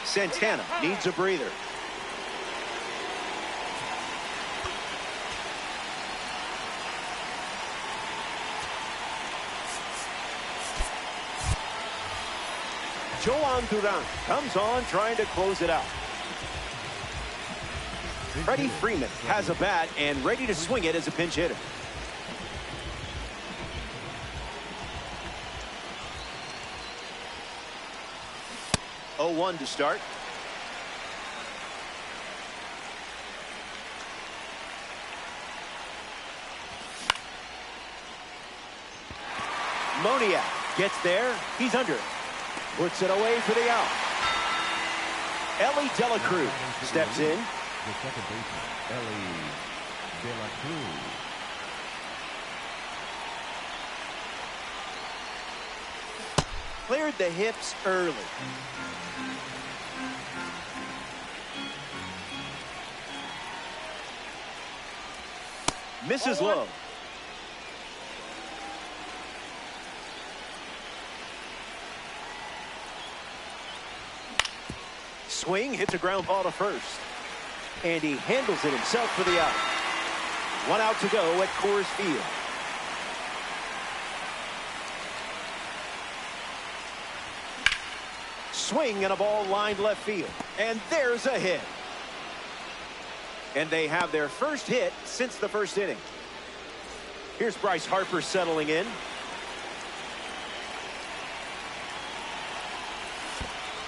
S2: Santana needs a breather. Joan Duran comes on trying to close it out. Freddie Freeman has a bat and ready to swing it as a pinch hitter. Oh, 1 to start. Moniak gets there. He's under it. Puts it away for the out. Elly De La Cruz steps in.
S6: The second baseman, Elly De La Cruz.
S2: Cleared the hips early. Misses low. Swing, hits a ground ball to first. And he handles it himself for the out. 1 out to go at Coors Field. Swing and a ball lined left field. And there's a hit. And they have their first hit since the first inning. Here's Bryce Harper settling in.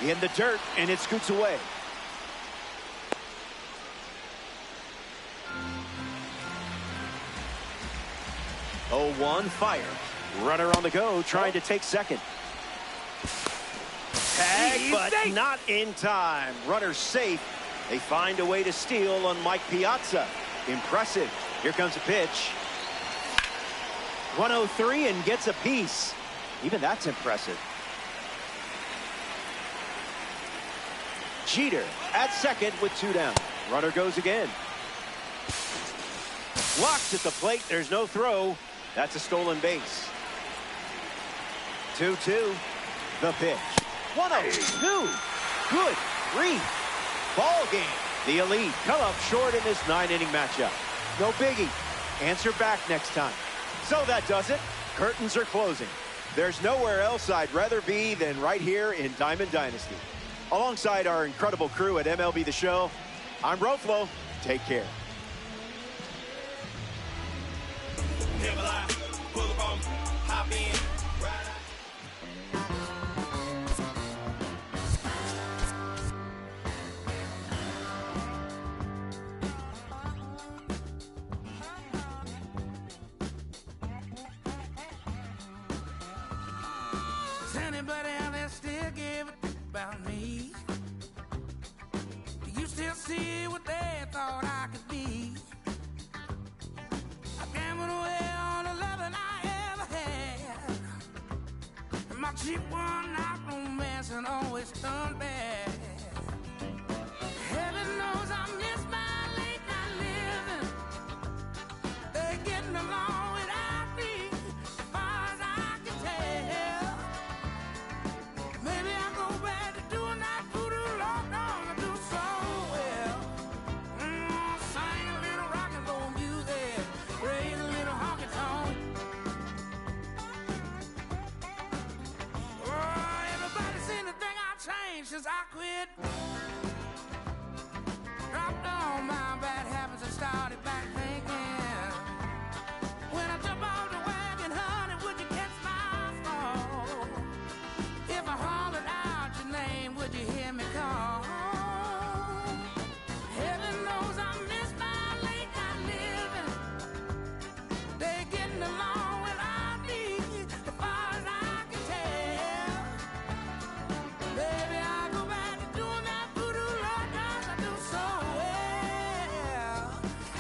S2: In the dirt, and it scoots away. Oh, 1 fire. Runner on the go, trying to take second. Tag, but not in time. Runner safe, They find a way to steal on Mike Piazza. Impressive. Here comes a pitch. 103 and gets a piece. Even that's impressive. Jeter at second with 2 down. Runner goes again. Blocked at the plate. There's no throw. That's a stolen base. 2-2. The pitch. 102. Good grief. Ball game. The Elite come up short in this 9-inning matchup. No biggie. Answer back next time. So that does it. Curtains are closing. There's nowhere else I'd rather be than right here in Diamond Dynasty. Alongside our incredible crew at MLB The Show, I'm Roflo. Take care.
S5: Does anybody out there still give a fuck about me? Do you still see what they thought I could be? I gambled away all the loving I ever had, and my cheap one-night romance and always turned bad. Heaven knows I miss my late night living. They're getting along without me, as far as I can tell. Maybe I'll go back to doing that voodoo Lord knows I do so well. Sing a little rock and roll music, raise a little honky tonk. Oh, everybody seems to think I changed since I quit. Dropped all my bad habits and started back thinking. When I jump off the wagon, honey, would you catch my fall? If I hollered out your name, would you hear me call? Heaven knows I miss my late night living. They're getting along without me, as far as I can tell. Baby, I'll go back to doing that voodoo Lord knows I do so well.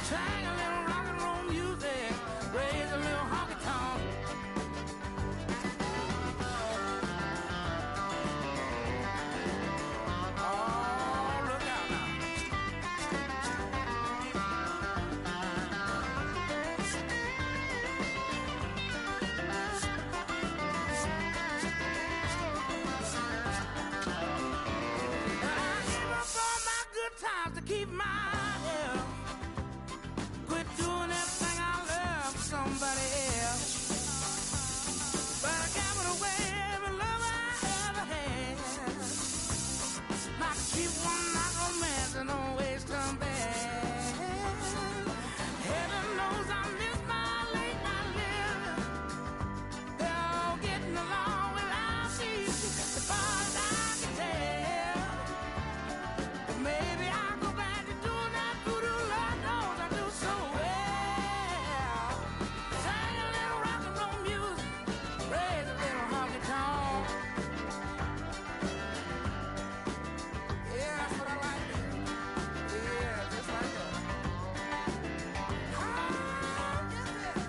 S5: Sing a little rock and roll music, raise a little honky tonk. Oh, look out now. I give up all my good times to keep my health. Quit doing everything I love for somebody else. But I gambled away every love I ever had. Not to keep one night romance and always turn bad. Heaven knows I miss my late night living. They're all getting along without me, as far as I can tell. But maybe I'll go back to doing that voodoo Lord knows I do so well. Sing a little rock and roll music, raise a little honky tonk. Yeah, that's what I like. Yeah, just like that. Ah, yes, yes.